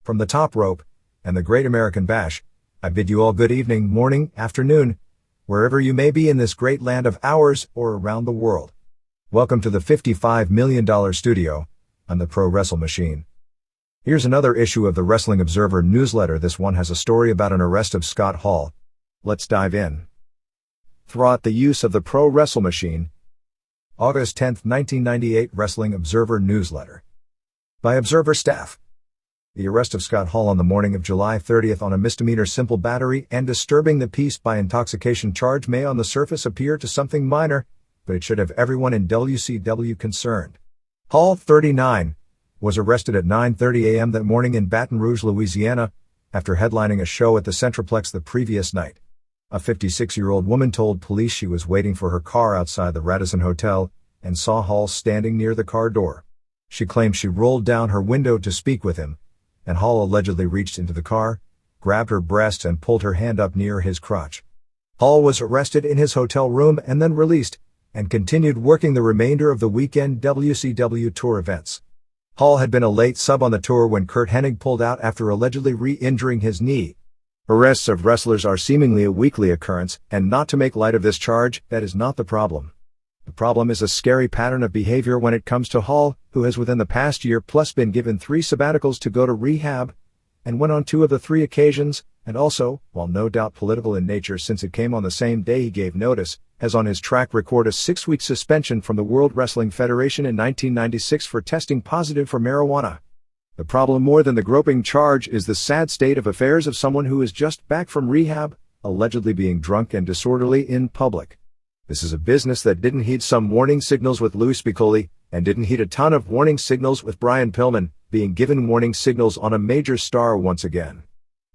From the top rope and the Great American Bash, I bid you all good evening, morning, afternoon, wherever you may be in this great land of ours or around the world. Welcome to the $55 million studio on the Pro Wrestle Machine. Here's another issue of the Wrestling Observer newsletter. This one has a story about an arrest of Scott Hall. Let's dive in. Thwart the use of the Pro Wrestle Machine. August 10, 1998 Wrestling Observer newsletter. By Observer staff. The arrest of Scott Hall on the morning of July 30th on a misdemeanor simple battery and disturbing the peace by intoxication charge may on the surface appear to something minor, but it should have everyone in WCW concerned. Hall, 39, was arrested at 9:30 a.m. that morning in Baton Rouge, Louisiana, after headlining a show at the Centroplex the previous night. A 56-year-old woman told police she was waiting for her car outside the Radisson Hotel and saw Hall standing near the car door. She claimed she rolled down her window to speak with him, and Hall allegedly reached into the car, grabbed her breast and pulled her hand up near his crotch. Hall was arrested in his hotel room and then released, and continued working the remainder of the weekend WCW tour events. Hall had been a late sub on the tour when Curt Hennig pulled out after allegedly re-injuring his knee. Arrests of wrestlers are seemingly a weekly occurrence, and not to make light of this charge, that is not the problem. The problem is a scary pattern of behavior when it comes to Hall, who has within the past year plus been given 3 sabbaticals to go to rehab, and went on 2 of the 3 occasions, and also, while no doubt political in nature since it came on the same day he gave notice, has on his track record a 6-week suspension from the World Wrestling Federation in 1996 for testing positive for marijuana. The problem more than the groping charge is the sad state of affairs of someone who is just back from rehab, allegedly being drunk and disorderly in public. This is a business that didn't heed some warning signals with Louis Spicolli, and didn't heed a ton of warning signals with Brian Pillman, being given warning signals on a major star once again.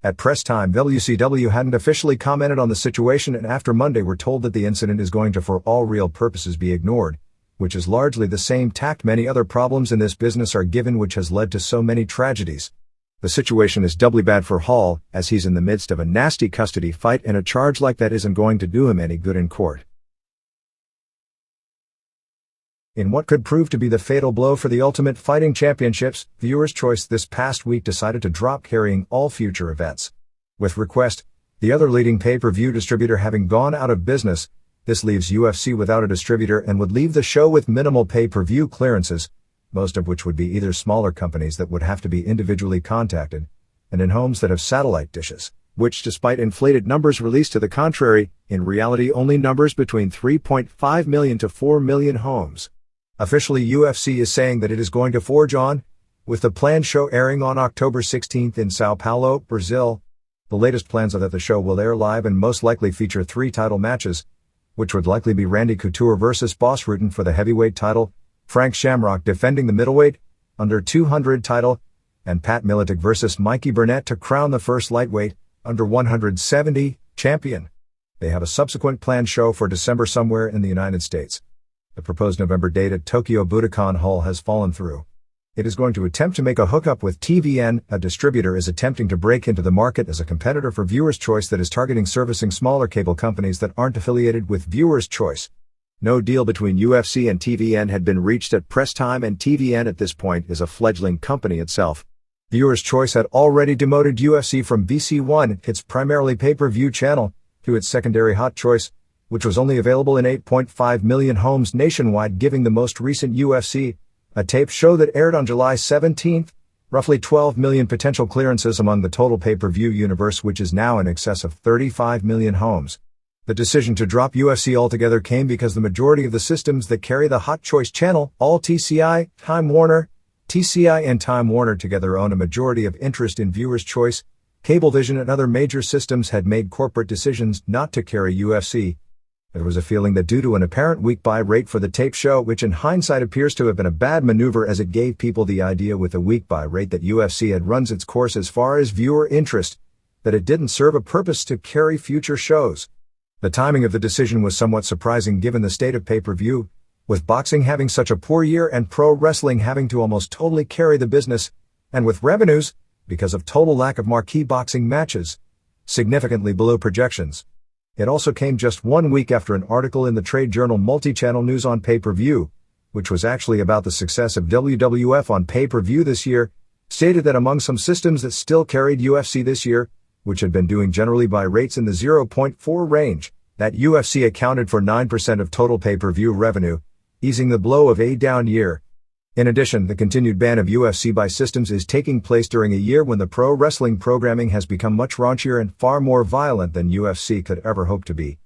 At press time, WCW hadn't officially commented on the situation, and after Monday were told that the incident is going to for all real purposes be ignored, which is largely the same tact many other problems in this business are given, which has led to so many tragedies. The situation is doubly bad for Hall, as he's in the midst of a nasty custody fight, and a charge like that isn't going to do him any good in court. In what could prove to be the fatal blow for the Ultimate Fighting Championships, Viewer's Choice this past week decided to drop carrying all future events. With Request, the other leading pay-per-view distributor, having gone out of business, this leaves UFC without a distributor and would leave the show with minimal pay-per-view clearances, most of which would be either smaller companies that would have to be individually contacted, and in homes that have satellite dishes, which, despite inflated numbers released to the contrary, in reality only numbers between 3.5 million to 4 million homes. Officially, UFC is saying that it is going to forge on, with the planned show airing on October 16th in Sao Paulo, Brazil. The latest plans are that the show will air live and most likely feature 3 title matches, which would likely be Randy Couture versus Boss Rutan for the heavyweight title, Frank Shamrock defending the middleweight, under 200 title, and Pat Miletic versus Mikey Burnett to crown the first lightweight, under 170, champion. They have a subsequent planned show for December somewhere in the United States. The proposed November date at Tokyo Budokan Hall has fallen through. It is going to attempt to make a hookup with TVN. A distributor is attempting to break into the market as a competitor for Viewer's Choice that is targeting servicing smaller cable companies that aren't affiliated with Viewer's Choice. No deal between UFC and TVN had been reached at press time, and TVN at this point is a fledgling company itself. Viewer's Choice had already demoted UFC from VC1, its primarily pay-per-view channel, to its secondary Hot Choice, which was only available in 8.5 million homes nationwide, giving the most recent UFC, a tape show that aired on July 17th, roughly 12 million potential clearances among the total pay-per-view universe, which is now in excess of 35 million homes. The decision to drop UFC altogether came because the majority of the systems that carry the Hot Choice channel, all TCI, Time Warner, TCI and Time Warner together own a majority of interest in Viewer's Choice. Cablevision and other major systems had made corporate decisions not to carry UFC. There was a feeling that due to an apparent weak buy rate for the tape show, which in hindsight appears to have been a bad maneuver as it gave people the idea with a weak buy rate that UFC had runs its course as far as viewer interest, that it didn't serve a purpose to carry future shows. The timing of the decision was somewhat surprising given the state of pay-per-view, with boxing having such a poor year and pro wrestling having to almost totally carry the business, and with revenues, because of total lack of marquee boxing matches, significantly below projections. It also came just 1 week after an article in the trade journal Multi-Channel News on Pay-Per-View, which was actually about the success of WWF on pay-per-view this year, stated that among some systems that still carried UFC this year, which had been doing generally by rates in the 0.4 range, that UFC accounted for 9% of total pay-per-view revenue, easing the blow of a down year. In addition, the continued ban of UFC by systems is taking place during a year when the pro wrestling programming has become much raunchier and far more violent than UFC could ever hope to be.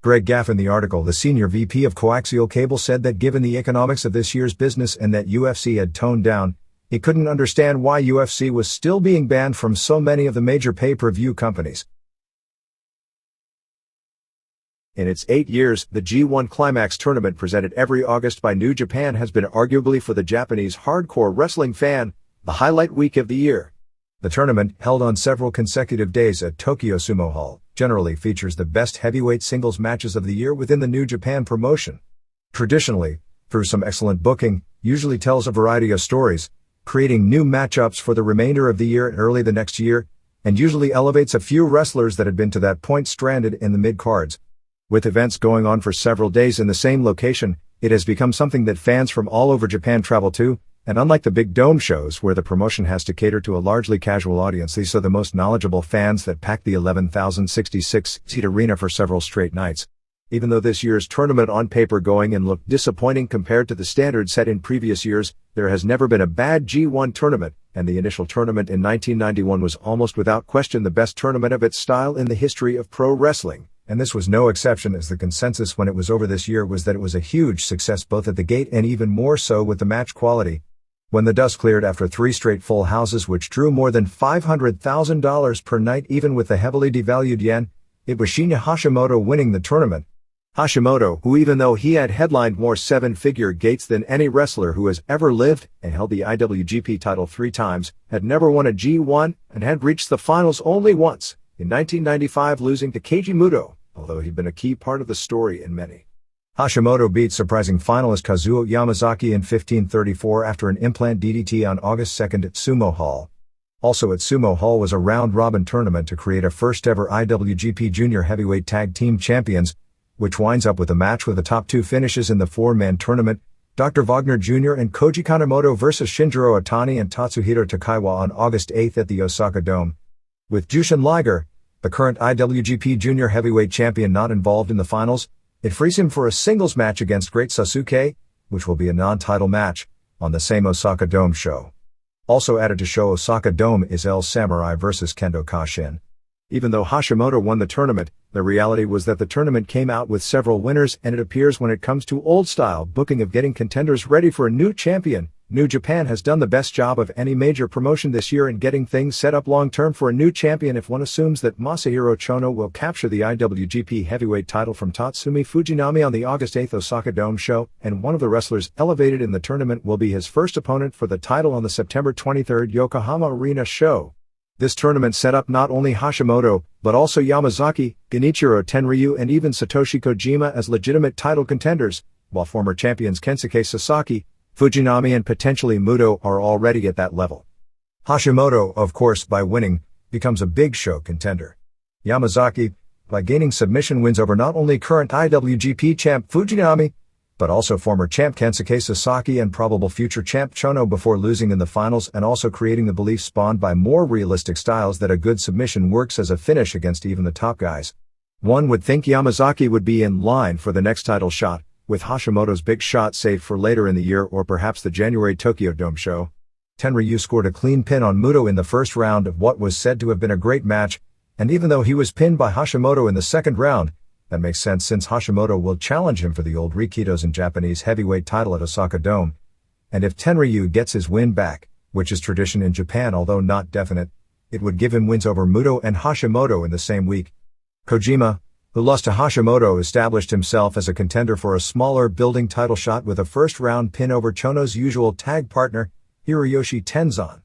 Greg Gaff in the article, the senior VP of coaxial cable, said that given the economics of this year's business and that UFC had toned down, he couldn't understand why UFC was still being banned from so many of the major pay-per-view companies. In its 8 years, the G1 Climax tournament presented every August by New Japan has been arguably for the Japanese hardcore wrestling fan, the highlight week of the year. The tournament, held on several consecutive days at Tokyo Sumo Hall, generally features the best heavyweight singles matches of the year within the New Japan promotion. Traditionally, through some excellent booking, usually tells a variety of stories, creating new matchups for the remainder of the year and early the next year, and usually elevates a few wrestlers that had been to that point stranded in the mid-cards. With events going on for several days in the same location, it has become something that fans from all over Japan travel to, and unlike the big dome shows where the promotion has to cater to a largely casual audience, these are the most knowledgeable fans that pack the 11,066-seat arena for several straight nights. Even though this year's tournament on paper going and looked disappointing compared to the standard set in previous years, there has never been a bad G1 tournament, and the initial tournament in 1991 was almost without question the best tournament of its style in the history of pro wrestling. And this was no exception, as the consensus when it was over this year was that it was a huge success both at the gate and even more so with the match quality. When the dust cleared after 3 straight full houses which drew more than $500,000 per night even with the heavily devalued yen, it was Shinya Hashimoto winning the tournament. Hashimoto, who even though he had headlined more 7-figure gates than any wrestler who has ever lived and held the IWGP title 3 times, had never won a G1 and had reached the finals only once, in 1995 losing to Keiji Muto, although he'd been a key part of the story in many. Hashimoto beat surprising finalist Kazuo Yamazaki in 1534 after an implant DDT on August 2nd at Sumo Hall. Also at Sumo Hall was a round-robin tournament to create a first-ever IWGP Junior Heavyweight Tag Team Champions, which winds up with a match with the top 2 finishes in the 4-man tournament, Dr. Wagner Jr. and Koji Kanemoto vs. Shinjiro Otani and Tatsuhiro Takaiwa on August 8th at the Osaka Dome. With Jushin Liger, the current IWGP Junior Heavyweight Champion, not involved in the finals, it frees him for a singles match against Great Sasuke, which will be a non-title match, on the same Osaka Dome show. Also added to show Osaka Dome is El Samurai vs. Kendo Kashin. Even though Hashimoto won the tournament, the reality was that the tournament came out with several winners, and it appears when it comes to old-style booking of getting contenders ready for a new champion, New Japan has done the best job of any major promotion this year in getting things set up long-term for a new champion if one assumes that Masahiro Chono will capture the IWGP heavyweight title from Tatsumi Fujinami on the August 8th Osaka Dome show, and one of the wrestlers elevated in the tournament will be his first opponent for the title on the September 23rd Yokohama Arena show. This tournament set up not only Hashimoto, but also Yamazaki, Genichiro Tenryu and even Satoshi Kojima as legitimate title contenders, while former champions Kensuke Sasaki, Fujinami and potentially Muto are already at that level. Hashimoto, of course, by winning, becomes a big show contender. Yamazaki, by gaining submission wins over not only current IWGP champ Fujinami, but also former champ Kensuke Sasaki and probable future champ Chono before losing in the finals and also creating the belief spawned by more realistic styles that a good submission works as a finish against even the top guys. One would think Yamazaki would be in line for the next title shot, with Hashimoto's big shot saved for later in the year or perhaps the January Tokyo Dome show. Tenryu scored a clean pin on Muto in the first round of what was said to have been a great match, and even though he was pinned by Hashimoto in the second round, that makes sense since Hashimoto will challenge him for the old Rikitozen Japanese heavyweight title at Osaka Dome. And if Tenryu gets his win back, which is tradition in Japan although not definite, it would give him wins over Muto and Hashimoto in the same week. Kojima, who lost to Hashimoto, established himself as a contender for a smaller building title shot with a first-round pin over Chono's usual tag partner, Hiroyoshi Tenzan.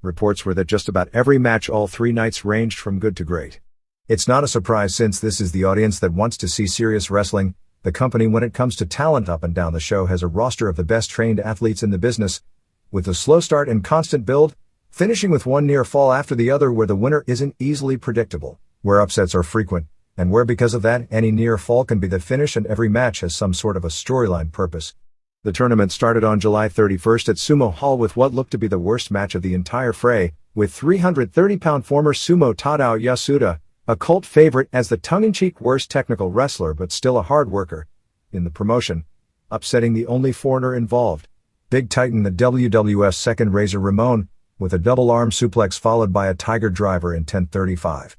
Reports were that just about every match all 3 nights ranged from good to great. It's not a surprise since this is the audience that wants to see serious wrestling. The company, when it comes to talent up and down the show, has a roster of the best trained athletes in the business, with a slow start and constant build, finishing with one near fall after the other where the winner isn't easily predictable, where upsets are frequent, and where because of that any near fall can be the finish and every match has some sort of a storyline purpose. The tournament started on July 31st at Sumo Hall with what looked to be the worst match of the entire fray, with 330-pound former sumo Tadao Yasuda, a cult favorite as the tongue-in-cheek worst technical wrestler but still a hard worker in the promotion, upsetting the only foreigner involved, Big Titan the WWF's second Razor Ramon, with a double arm suplex followed by a Tiger Driver in 10:35.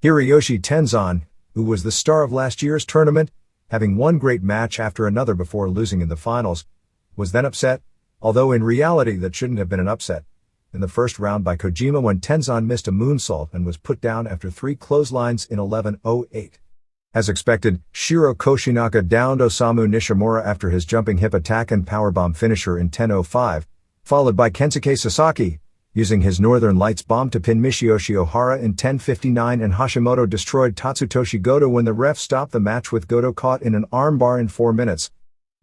Hiroyoshi Tenzan, who was the star of last year's tournament, having one great match after another before losing in the finals, was then upset, although in reality that shouldn't have been an upset, in the first round by Kojima when Tenzan missed a moonsault and was put down after 3 clotheslines in 11:08. As expected, Shiro Koshinaka downed Osamu Nishimura after his jumping hip attack and powerbomb finisher in 10:05, followed by Kensuke Sasaki, using his Northern Lights bomb to pin Michiyoshi Ohara in 10:59, and Hashimoto destroyed Tatsutoshi Goto when the ref stopped the match with Goto caught in an armbar in 4 minutes.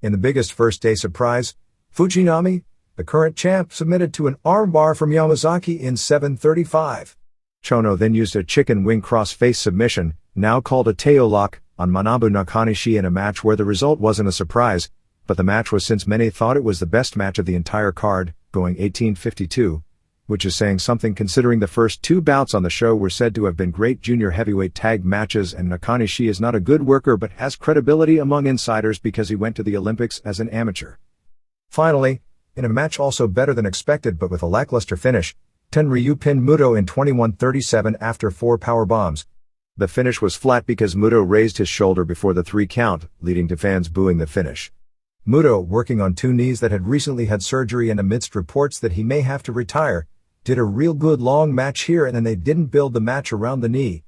In the biggest first-day surprise, Fujinami, the current champ, submitted to an armbar from Yamazaki in 7:35. Chono then used a chicken wing cross-face submission, now called a Teo lock, on Manabu Nakanishi in a match where the result wasn't a surprise, but the match was since many thought it was the best match of the entire card, going 18:52. Which is saying something considering the first 2 bouts on the show were said to have been great junior heavyweight tag matches, and Nakanishi is not a good worker but has credibility among insiders because he went to the Olympics as an amateur. Finally, in a match also better than expected but with a lackluster finish, Tenryu pinned Muto in 21:37 after 4 power bombs. The finish was flat because Muto raised his shoulder before the 3 count, leading to fans booing the finish. Muto, working on 2 knees that had recently had surgery and amidst reports that he may have to retire, did a real good long match here, and then they didn't build the match around the knee.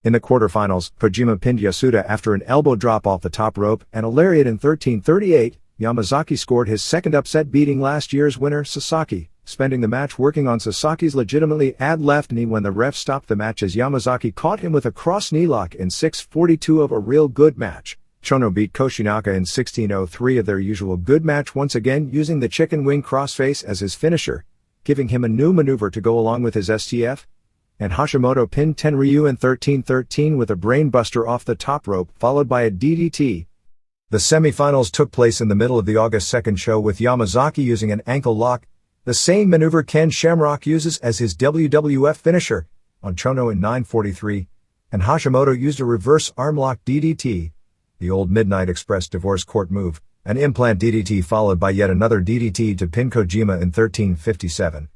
In the quarterfinals, Kojima pinned Yasuda after an elbow drop off the top rope and a lariat in 13:38. Yamazaki scored his second upset, beating last year's winner Sasaki, spending the match working on Sasaki's legitimately ad left knee when the ref stopped the match as Yamazaki caught him with a cross knee lock in 6:42 of a real good match. Chono beat Koshinaka in 16:03 of their usual good match, once again using the chicken wing crossface as his finisher, giving him a new maneuver to go along with his STF, and Hashimoto pinned Tenryu in 13:13 with a brainbuster off the top rope followed by a DDT. The semifinals took place in the middle of the August 2nd show with Yamazaki using an ankle lock, the same maneuver Ken Shamrock uses as his WWF finisher, on Chono in 9:43, and Hashimoto used a reverse armlock DDT, the old Midnight Express divorce court move, an implant DDT followed by yet another DDT to pin Kojima in 13:57.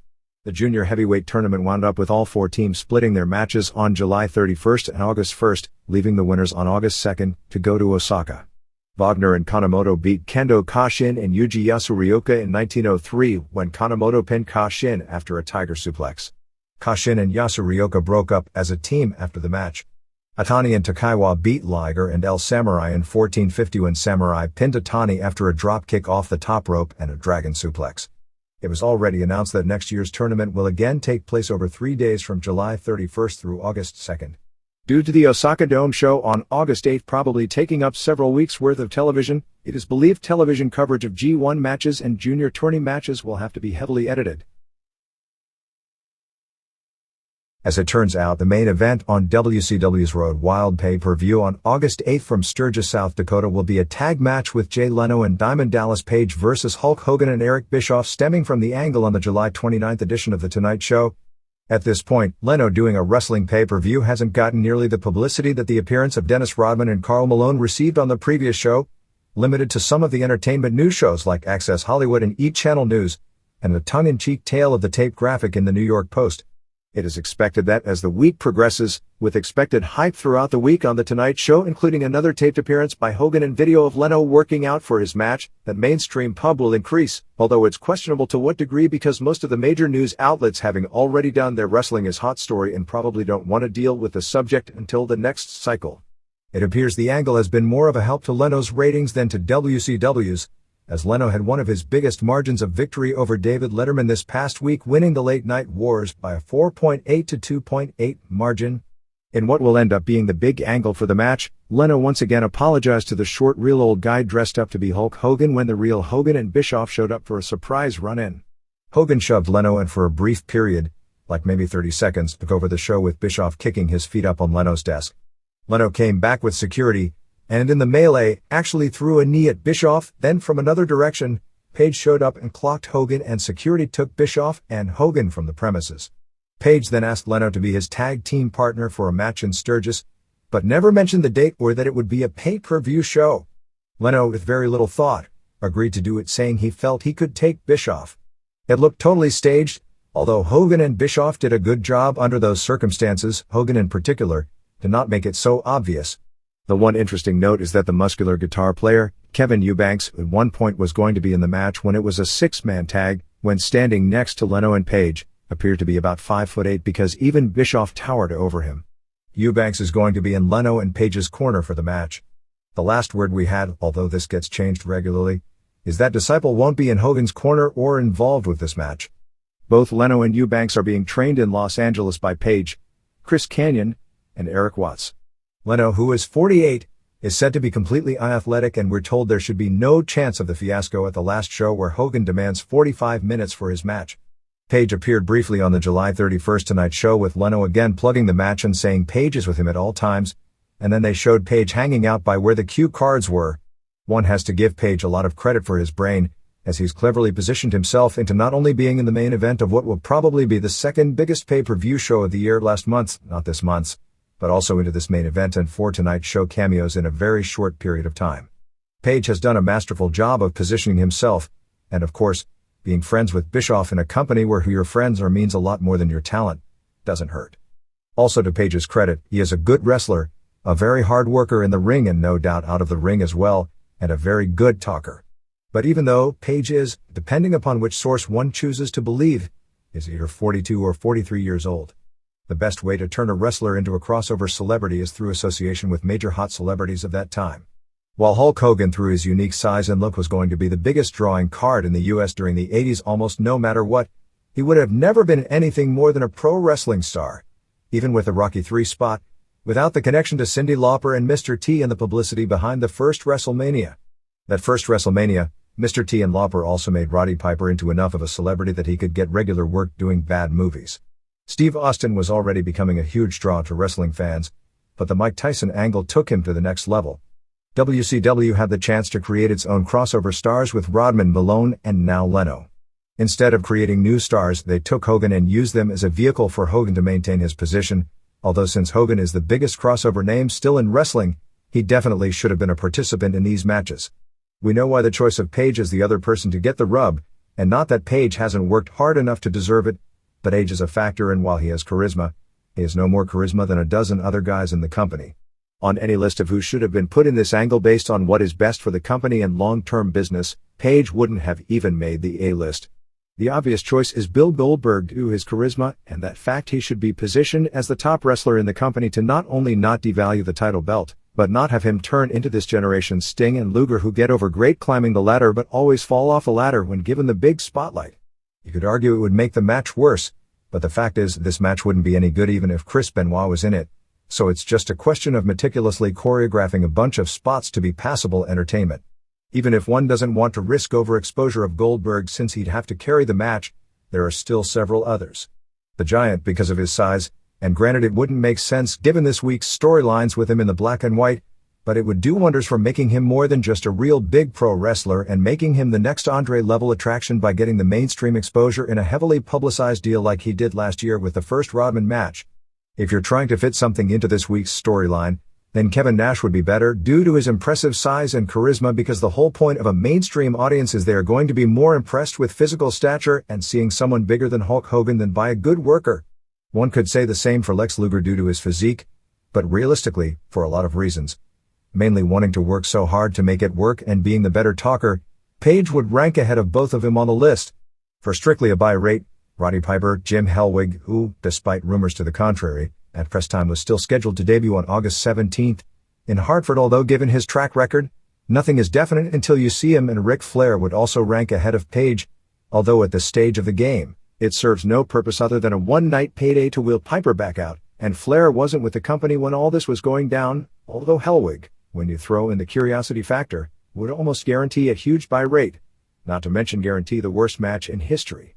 The junior heavyweight tournament wound up with all 4 teams splitting their matches on July 31st and August 1st, leaving the winners on August 2nd to go to Osaka. Wagner and Kanemoto beat Kendo Kashin and Yuji Yasurioka in 1903 when Kanemoto pinned Kashin after a tiger suplex. Kashin and Yasurioka broke up as a team after the match. Atani and Takaiwa beat Liger and El Samurai in 14:50 when Samurai pinned Atani after a drop kick off the top rope and a dragon suplex. It was already announced that next year's tournament will again take place over 3 days from July 31st through August 2nd. Due to the Osaka Dome show on August 8th probably taking up several weeks' worth of television, it is believed television coverage of G1 matches and junior tourney matches will have to be heavily edited. As it turns out, the main event on WCW's Road Wild pay-per-view on August 8th from Sturgis, South Dakota will be a tag match with Jay Leno and Diamond Dallas Page versus Hulk Hogan and Eric Bischoff, stemming from the angle on the July 29th edition of The Tonight Show. At this point, Leno doing a wrestling pay-per-view hasn't gotten nearly the publicity that the appearance of Dennis Rodman and Karl Malone received on the previous show, limited to some of the entertainment news shows like Access Hollywood and E! Channel News, and a tongue-in-cheek tale of the tape graphic in the New York Post. It is expected that as the week progresses, with expected hype throughout the week on The Tonight Show, including another taped appearance by Hogan and video of Leno working out for his match, that mainstream pub will increase, although it's questionable to what degree because most of the major news outlets having already done their wrestling is hot story and probably don't want to deal with the subject until the next cycle. It appears the angle has been more of a help to Leno's ratings than to WCW's, as Leno had one of his biggest margins of victory over David Letterman this past week, winning the Late Night Wars by a 4.8 to 2.8 margin. In what will end up being the big angle for the match, Leno once again apologized to the short real old guy dressed up to be Hulk Hogan when the real Hogan and Bischoff showed up for a surprise run-in. Hogan shoved Leno and for a brief period, like maybe 30 seconds, took over the show with Bischoff kicking his feet up on Leno's desk. Leno came back with security, and in the melee, actually threw a knee at Bischoff, then from another direction, Page showed up and clocked Hogan, and security took Bischoff and Hogan from the premises. Page then asked Leno to be his tag team partner for a match in Sturgis, but never mentioned the date or that it would be a pay-per-view show. Leno, with very little thought, agreed to do it, saying he felt he could take Bischoff. It looked totally staged, although Hogan and Bischoff did a good job under those circumstances. Hogan in particular did not make it so obvious. The one interesting note is that the muscular guitar player, Kevin Eubanks, at one point was going to be in the match when it was a six-man tag, when standing next to Leno, and Page appeared to be about 5'8" because even Bischoff towered over him. Eubanks is going to be in Leno and Page's corner for the match. The last word we had, although this gets changed regularly, is that Disciple won't be in Hogan's corner or involved with this match. Both Leno and Eubanks are being trained in Los Angeles by Page, Chris Kanyon, and Eric Watts. Leno, who is 48, is said to be completely unathletic, and we're told there should be no chance of the fiasco at the last show where Hogan demands 45 minutes for his match. Page appeared briefly on the July 31st Tonight Show with Leno again plugging the match and saying Page is with him at all times, and then they showed Page hanging out by where the cue cards were. One has to give Page a lot of credit for his brain, as he's cleverly positioned himself into not only being in the main event of what will probably be the second biggest pay-per-view show of the year last month, not this month's, but also into this main event and 4 Tonight Show cameos in a very short period of time. Page has done a masterful job of positioning himself, and of course, being friends with Bischoff in a company where who your friends are means a lot more than your talent doesn't hurt. Also, to Page's credit, he is a good wrestler, a very hard worker in the ring and no doubt out of the ring as well, and a very good talker. But even though Page is, depending upon which source one chooses to believe, is either 42 or 43 years old, the best way to turn a wrestler into a crossover celebrity is through association with major hot celebrities of that time. While Hulk Hogan, through his unique size and look, was going to be the biggest drawing card in the US during the 80s almost no matter what, he would have never been anything more than a pro wrestling star, even with the Rocky III spot, without the connection to Cyndi Lauper and Mr. T and the publicity behind the first WrestleMania. That first WrestleMania, Mr. T and Lauper also made Roddy Piper into enough of a celebrity that he could get regular work doing bad movies. Steve Austin was already becoming a huge draw to wrestling fans, but the Mike Tyson angle took him to the next level. WCW had the chance to create its own crossover stars with Rodman, Malone, and now Leno. Instead of creating new stars, they took Hogan and used them as a vehicle for Hogan to maintain his position, although since Hogan is the biggest crossover name still in wrestling, he definitely should have been a participant in these matches. We know why the choice of Page as the other person to get the rub, and not that Page hasn't worked hard enough to deserve it, but age is a factor, and while he has charisma, he has no more charisma than a dozen other guys in the company. On any list of who should have been put in this angle based on what is best for the company and long-term business, Page wouldn't have even made the A-list. The obvious choice is Bill Goldberg due to his charisma and that fact he should be positioned as the top wrestler in the company to not only not devalue the title belt, but not have him turn into this generation's Sting and Luger, who get over great climbing the ladder but always fall off the ladder when given the big spotlight. You could argue it would make the match worse, but the fact is this match wouldn't be any good even if Chris Benoit was in it. So it's just a question of meticulously choreographing a bunch of spots to be passable entertainment. Even if one doesn't want to risk overexposure of Goldberg since he'd have to carry the match, there are still several others. The Giant because of his size, and granted it wouldn't make sense given this week's storylines with him in the black and white, but it would do wonders for making him more than just a real big pro wrestler and making him the next Andre-level attraction by getting the mainstream exposure in a heavily publicized deal like he did last year with the first Rodman match. If you're trying to fit something into this week's storyline, then Kevin Nash would be better due to his impressive size and charisma, because the whole point of a mainstream audience is they are going to be more impressed with physical stature and seeing someone bigger than Hulk Hogan than by a good worker. One could say the same for Lex Luger due to his physique, but realistically, for a lot of reasons, mainly wanting to work so hard to make it work and being the better talker, Page would rank ahead of both of them on the list. For strictly a buy rate, Roddy Piper, Jim Hellwig, who, despite rumors to the contrary, at press time was still scheduled to debut on August 17th in Hartford, although given his track record, nothing is definite until you see him, and Ric Flair would also rank ahead of Page, although at this stage of the game, it serves no purpose other than a one-night payday to wheel Piper back out, and Flair wasn't with the company when all this was going down, although Hellwig, when you throw in the curiosity factor, would almost guarantee a huge buy rate, not to mention guarantee the worst match in history.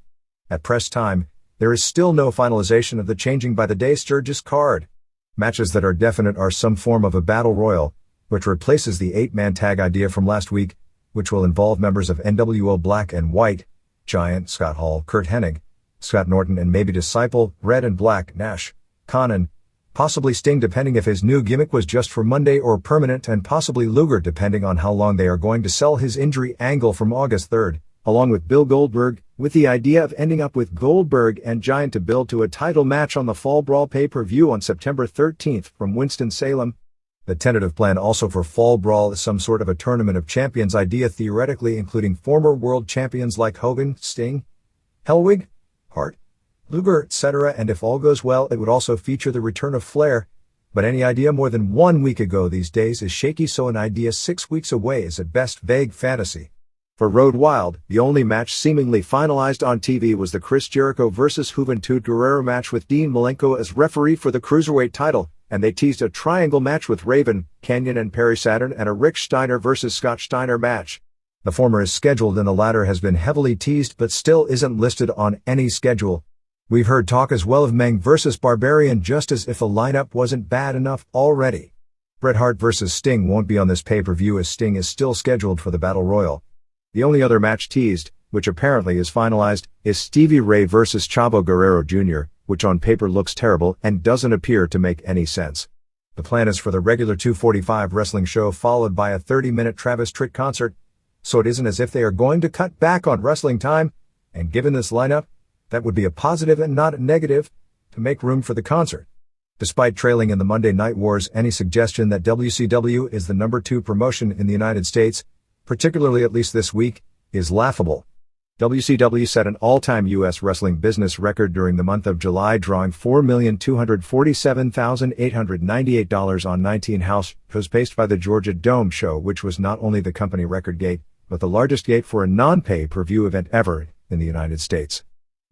At press time, there is still no finalization of the changing by the day Sturgis card. Matches that are definite are some form of a battle royal, which replaces the 8-man tag idea from last week, which will involve members of NWO Black and White, Giant, Scott Hall, Kurt Hennig, Scott Norton, and maybe Disciple, Red and Black, Nash, Conan, possibly Sting depending if his new gimmick was just for Monday or permanent, and possibly Luger depending on how long they are going to sell his injury angle from August 3rd, along with Bill Goldberg, with the idea of ending up with Goldberg and Giant to build to a title match on the Fall Brawl pay-per-view on September 13th from Winston-Salem. The tentative plan also for Fall Brawl is some sort of a Tournament of Champions idea, theoretically including former world champions like Hogan, Sting, Hellwig, Hart, Luger, etc., and if all goes well it would also feature the return of Flair, but any idea more than 1 week ago these days is shaky, so an idea 6 weeks away is at best vague fantasy. For Road Wild, the only match seemingly finalized on TV was the Chris Jericho vs. Juventud Guerrero match with Dean Malenko as referee for the Cruiserweight title, and they teased a triangle match with Raven, Kenyon and Perry Saturn and a Rick Steiner vs. Scott Steiner match. The former is scheduled and the latter has been heavily teased but still isn't listed on any schedule. We've heard talk as well of Meng vs. Barbarian, just as if the lineup wasn't bad enough already. Bret Hart vs. Sting won't be on this pay-per-view as Sting is still scheduled for the Battle Royal. The only other match teased, which apparently is finalized, is Stevie Ray vs. Chavo Guerrero Jr., which on paper looks terrible and doesn't appear to make any sense. The plan is for the regular 2:45 wrestling show followed by a 30-minute Travis Tritt concert, so it isn't as if they are going to cut back on wrestling time, and given this lineup, that would be a positive and not a negative, to make room for the concert. Despite trailing in the Monday Night Wars, any suggestion that WCW is the number 2 promotion in the United States, particularly at least this week, is laughable. WCW set an all-time U.S. wrestling business record during the month of July, drawing $4,247,898 on 19 house shows paced by the Georgia Dome show, which was not only the company record gate, but the largest gate for a non-pay-per-view event ever in the United States.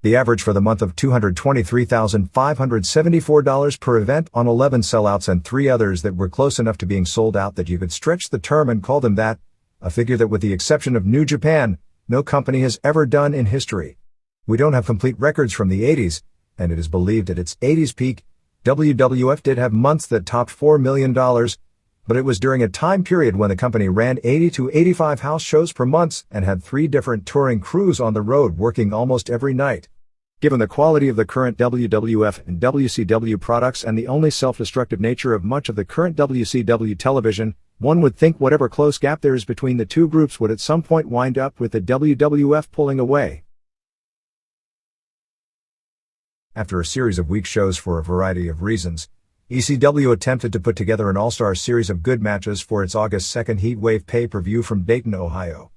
The average for the month of $223,574 per event on 11 sellouts and 3 others that were close enough to being sold out that you could stretch the term and call them that, a figure that with the exception of New Japan, no company has ever done in history. We don't have complete records from the 80s, and it is believed at its 80s peak, WWF did have months that topped $4 million, but it was during a time period when the company ran 80 to 85 house shows per month and had 3 different touring crews on the road working almost every night. Given the quality of the current WWF and WCW products and the only self-destructive nature of much of the current WCW television, one would think whatever close gap there is between the two groups would at some point wind up with the WWF pulling away. After a series of weak shows for a variety of reasons, ECW attempted to put together an all-star series of good matches for its August 2nd Heatwave pay-per-view from Dayton, Ohio.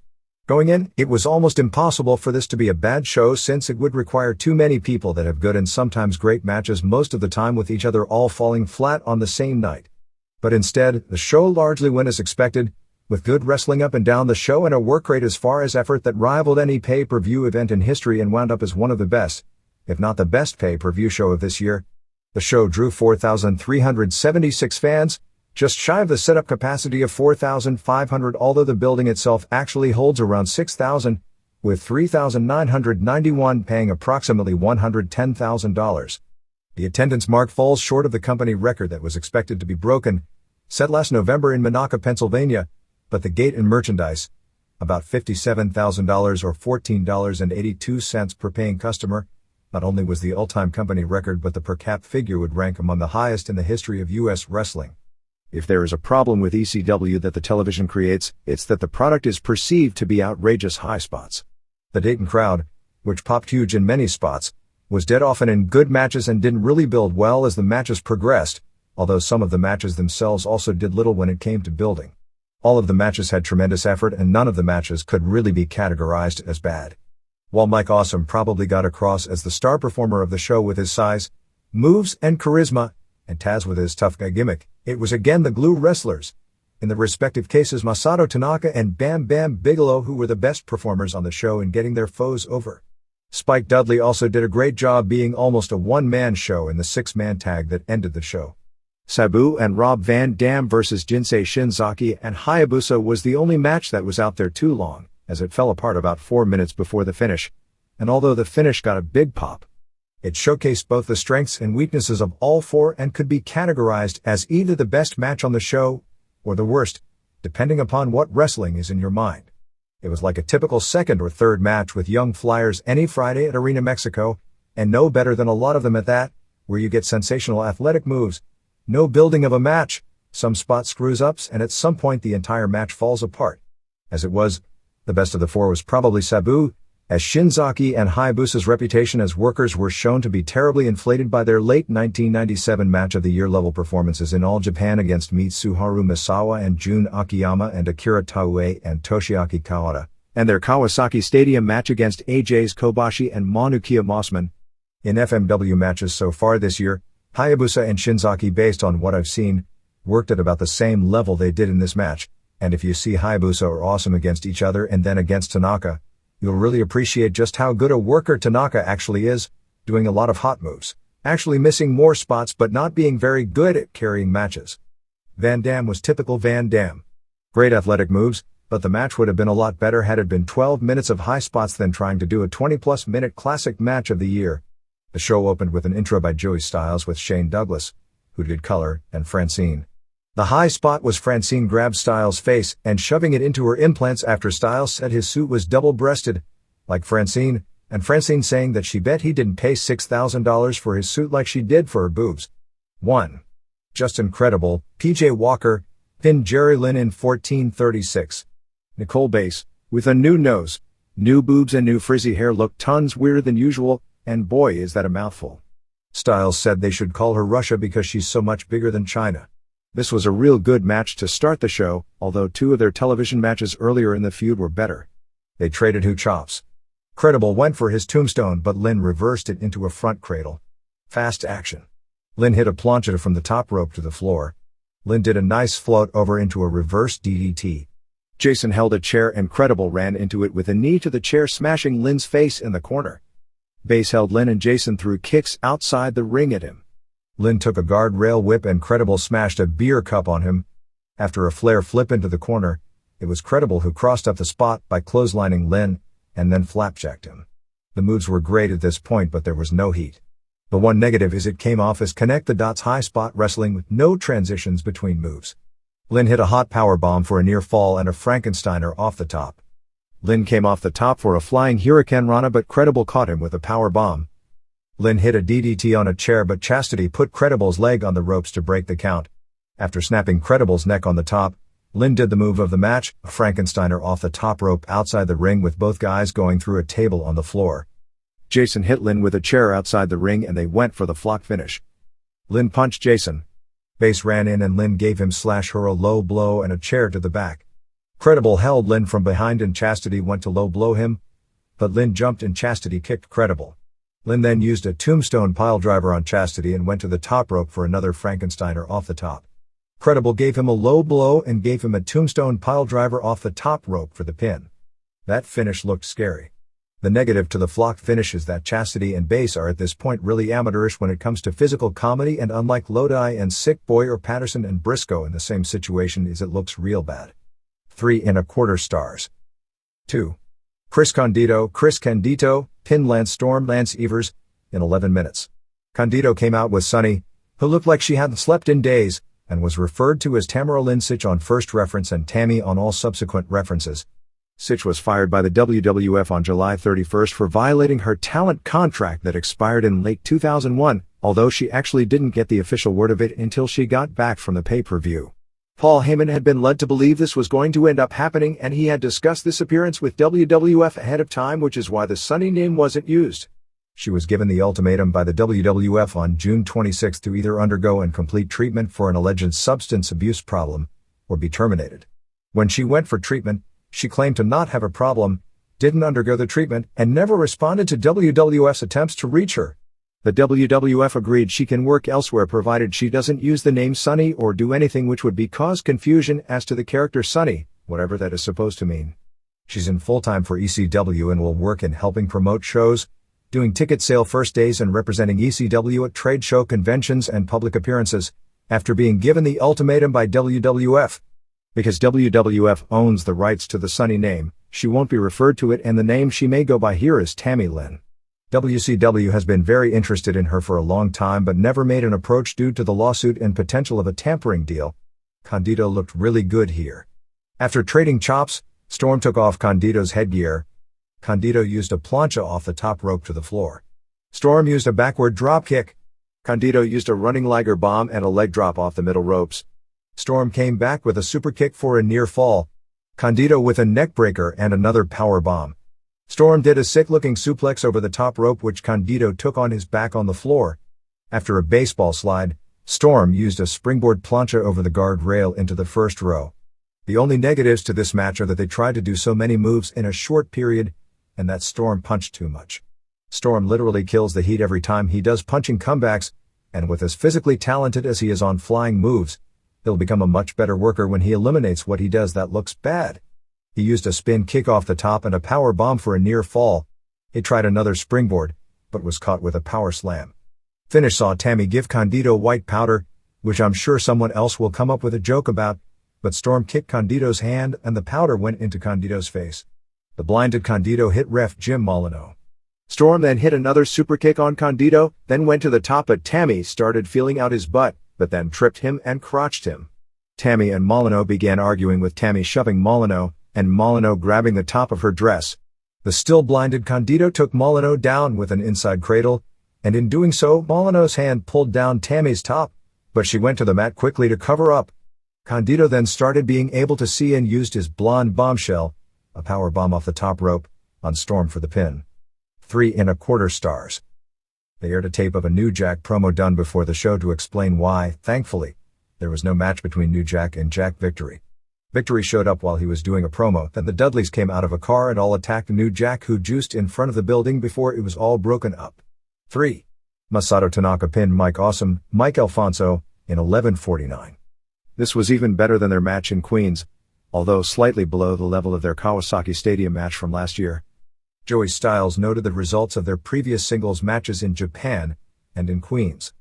Going in, it was almost impossible for this to be a bad show since it would require too many people that have good and sometimes great matches most of the time with each other all falling flat on the same night. But instead, the show largely went as expected, with good wrestling up and down the show and a work rate as far as effort that rivaled any pay-per-view event in history and wound up as one of the best, if not the best pay-per-view show of this year. The show drew 4,376 fans, just shy of the setup capacity of 4,500, although the building itself actually holds around 6,000, with 3,991 paying approximately $110,000. The attendance mark falls short of the company record that was expected to be broken, set last November in Monaca, Pennsylvania, but the gate and merchandise, about $57,000 or $14.82 per paying customer, not only was the all-time company record but the per cap figure would rank among the highest in the history of U.S. wrestling. If there is a problem with ECW that the television creates, it's that the product is perceived to be outrageous high spots. The Dayton crowd, which popped huge in many spots, was dead often in good matches and didn't really build well as the matches progressed, although some of the matches themselves also did little when it came to building. All of the matches had tremendous effort and none of the matches could really be categorized as bad. While Mike Awesome probably got across as the star performer of the show with his size, moves, and charisma, and Taz with his tough guy gimmick, it was again the glue wrestlers, in the respective cases Masato Tanaka and Bam Bam Bigelow, who were the best performers on the show in getting their foes over. Spike Dudley also did a great job being almost a one-man show in the 6-man tag that ended the show. Sabu and Rob Van Dam vs. Jinsei Shinzaki and Hayabusa was the only match that was out there too long, as it fell apart about 4 minutes before the finish, and although the finish got a big pop, it showcased both the strengths and weaknesses of all 4 and could be categorized as either the best match on the show, or the worst, depending upon what wrestling is in your mind. It was like a typical second or third match with young flyers any Friday at Arena Mexico, and no better than a lot of them at that, where you get sensational athletic moves, no building of a match, some spot screws-ups, and at some point the entire match falls apart. As it was, the best of the four was probably Sabu, as Shinzaki and Hayabusa's reputation as workers were shown to be terribly inflated by their late 1997 Match of the Year level performances in All Japan against Mitsuharu Misawa and Jun Akiyama and Akira Taue and Toshiaki Kawada, and their Kawasaki Stadium match against AJ's Kobashi and Manukia Mossman. In FMW matches so far this year, Hayabusa and Shinzaki, based on what I've seen, worked at about the same level they did in this match, and if you see Hayabusa or Awesome against each other and then against Tanaka, you'll really appreciate just how good a worker Tanaka actually is, doing a lot of hot moves, actually missing more spots but not being very good at carrying matches. Van Dam was typical Van Dam. Great athletic moves, but the match would have been a lot better had it been 12 minutes of high spots than trying to do a 20-plus minute classic match of the year. The show opened with an intro by Joey Styles with Shane Douglas, who did color, and Francine. The high spot was Francine grabbed Styles' face and shoving it into her implants after Styles said his suit was double-breasted, like Francine, and Francine saying that she bet he didn't pay $6,000 for his suit like she did for her boobs. 1. Just incredible. PJ Walker pinned Jerry Lynn in 14:36. Nicole Bass, with a new nose, new boobs and new frizzy hair, looked tons weirder than usual, and boy is that a mouthful. Styles said they should call her Russia because she's so much bigger than China. This was a real good match to start the show, although two of their television matches earlier in the feud were better. They traded who chops. Credible went for his tombstone but Lynn reversed it into a front cradle. Fast action. Lynn hit a plancha from the top rope to the floor. Lynn did a nice float over into a reverse DDT. Jason held a chair and Credible ran into it with a knee to the chair, smashing Lynn's face in the corner. Bass held Lynn and Jason threw kicks outside the ring at him. Lynn took a guardrail whip and Credible smashed a beer cup on him. After a flare flip into the corner, it was Credible who crossed up the spot by clotheslining Lynn, and then flapjacked him. The moves were great at this point but there was no heat. The one negative is it came off as connect the dots high spot wrestling with no transitions between moves. Lynn hit a hot power bomb for a near fall and a Frankensteiner off the top. Lynn came off the top for a flying Hurricane Rana but Credible caught him with a power bomb. Lynn hit a DDT on a chair but Chastity put Credible's leg on the ropes to break the count. After snapping Credible's neck on the top, Lynn did the move of the match, a Frankensteiner off the top rope outside the ring with both guys going through a table on the floor. Jason hit Lynn with a chair outside the ring and they went for the flock finish. Lynn punched Jason. Bass ran in and Lynn gave him her a low blow and a chair to the back. Credible held Lynn from behind and Chastity went to low blow him, but Lynn jumped and Chastity kicked Credible. Lynn then used a tombstone piledriver on Chastity and went to the top rope for another Frankensteiner off the top. Credible gave him a low blow and gave him a tombstone piledriver off the top rope for the pin. That finish looked scary. The negative to the flock finish is that Chastity and Bass are at this point really amateurish when it comes to physical comedy, and unlike Lodi and Sick Boy or Patterson and Briscoe in the same situation, it looks real bad. 3¼ stars. 2. Chris Candido pinned Lance Storm Lance Evers in 11 minutes. Candido came out with Sunny, who looked like she hadn't slept in days, and was referred to as Tamara Lynn Sitch on first reference and Tammy on all subsequent references. Sitch was fired by the WWF on July 31st for violating her talent contract that expired in late 2001, although she actually didn't get the official word of it until she got back from the pay-per-view. Paul Heyman had been led to believe this was going to end up happening, and he had discussed this appearance with WWF ahead of time, which is why the Sunny name wasn't used. She was given the ultimatum by the WWF on June 26 to either undergo and complete treatment for an alleged substance abuse problem, or be terminated. When she went for treatment, she claimed to not have a problem, didn't undergo the treatment, and never responded to WWF's attempts to reach her. The WWF agreed she can work elsewhere provided she doesn't use the name Sunny or do anything which would cause confusion as to the character Sunny, whatever that is supposed to mean. She's in full-time for ECW and will work in helping promote shows, doing ticket sale first days and representing ECW at trade show conventions and public appearances, after being given the ultimatum by WWF. Because WWF owns the rights to the Sunny name, she won't be referred to it, and the name she may go by here is Tammy Lynn. WCW has been very interested in her for a long time but never made an approach due to the lawsuit and potential of a tampering deal. Candido looked really good here. After trading chops, Storm took off Candido's headgear. Candido used a plancha off the top rope to the floor. Storm used a backward dropkick. Candido used a running Liger bomb and a leg drop off the middle ropes. Storm came back with a super kick for a near fall. Candido with a neck breaker and another power bomb. Storm did a sick-looking suplex over the top rope which Candido took on his back on the floor. After a baseball slide, Storm used a springboard plancha over the guard rail into the first row. The only negatives to this match are that they tried to do so many moves in a short period, and that Storm punched too much. Storm literally kills the heat every time he does punching comebacks, and with as physically talented as he is on flying moves, he'll become a much better worker when he eliminates what he does that looks bad. He used a spin kick off the top and a power bomb for a near fall. He tried another springboard, but was caught with a power slam. Finish saw Tammy give Candido white powder, which I'm sure someone else will come up with a joke about, but Storm kicked Candido's hand and the powder went into Candido's face. The blinded Candido hit ref Jim Molyneux. Storm then hit another super kick on Candido, then went to the top but Tammy started feeling out his butt, but then tripped him and crotched him. Tammy and Molyneux began arguing with Tammy shoving Molyneux, and Molyneux grabbing the top of her dress. The still blinded Candido took Molyneux down with an inside cradle, and in doing so Molyneux's hand pulled down Tammy's top, but she went to the mat quickly to cover up. Candido then started being able to see and used his blonde bombshell, a power bomb off the top rope, on Storm for the pin. 3¼ stars. They aired a tape of a New Jack promo done before the show to explain why, thankfully, there was no match between New Jack and Jack Victory. Victory showed up while he was doing a promo, then the Dudleys came out of a car and all attacked New Jack who juiced in front of the building before it was all broken up. 3. Masato Tanaka pinned Mike Awesome, Mike Alfonso, in 11:49. This was even better than their match in Queens, although slightly below the level of their Kawasaki Stadium match from last year. Joey Styles noted the results of their previous singles matches in Japan and in Queens.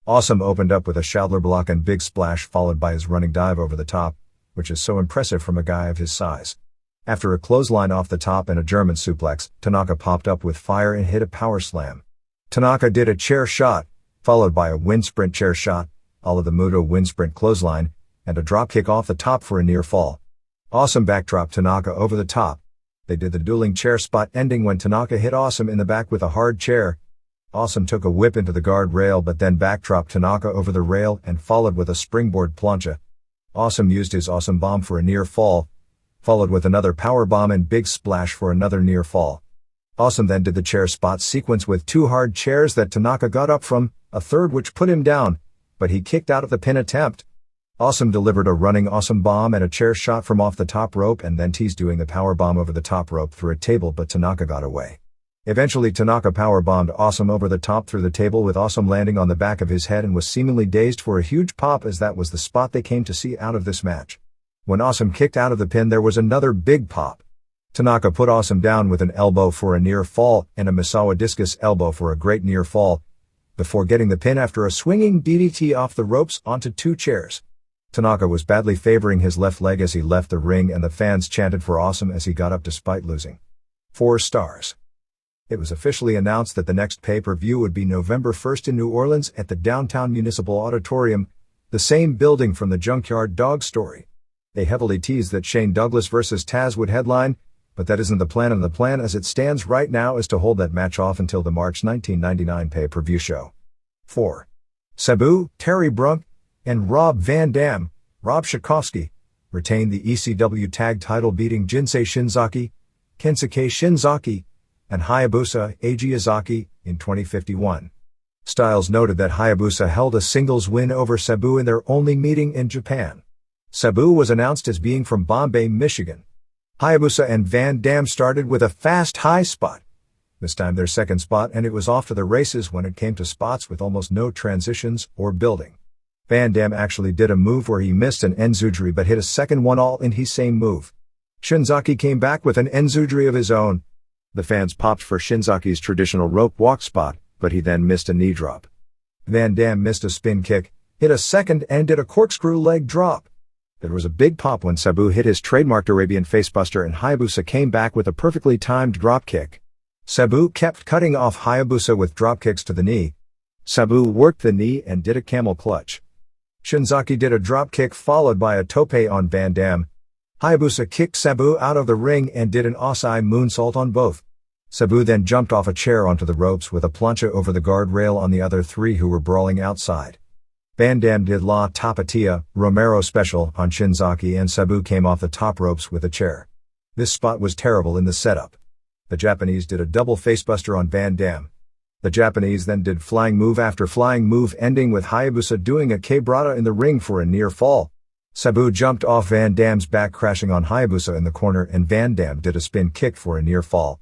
Awesome opened up with a Schadler block and big splash followed by his running dive over the top, which is so impressive from a guy of his size. After a clothesline off the top and a German suplex, Tanaka popped up with fire and hit a power slam. Tanaka did a chair shot, followed by a wind sprint chair shot, a la the Muto wind sprint clothesline, and a drop kick off the top for a near fall. Awesome backdropped Tanaka over the top. They did the dueling chair spot ending when Tanaka hit Awesome in the back with a hard chair. Awesome took a whip into the guard rail but then backdropped Tanaka over the rail and followed with a springboard plancha. Awesome used his Awesome bomb for a near fall, followed with another power bomb and big splash for another near fall. Awesome then did the chair spot sequence with 2 hard chairs that Tanaka got up from, a third which put him down, but he kicked out of the pin attempt. Awesome delivered a running Awesome bomb and a chair shot from off the top rope and then teased doing the power bomb over the top rope through a table but Tanaka got away. Eventually Tanaka power bombed Awesome over the top through the table with Awesome landing on the back of his head and was seemingly dazed for a huge pop as that was the spot they came to see out of this match. When Awesome kicked out of the pin there was another big pop. Tanaka put Awesome down with an elbow for a near fall and a Misawa discus elbow for a great near fall, before getting the pin after a swinging DDT off the ropes onto 2 chairs. Tanaka was badly favoring his left leg as he left the ring and the fans chanted for Awesome as he got up despite losing. 4 stars. It was officially announced that the next pay-per-view would be November 1st in New Orleans at the Downtown Municipal Auditorium, the same building from the Junkyard Dog story. They heavily teased that Shane Douglas vs. Taz would headline, but that isn't the plan, and the plan as it stands right now is to hold that match off until the March 1999 pay-per-view show. 4. Sabu, Terry Brunk, and Rob Van Dam, Rob Shakovsky, retained the ECW tag title beating Jinsei Shinzaki, Kensuke Shinzaki, and Hayabusa Eiji Izaki in 2051. Styles noted that Hayabusa held a singles win over Sabu in their only meeting in Japan. Sabu was announced as being from Bombay, Michigan. Hayabusa and Van Dam started with a fast high spot. This time their second spot and it was off to the races when it came to spots with almost no transitions or building. Van Dam actually did a move where he missed an enzujiri but hit a second one all in his same move. Shinzaki came back with an enzujiri of his own. The fans popped for Shinzaki's traditional rope walk spot, but he then missed a knee drop. Van Dam missed a spin kick, hit a second and did a corkscrew leg drop. There was a big pop when Sabu hit his trademarked Arabian facebuster and Hayabusa came back with a perfectly timed drop kick. Sabu kept cutting off Hayabusa with drop kicks to the knee. Sabu worked the knee and did a camel clutch. Shinzaki did a drop kick followed by a tope on Van Dam. Hayabusa kicked Sabu out of the ring and did an Osai moonsault on both. Sabu then jumped off a chair onto the ropes with a plancha over the guardrail on the other three who were brawling outside. Van Dam did La Tapatia, Romero special on Shinzaki, and Sabu came off the top ropes with a chair. This spot was terrible in the setup. The Japanese did a double facebuster on Van Dam. The Japanese then did flying move after flying move, ending with Hayabusa doing a K-Brata in the ring for a near fall. Sabu jumped off Van Dam's back, crashing on Hayabusa in the corner, and Van Dam did a spin kick for a near fall.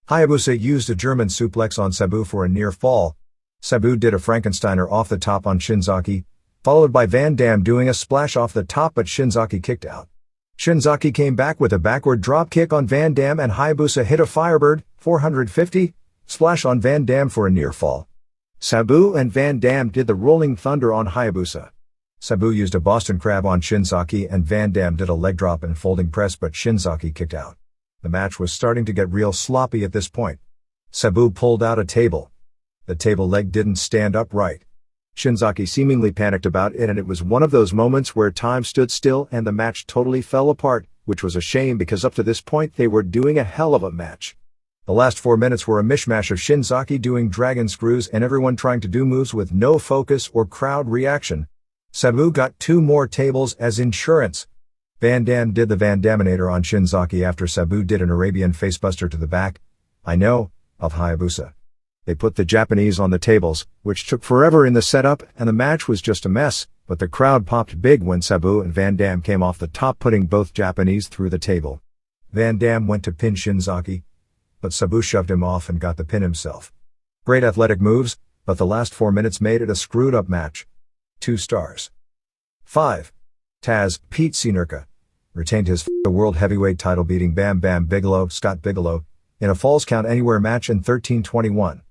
Hayabusa used a German suplex on Sabu for a near fall. Sabu did a Frankensteiner off the top on Shinzaki, followed by Van Dam doing a splash off the top, but Shinzaki kicked out. Shinzaki came back with a backward drop kick on Van Dam, and Hayabusa hit a Firebird 450 splash on Van Dam for a near fall. Sabu and Van Dam did the Rolling Thunder on Hayabusa. Sabu used a Boston Crab on Shinzaki, and Van Dam did a leg drop and folding press, but Shinzaki kicked out. The match was starting to get real sloppy at this point. Sabu pulled out a table. The table leg didn't stand upright. Shinzaki seemingly panicked about it, and it was one of those moments where time stood still and the match totally fell apart, which was a shame because up to this point they were doing a hell of a match. The last 4 minutes were a mishmash of Shinzaki doing dragon screws and everyone trying to do moves with no focus or crowd reaction. Sabu got 2 more tables as insurance. Van Dam did the Van Daminator on Shinzaki after Sabu did an Arabian facebuster to the back, of Hayabusa. They put the Japanese on the tables, which took forever in the setup, and the match was just a mess, but the crowd popped big when Sabu and Van Dam came off the top, putting both Japanese through the table. Van Dam went to pin Shinzaki, but Sabu shoved him off and got the pin himself. Great athletic moves, but the last 4 minutes made it a screwed up match. 2 stars. 5. Taz, Pete Sinurka, retained his World Heavyweight title, beating Bam Bam Bigelow, Scott Bigelow, in a Falls Count Anywhere match in 13:21.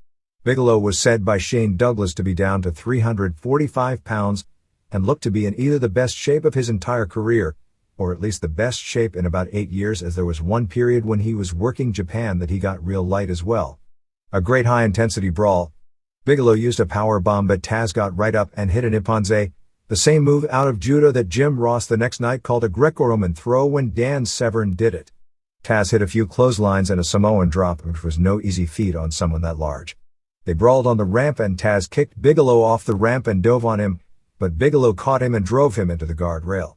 Bigelow was said by Shane Douglas to be down to 345 pounds and looked to be in either the best shape of his entire career, or at least the best shape in about 8 years, as there was one period when he was working Japan that he got real light as well. A great high-intensity brawl. Bigelow used a power bomb, but Taz got right up and hit an Ipponze, the same move out of judo that Jim Ross the next night called a Greco-Roman throw when Dan Severn did it. Taz hit a few clotheslines and a Samoan drop, which was no easy feat on someone that large. They brawled on the ramp and Taz kicked Bigelow off the ramp and dove on him, but Bigelow caught him and drove him into the guardrail.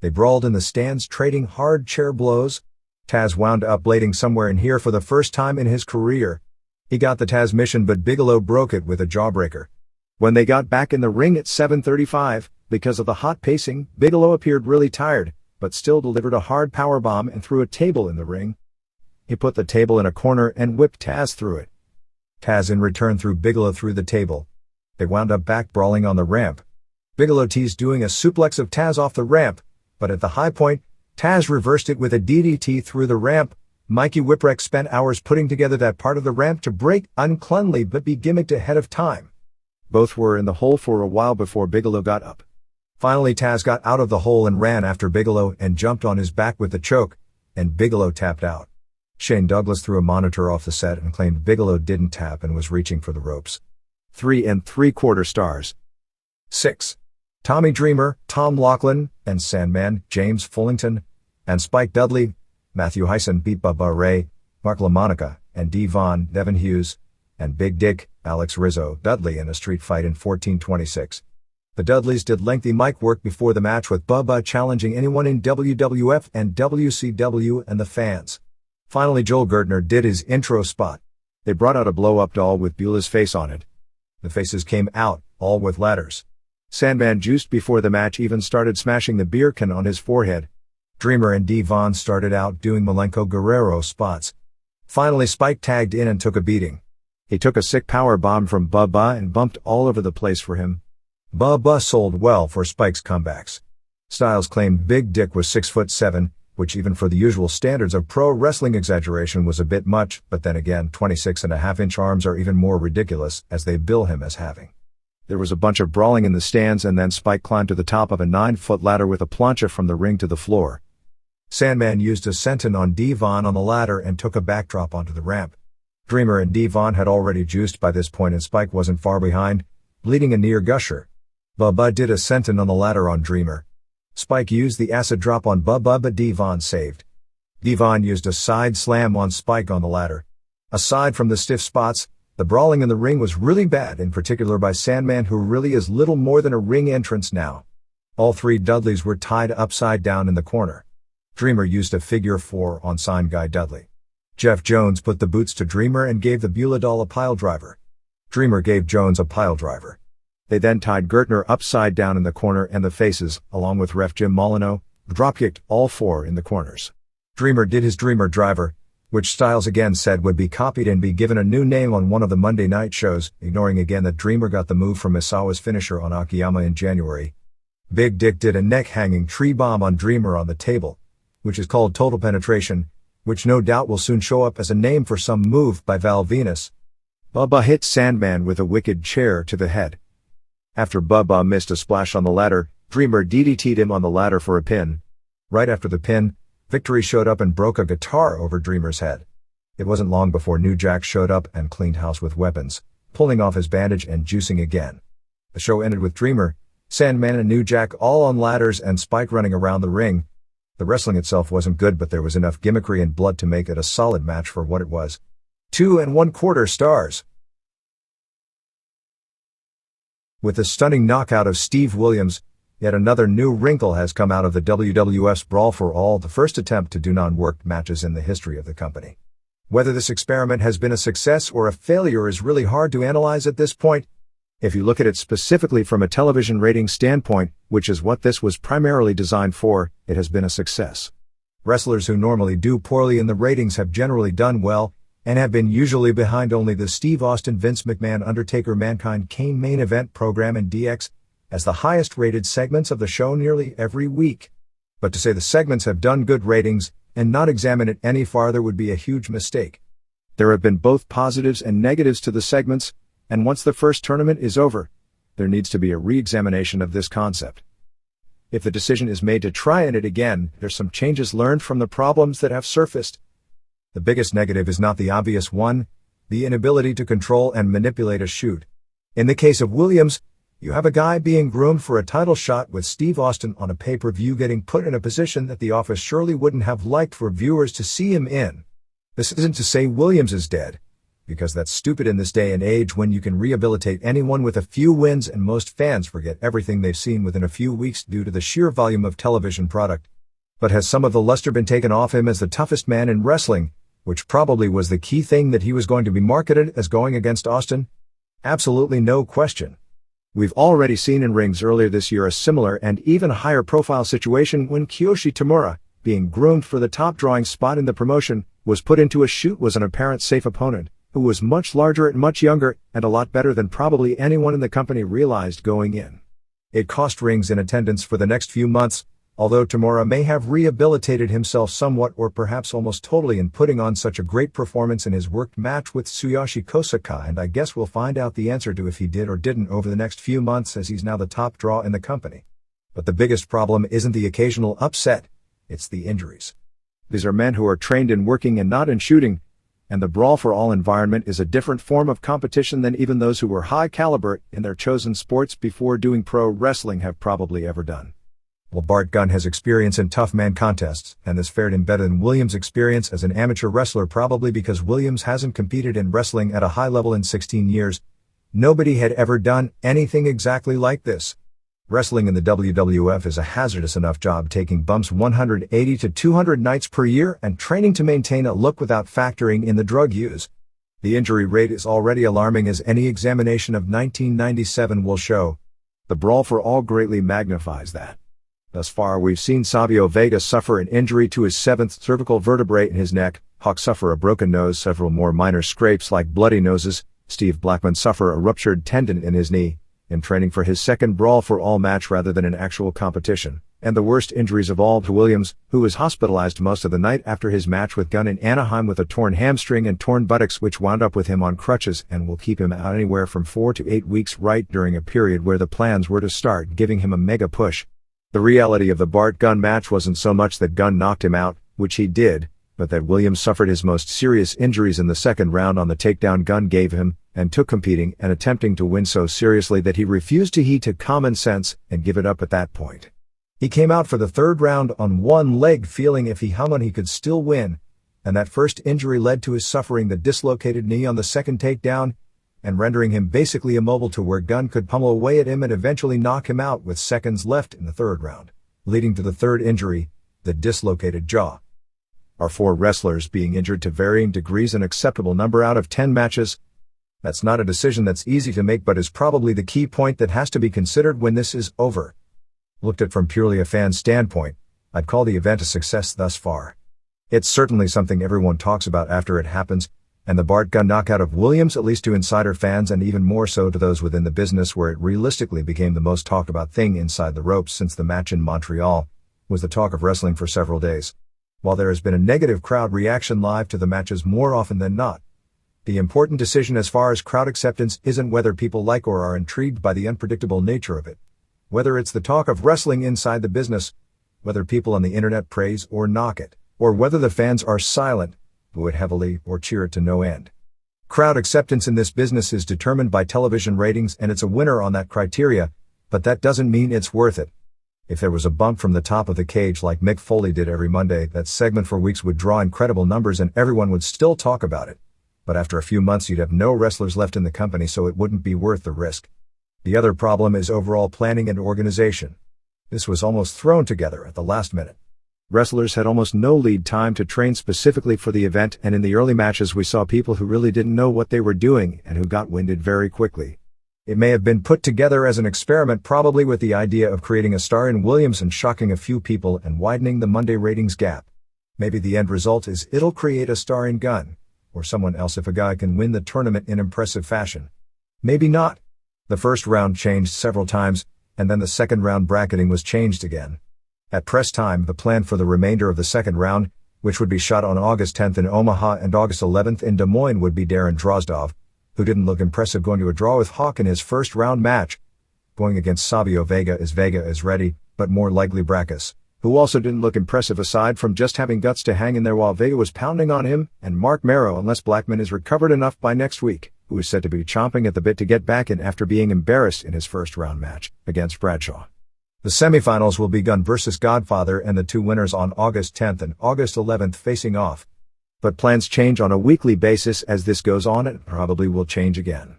They brawled in the stands, trading hard chair blows. Taz wound up blading somewhere in here for the first time in his career. He got the Taz mission, but Bigelow broke it with a jawbreaker. When they got back in the ring at 7:35, because of the hot pacing, Bigelow appeared really tired, but still delivered a hard power bomb and threw a table in the ring. He put the table in a corner and whipped Taz through it. Taz in return threw Bigelow through the table. They wound up back brawling on the ramp. Bigelow teased doing a suplex of Taz off the ramp, but at the high point, Taz reversed it with a DDT through the ramp. Mikey Whipwreck spent hours putting together that part of the ramp to break uncleanly but be gimmicked ahead of time. Both were in the hole for a while before Bigelow got up. Finally, Taz got out of the hole and ran after Bigelow and jumped on his back with the choke, and Bigelow tapped out. Shane Douglas threw a monitor off the set and claimed Bigelow didn't tap and was reaching for the ropes. 3 3/4 stars. 6. Tommy Dreamer, Tom Laughlin, and Sandman, James Fullington, and Spike Dudley. Matthew Hyson beat Bubba Ray, Mark LaMonica, and D. Von, Devin Hughes, and Big Dick, Alex Rizzo, Dudley in a street fight in 14:26. The Dudleys did lengthy mic work before the match, with Bubba challenging anyone in WWF and WCW and the fans. Finally, Joel Gertner did his intro spot. They brought out a blow-up doll with Beulah's face on it. The faces came out, all with ladders. Sandman juiced before the match even started, smashing the beer can on his forehead. Dreamer and D. Von started out doing Malenko Guerrero spots. Finally, Spike tagged in and took a beating. He took a sick power bomb from Bubba and bumped all over the place for him. Bubba sold well for Spike's comebacks. Styles claimed Big Dick was 6'7", which even for the usual standards of pro wrestling exaggeration was a bit much, but then again 26.5-inch arms are even more ridiculous, as they bill him as having. There was a bunch of brawling in the stands, and then Spike climbed to the top of a 9-foot ladder with a plancha from the ring to the floor. Sandman used a senton on D. Von on the ladder and took a backdrop onto the ramp. Dreamer and D. Von had already juiced by this point and Spike wasn't far behind, bleeding a near gusher. Bubba did a senton on the ladder on Dreamer. Spike used the acid drop on Bubba but Devon saved. Devon used a side slam on Spike on the ladder. Aside from the stiff spots, the brawling in the ring was really bad, in particular by Sandman, who really is little more than a ring entrance now. All three Dudleys were tied upside down in the corner. Dreamer used a figure 4 on Sign Guy Dudley. Jeff Jones put the boots to Dreamer and gave the Beulah doll a pile driver. Dreamer gave Jones a pile driver. They then tied Gertner upside down in the corner, and the Faces, along with ref Jim Molyneux, dropkicked all 4 in the corners. Dreamer did his Dreamer driver, which Styles again said would be copied and be given a new name on one of the Monday night shows, ignoring again that Dreamer got the move from Misawa's finisher on Akiyama in January. Big Dick did a neck-hanging tree bomb on Dreamer on the table, which is called Total Penetration, which no doubt will soon show up as a name for some move by Val Venus. Bubba hit Sandman with a wicked chair to the head. After Bubba missed a splash on the ladder, Dreamer DDT'd him on the ladder for a pin. Right after the pin, Victory showed up and broke a guitar over Dreamer's head. It wasn't long before New Jack showed up and cleaned house with weapons, pulling off his bandage and juicing again. The show ended with Dreamer, Sandman and New Jack all on ladders and Spike running around the ring. The wrestling itself wasn't good, but there was enough gimmickry and blood to make it a solid match for what it was. 2 1/4 stars. With the stunning knockout of Steve Williams, yet another new wrinkle has come out of the WWF's Brawl for All, the first attempt to do non-worked matches in the history of the company. Whether this experiment has been a success or a failure is really hard to analyze at this point. If you look at it specifically from a television rating standpoint, which is what this was primarily designed for, it has been a success. Wrestlers who normally do poorly in the ratings have generally done well, and have been usually behind only the Steve Austin Vince McMahon Undertaker Mankind Kane main event program and DX, as the highest rated segments of the show nearly every week. But to say the segments have done good ratings, and not examine it any farther, would be a huge mistake. There have been both positives and negatives to the segments, and once the first tournament is over, there needs to be a re-examination of this concept. If the decision is made to try it again, there's some changes learned from the problems that have surfaced. The biggest negative is not the obvious one, the inability to control and manipulate a shoot. In the case of Williams, you have a guy being groomed for a title shot with Steve Austin on a pay-per-view, getting put in a position that the office surely wouldn't have liked for viewers to see him in. This isn't to say Williams is dead, because that's stupid in this day and age when you can rehabilitate anyone with a few wins, and most fans forget everything they've seen within a few weeks due to the sheer volume of television product. But has some of the luster been taken off him as the toughest man in wrestling, which probably was the key thing that he was going to be marketed as going against Austin? Absolutely no question. We've already seen in rings earlier this year a similar and even higher profile situation when Kiyoshi Tamura, being groomed for the top drawing spot in the promotion, was put into a shoot was an apparent safe opponent, who was much larger and much younger, and a lot better than probably anyone in the company realized going in. It cost rings in attendance for the next few months, although Tamura may have rehabilitated himself somewhat or perhaps almost totally in putting on such a great performance in his worked match with Tsuyoshi Kosaka, and I guess we'll find out the answer to if he did or didn't over the next few months, as he's now the top draw in the company. But the biggest problem isn't the occasional upset, it's the injuries. These are men who are trained in working and not in shooting, and the Brawl for All environment is a different form of competition than even those who were high caliber in their chosen sports before doing pro wrestling have probably ever done. Well, Bart Gunn has experience in tough man contests, and this fared him better than Williams' experience as an amateur wrestler, probably because Williams hasn't competed in wrestling at a high level in 16 years. Nobody had ever done anything exactly like this. Wrestling in the WWF is a hazardous enough job, taking bumps 180 to 200 nights per year and training to maintain a look without factoring in the drug use. The injury rate is already alarming, as any examination of 1997 will show. The Brawl for All greatly magnifies that. Thus far, we've seen Savio Vega suffer an injury to his 7th cervical vertebrae in his neck, Hawk suffer a broken nose, several more minor scrapes like bloody noses, Steve Blackman suffer a ruptured tendon in his knee, in training for his second Brawl for All match rather than an actual competition, and the worst injuries of all to Williams, who was hospitalized most of the night after his match with Gunn in Anaheim with a torn hamstring and torn buttocks, which wound up with him on crutches and will keep him out anywhere from 4 to 8 weeks, right during a period where the plans were to start giving him a mega push. The reality of the Bart Gunn match wasn't so much that Gunn knocked him out, which he did, but that Williams suffered his most serious injuries in the second round on the takedown Gunn gave him, and took competing and attempting to win so seriously that he refused to heed to common sense and give it up at that point. He came out for the third round on one leg feeling if he hung on he could still win, and that first injury led to his suffering the dislocated knee on the second takedown and rendering him basically immobile to where Gunn could pummel away at him and eventually knock him out with seconds left in the third round, leading to the third injury, the dislocated jaw. Are 4 wrestlers being injured to varying degrees an acceptable number out of 10 matches? That's not a decision that's easy to make but is probably the key point that has to be considered when this is over. Looked at from purely a fan's standpoint, I'd call the event a success thus far. It's certainly something everyone talks about after it happens, and the Bart Gunn knockout of Williams, at least to insider fans and even more so to those within the business where it realistically became the most talked about thing inside the ropes since the match in Montreal, was the talk of wrestling for several days. While there has been a negative crowd reaction live to the matches more often than not, the important decision as far as crowd acceptance isn't whether people like or are intrigued by the unpredictable nature of it. Whether it's the talk of wrestling inside the business, whether people on the internet praise or knock it, or whether the fans are silent, boo it heavily, or cheer it to no end. Crowd acceptance in this business is determined by television ratings and it's a winner on that criteria, but that doesn't mean it's worth it. If there was a bump from the top of the cage like Mick Foley did every Monday, that segment for weeks would draw incredible numbers and everyone would still talk about it. But after a few months you'd have no wrestlers left in the company, so it wouldn't be worth the risk. The other problem is overall planning and organization. This was almost thrown together at the last minute. Wrestlers had almost no lead time to train specifically for the event, and in the early matches we saw people who really didn't know what they were doing and who got winded very quickly. It may have been put together as an experiment, probably with the idea of creating a star in Williams and shocking a few people and widening the Monday ratings gap. Maybe the end result is it'll create a star in Gunn, or someone else if a guy can win the tournament in impressive fashion. Maybe not. The first round changed several times, and then the second round bracketing was changed again. At press time, the plan for the remainder of the second round, which would be shot on August 10th in Omaha and August 11th in Des Moines, would be Darren Drozdov, who didn't look impressive going to a draw with Hawk in his first round match. Going against Savio Vega is ready, but more likely Brackus, who also didn't look impressive aside from just having guts to hang in there while Vega was pounding on him, and Mark Marrow unless Blackman is recovered enough by next week, who is said to be chomping at the bit to get back in after being embarrassed in his first round match against Bradshaw. The semifinals will be Gunn vs. Godfather and the 2 winners on August 10th and August 11th facing off. But plans change on a weekly basis as this goes on and probably will change again.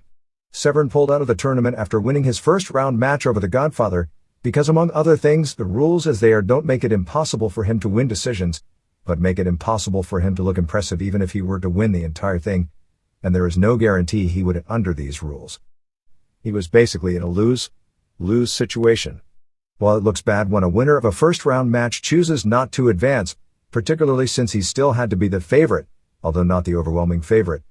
Severn pulled out of the tournament after winning his first round match over the Godfather, because among other things, the rules as they are don't make it impossible for him to win decisions, but make it impossible for him to look impressive even if he were to win the entire thing, and there is no guarantee he would under these rules. He was basically in a lose-lose situation. While it looks bad when a winner of a first-round match chooses not to advance, particularly since he still had to be the favorite, although not the overwhelming favorite,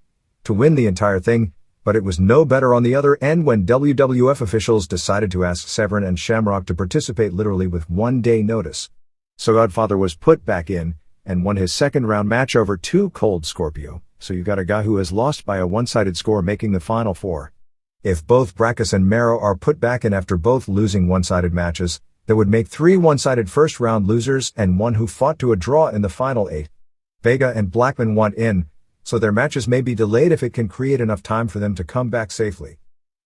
to win the entire thing, but it was no better on the other end when WWF officials decided to ask Severn and Shamrock to participate literally with 1 day notice. So Godfather was put back in, and won his second-round match over 2 Cold Scorpio, so you got a guy who has lost by a one-sided score making the Final Four. If both Brackus and Marrow are put back in after both losing one-sided matches, that would make 3 one-sided first-round losers and 1 who fought to a draw in the final 8. Vega and Blackman want in, so their matches may be delayed if it can create enough time for them to come back safely.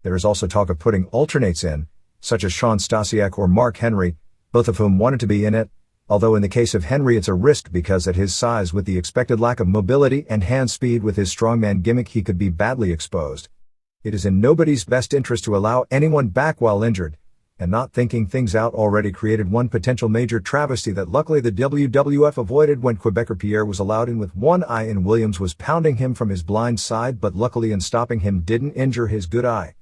There is also talk of putting alternates in, such as Sean Stasiak or Mark Henry, both of whom wanted to be in it, although in the case of Henry it's a risk because at his size with the expected lack of mobility and hand speed with his strongman gimmick he could be badly exposed. It is in nobody's best interest to allow anyone back while injured, and not thinking things out already created one potential major travesty that luckily the WWF avoided when Quebecer Pierre was allowed in with one eye and Williams was pounding him from his blind side, but luckily in stopping him didn't injure his good eye.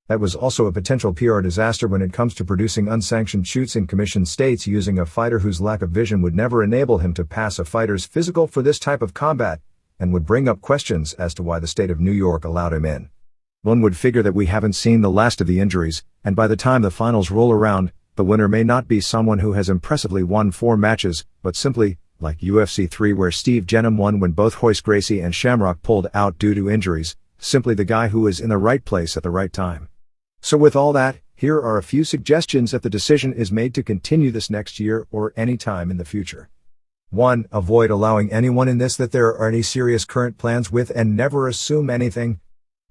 That was also a potential PR disaster when it comes to producing unsanctioned shoots in commissioned states using a fighter whose lack of vision would never enable him to pass a fighter's physical for this type of combat, and would bring up questions as to why the state of New York allowed him in. One would figure that we haven't seen the last of the injuries, and by the time the finals roll around, the winner may not be someone who has impressively won 4 matches, but simply, like UFC 3 where Steve Jenham won when both Hoist Gracie and Shamrock pulled out due to injuries, simply the guy who is in the right place at the right time. So with all that, here are a few suggestions if the decision is made to continue this next year or any time in the future. 1. Avoid allowing anyone in this that there are any serious current plans with and never assume anything.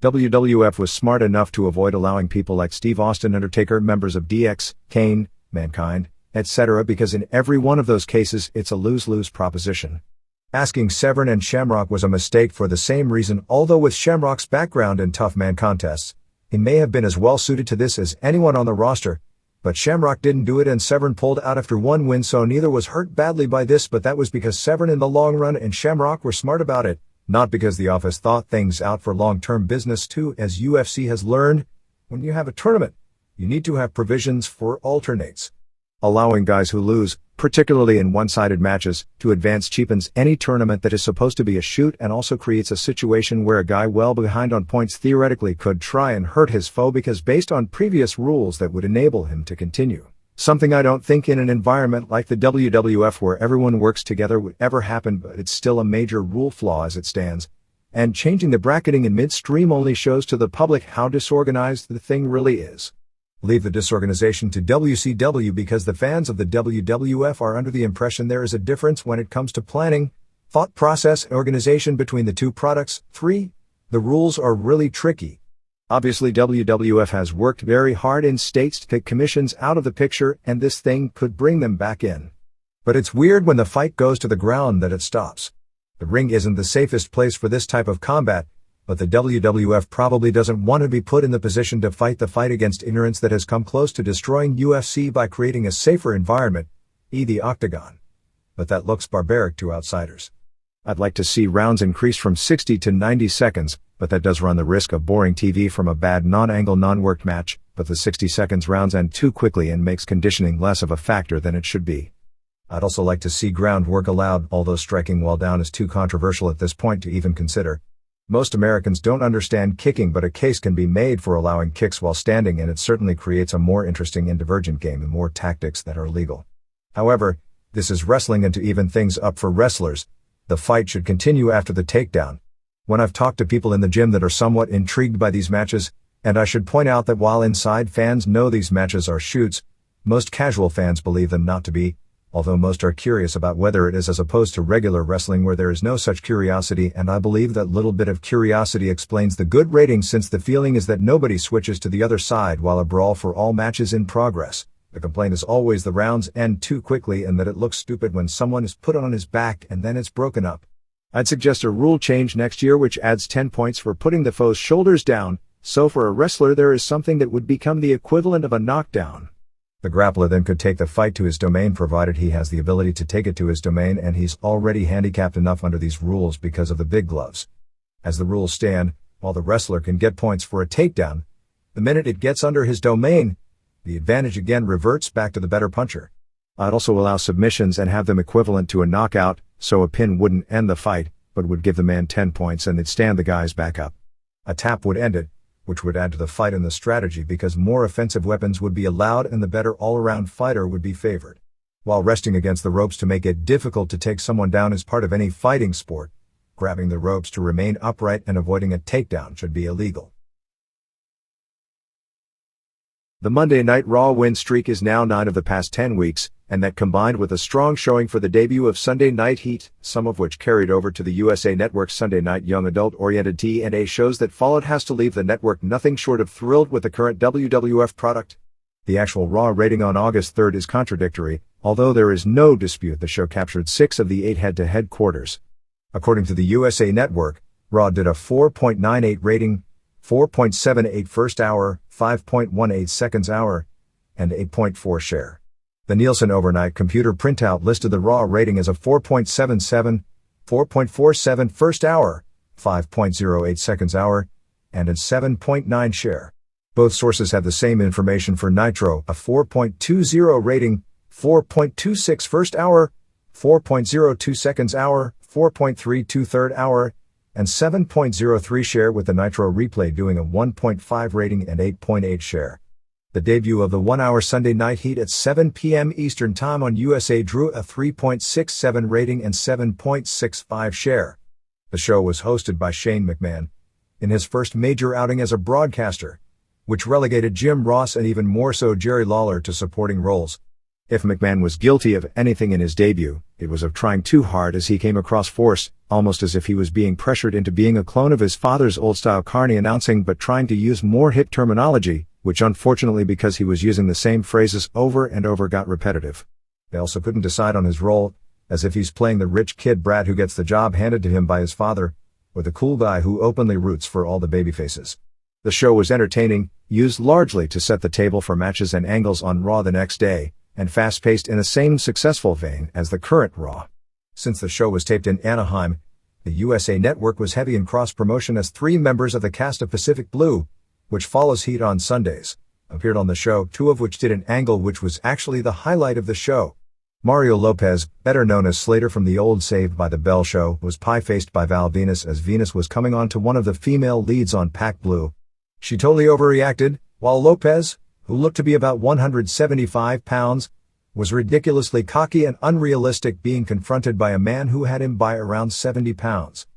WWF was smart enough to avoid allowing people like Steve Austin, Undertaker, members of DX, Kane, Mankind, etc., because in every one of those cases it's a lose-lose proposition. Asking Severn and Shamrock was a mistake for the same reason, although with Shamrock's background in tough man contests, he may have been as well suited to this as anyone on the roster, but Shamrock didn't do it and Severn pulled out after one win, so neither was hurt badly by this, but that was because Severn in the long run and Shamrock were smart about it, not because the office thought things out for long-term business too. As UFC has learned, when you have a tournament, you need to have provisions for alternates. Allowing guys who lose, particularly in one-sided matches, to advance cheapens any tournament that is supposed to be a shoot and also creates a situation where a guy well behind on points theoretically could try and hurt his foe because based on previous rules that would enable him to continue. Something I don't think in an environment like the WWF where everyone works together would ever happen, but it's still a major rule flaw as it stands. And changing the bracketing in midstream only shows to the public how disorganized the thing really is. Leave the disorganization to WCW because the fans of the WWF are under the impression there is a difference when it comes to planning, thought process, and organization between the two products. 3. The rules are really tricky. Obviously WWF has worked very hard in states to take commissions out of the picture, and this thing could bring them back in. But it's weird when the fight goes to the ground that it stops. The ring isn't the safest place for this type of combat, but the WWF probably doesn't want to be put in the position to fight the fight against ignorance that has come close to destroying UFC by creating a safer environment, the octagon. But that looks barbaric to outsiders. I'd like to see rounds increase from 60 to 90 seconds, but that does run the risk of boring TV from a bad non-angle non-worked match, but the 60 seconds rounds end too quickly and makes conditioning less of a factor than it should be. I'd also like to see ground work allowed, although striking while down is too controversial at this point to even consider. Most Americans don't understand kicking, but a case can be made for allowing kicks while standing, and it certainly creates a more interesting and divergent game and more tactics that are legal. However, this is wrestling, and to even things up for wrestlers, the fight should continue after the takedown. When I've talked to people in the gym that are somewhat intrigued by these matches, and I should point out that while inside fans know these matches are shoots, most casual fans believe them not to be, although most are curious about whether it is, as opposed to regular wrestling where there is no such curiosity, and I believe that little bit of curiosity explains the good ratings, since the feeling is that nobody switches to the other side while a brawl for all match is in progress. The complaint is always the rounds end too quickly and that it looks stupid when someone is put on his back and then it's broken up. I'd suggest a rule change next year which adds 10 points for putting the foe's shoulders down, so for a wrestler there is something that would become the equivalent of a knockdown. The grappler then could take the fight to his domain provided he has the ability to take it to his domain, and he's already handicapped enough under these rules because of the big gloves. As the rules stand, while the wrestler can get points for a takedown, the minute it gets under his domain, the advantage again reverts back to the better puncher. I'd also allow submissions and have them equivalent to a knockout, so a pin wouldn't end the fight, but would give the man 10 points and they'd stand the guys back up. A tap would end it, which would add to the fight and the strategy because more offensive weapons would be allowed and the better all-around fighter would be favored. While resting against the ropes to make it difficult to take someone down is part of any fighting sport, grabbing the ropes to remain upright and avoiding a takedown should be illegal. The Monday Night Raw win streak is now 9 of the past 10 weeks, and that combined with a strong showing for the debut of Sunday Night Heat, some of which carried over to the USA Network's Sunday Night Young adult-oriented TNA shows that followed has to leave the network nothing short of thrilled with the current WWF product. The actual Raw rating on August 3rd is contradictory, although there is no dispute the show captured 6 of the 8 head-to-head quarters. According to the USA Network, Raw did a 4.98 rating, 4.78 first hour, 5.18 seconds hour, and 8.4 share. The Nielsen overnight computer printout listed the Raw rating as a 4.77, 4.47 first hour, 5.08 seconds hour, and a 7.9 share. Both sources have the same information for Nitro, a 4.20 rating, 4.26 first hour, 4.02 seconds hour, 4.32 third hour, and 7.03 share, with the Nitro replay doing a 1.5 rating and 8.8 share. The debut of the 1-hour Sunday Night Heat at 7 p.m. Eastern Time on USA drew a 3.67 rating and 7.65 share. The show was hosted by Shane McMahon, in his first major outing as a broadcaster, which relegated Jim Ross and even more so Jerry Lawler to supporting roles. If McMahon was guilty of anything in his debut, it was of trying too hard, as he came across forced, almost as if he was being pressured into being a clone of his father's old-style Carney announcing, but trying to use more hip terminology, which unfortunately because he was using the same phrases over and over got repetitive. They also couldn't decide on his role, as if he's playing the rich kid brat who gets the job handed to him by his father, or the cool guy who openly roots for all the babyfaces. The show was entertaining, used largely to set the table for matches and angles on Raw the next day, and fast-paced in the same successful vein as the current Raw. Since the show was taped in Anaheim, the USA Network was heavy in cross-promotion as 3 members of the cast of Pacific Blue, which follows Heat on Sundays, appeared on the show, 2 of which did an angle which was actually the highlight of the show. Mario Lopez, better known as Slater from the old Saved by the Bell show, was pie-faced by Val Venus as Venus was coming on to one of the female leads on Pac Blue. She totally overreacted, while Lopez, who looked to be about 175 pounds, was ridiculously cocky and unrealistic, being confronted by a man who had him by around 70 pounds.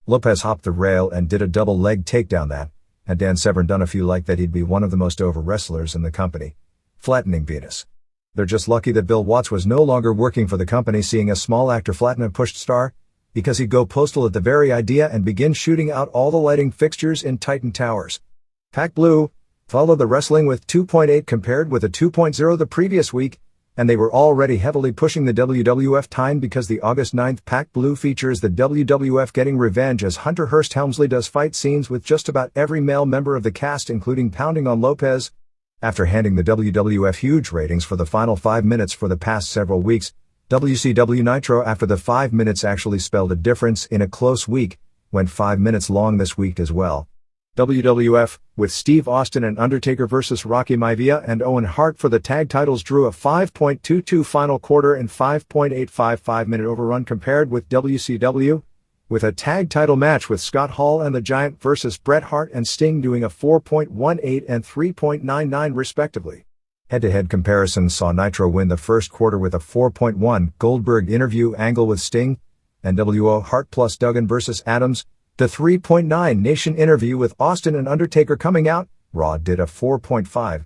Lopez hopped the rail and did a double leg takedown that, had Dan Severn done a few like that, he'd be one of the most over wrestlers in the company, flattening Venus. They're just lucky that Bill Watts was no longer working for the company, seeing a small actor flatten a pushed star, because he'd go postal at the very idea and begin shooting out all the lighting fixtures in Titan Towers. Pac Blue followed the wrestling with 2.8 compared with a 2.0 the previous week, and they were already heavily pushing the WWF time because the August 9th Pac Blue features the WWF getting revenge as Hunter Hearst Helmsley does fight scenes with just about every male member of the cast, including pounding on Lopez. After handing the WWF huge ratings for the final 5 minutes for the past several weeks, WCW Nitro after the 5 minutes actually spelled a difference in a close week, went 5 minutes long this week as well. WWF, with Steve Austin and Undertaker vs. Rocky Maivia and Owen Hart for the tag titles, drew a 5.22 final quarter and 5.855 minute overrun compared with WCW, with a tag title match with Scott Hall and the Giant vs. Bret Hart and Sting doing a 4.18 and 3.99 respectively. Head-to-head comparisons saw Nitro win the first quarter with a 4.1 Goldberg interview angle with Sting, NWO Hart plus Duggan vs. Adams, the 3.9 Nation interview with Austin and Undertaker coming out, Raw did a 4.5.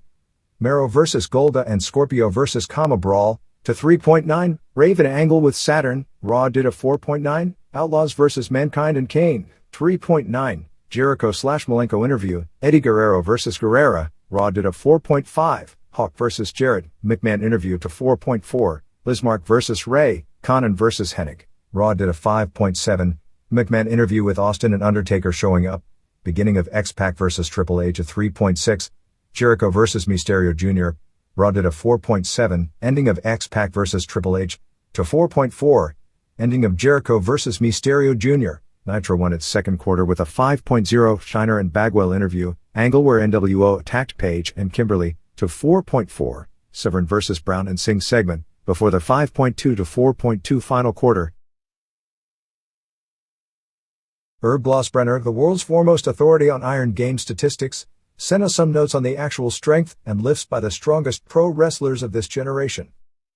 Mero vs. Golda and Scorpio vs. Kama Brawl, to 3.9, Raven angle with Saturn, Raw did a 4.9, Outlaws vs. Mankind and Kane, 3.9, Jericho/Malenko interview, Eddie Guerrero vs. Guerrera, Raw did a 4.5, Hawk vs. Jarrett, McMahon interview to 4.4, Bismarck vs. Ray, Conan vs. Hennig, Raw did a 5.7, McMahon interview with Austin and Undertaker showing up, beginning of X-Pac vs. Triple H a 3.6, Jericho vs. Mysterio Jr., Raw did a 4.7, ending of X-Pac vs. Triple H, to 4.4, ending of Jericho vs. Mysterio Jr., Nitro won its second quarter with a 5.0 Shiner and Bagwell interview, angle where NWO attacked Paige and Kimberly, to 4.4, Severn vs. Brown and Singh segment, before the 5.2 to 4.2 final quarter. Herb Glossbrenner, the world's foremost authority on Iron Game statistics, sent us some notes on the actual strength and lifts by the strongest pro wrestlers of this generation.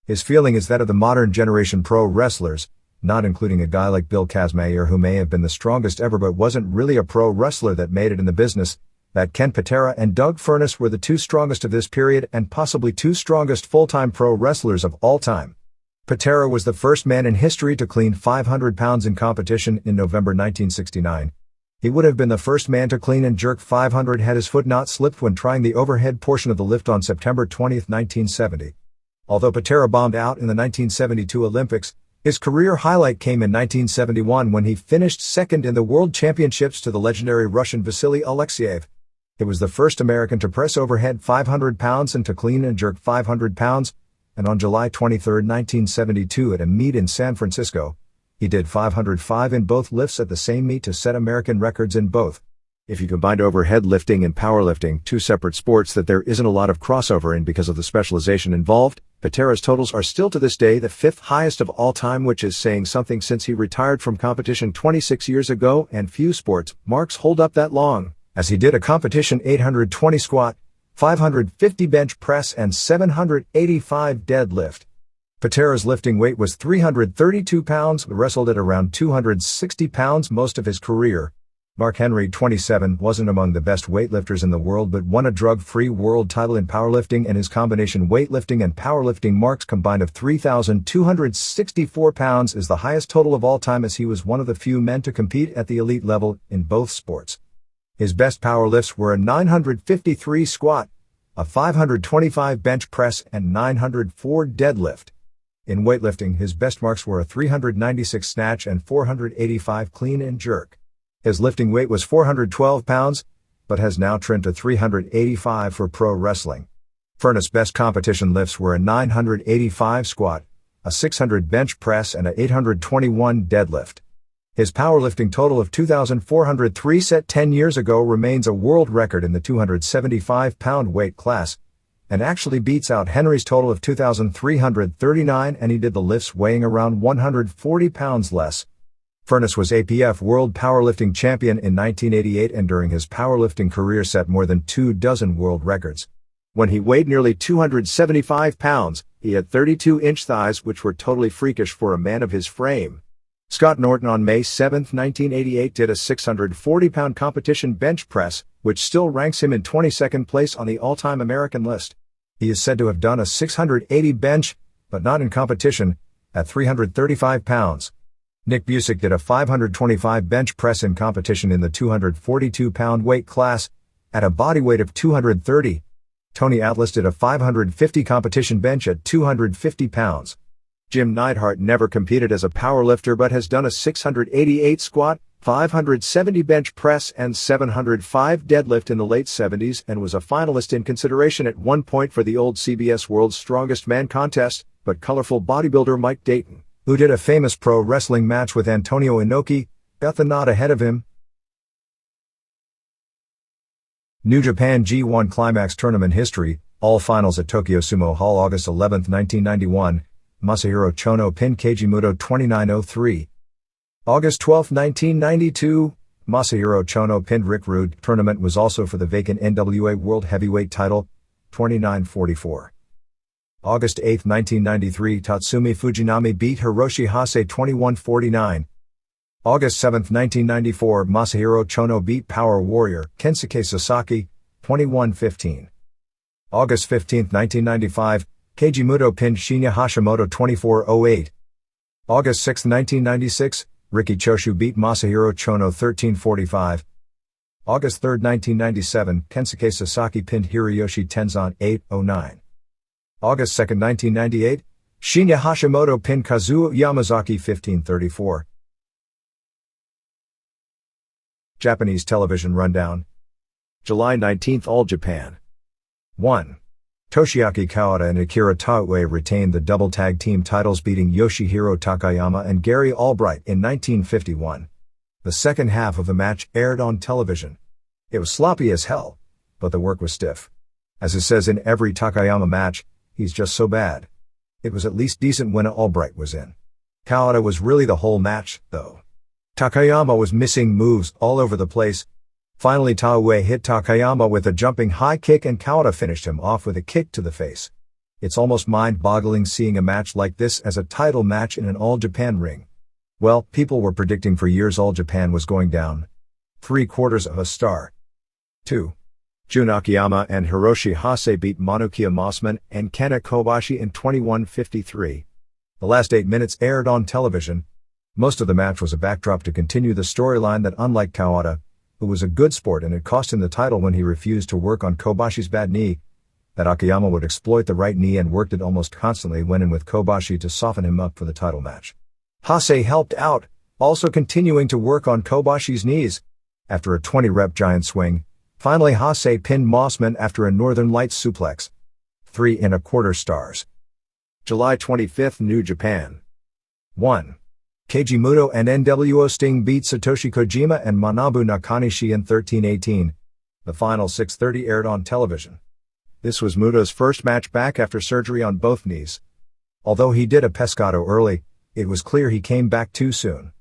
His feeling is that of the modern generation pro wrestlers, not including a guy like Bill Kazmaier, who may have been the strongest ever but wasn't really a pro wrestler that made it in the business, that Ken Patera and Doug Furnas were the 2 strongest of this period and possibly 2 strongest full-time pro wrestlers of all time. Patera was the first man in history to clean 500 pounds in competition in November 1969. He would have been the first man to clean and jerk 500 had his foot not slipped when trying the overhead portion of the lift on September 20, 1970. Although Patera bombed out in the 1972 Olympics, his career highlight came in 1971 when he finished second in the World Championships to the legendary Russian Vasily Alexeyev. It was the first American to press overhead 500 pounds and to clean and jerk 500 pounds, and on July 23, 1972 at a meet in San Francisco, he did 505 in both lifts at the same meet to set American records in both. If you combined overhead lifting and powerlifting, 2 separate sports that there isn't a lot of crossover in because of the specialization involved, Patera's totals are still to this day the 5th highest of all time, which is saying something since he retired from competition 26 years ago, and few sports marks hold up that long, as he did a competition 820 squat, 550 bench press and 785 deadlift. Patera's lifting weight was 332 pounds, wrestled at around 260 pounds most of his career. Mark Henry, 27, wasn't among the best weightlifters in the world but won a drug-free world title in powerlifting, and his combination weightlifting and powerlifting marks combined of 3,264 pounds is the highest total of all time, as he was one of the few men to compete at the elite level in both sports. His best power lifts were a 953 squat, a 525 bench press and 904 deadlift. In weightlifting, his best marks were a 396 snatch and 485 clean and jerk. His lifting weight was 412 pounds, but has now trimmed to 385 for pro wrestling. Furness' best competition lifts were a 985 squat, a 600 bench press and a 821 deadlift. His powerlifting total of 2,403 set 10 years ago remains a world record in the 275-pound weight class, and actually beats out Henry's total of 2,339, and he did the lifts weighing around 140 pounds less. Furness was APF World Powerlifting Champion in 1988 and during his powerlifting career set more than 24 world records. When he weighed nearly 275 pounds, he had 32-inch thighs which were totally freakish for a man of his frame. Scott Norton on May 7, 1988 did a 640-pound competition bench press, which still ranks him in 22nd place on the all-time American list. He is said to have done a 680 bench, but not in competition, at 335 pounds. Nick Busick did a 525 bench press in competition in the 242-pound weight class, at a body weight of 230. Tony Atlas did a 550 competition bench at 250 pounds. Jim Neidhart never competed as a powerlifter but has done a 688 squat, 570 bench press and 705 deadlift in the late 70s and was a finalist in consideration at one point for the old CBS World's Strongest Man contest, but colorful bodybuilder Mike Dayton, who did a famous pro wrestling match with Antonio Inoki, got the nod ahead of him. New Japan G1 Climax Tournament History, all finals at Tokyo Sumo Hall August 11, 1991, Masahiro Chono pinned Keiji Muto 29-03. August 12, 1992, Masahiro Chono pinned Rick Rude. Tournament was also for the vacant NWA World Heavyweight title, 29-44. August 8, 1993, Tatsumi Fujinami beat Hiroshi Hase 21-49. August 7, 1994, Masahiro Chono beat Power Warrior Kensuke Sasaki, 21-15. August 15, 1995, Keiji Muto pinned Shinya Hashimoto 24-08. August 6, 1996, Riki Choshu beat Masahiro Chono 13-45. August 3, 1997, Kensuke Sasaki pinned Hiroyoshi Tenzan 8-09. August 2, 1998, Shinya Hashimoto pinned Kazuo Yamazaki 15-34. Japanese television rundown. July 19, All Japan. 1. Toshiaki Kawada and Akira Taue retained the double tag team titles, beating Yoshihiro Takayama and Gary Albright in 1951. The second half of the match aired on television. It was sloppy as hell, but the work was stiff. As it says in every Takayama match, he's just so bad. It was at least decent when Albright was in. Kawada was really the whole match, though. Takayama was missing moves all over the place. Finally, Taue hit Takayama with a jumping high kick and Kawada finished him off with a kick to the face. It's almost mind-boggling seeing a match like this as a title match in an All Japan ring. Well, people were predicting for years All Japan was going down. 3/4 of a star. 2. Jun Akiyama and Hiroshi Hase beat Manukia Mossman and Kenta Kobashi in 21-53. The last 8 minutes aired on television. Most of the match was a backdrop to continue the storyline that, unlike Kawada, who was a good sport and it cost him the title when he refused to work on Kobashi's bad knee, that Akiyama would exploit the right knee and worked it almost constantly, went in with Kobashi to soften him up for the title match. Hase helped out, also continuing to work on Kobashi's knees. After a 20-rep giant swing, finally Hase pinned Mossman after a Northern Lights suplex. 3.25 stars. July 25, New Japan. 1. Keiji Muto and NWO Sting beat Satoshi Kojima and Manabu Nakanishi in 13-18. The final 6:30 aired on television. This was Muto's first match back after surgery on both knees. Although he did a pescado early, it was clear he came back too soon.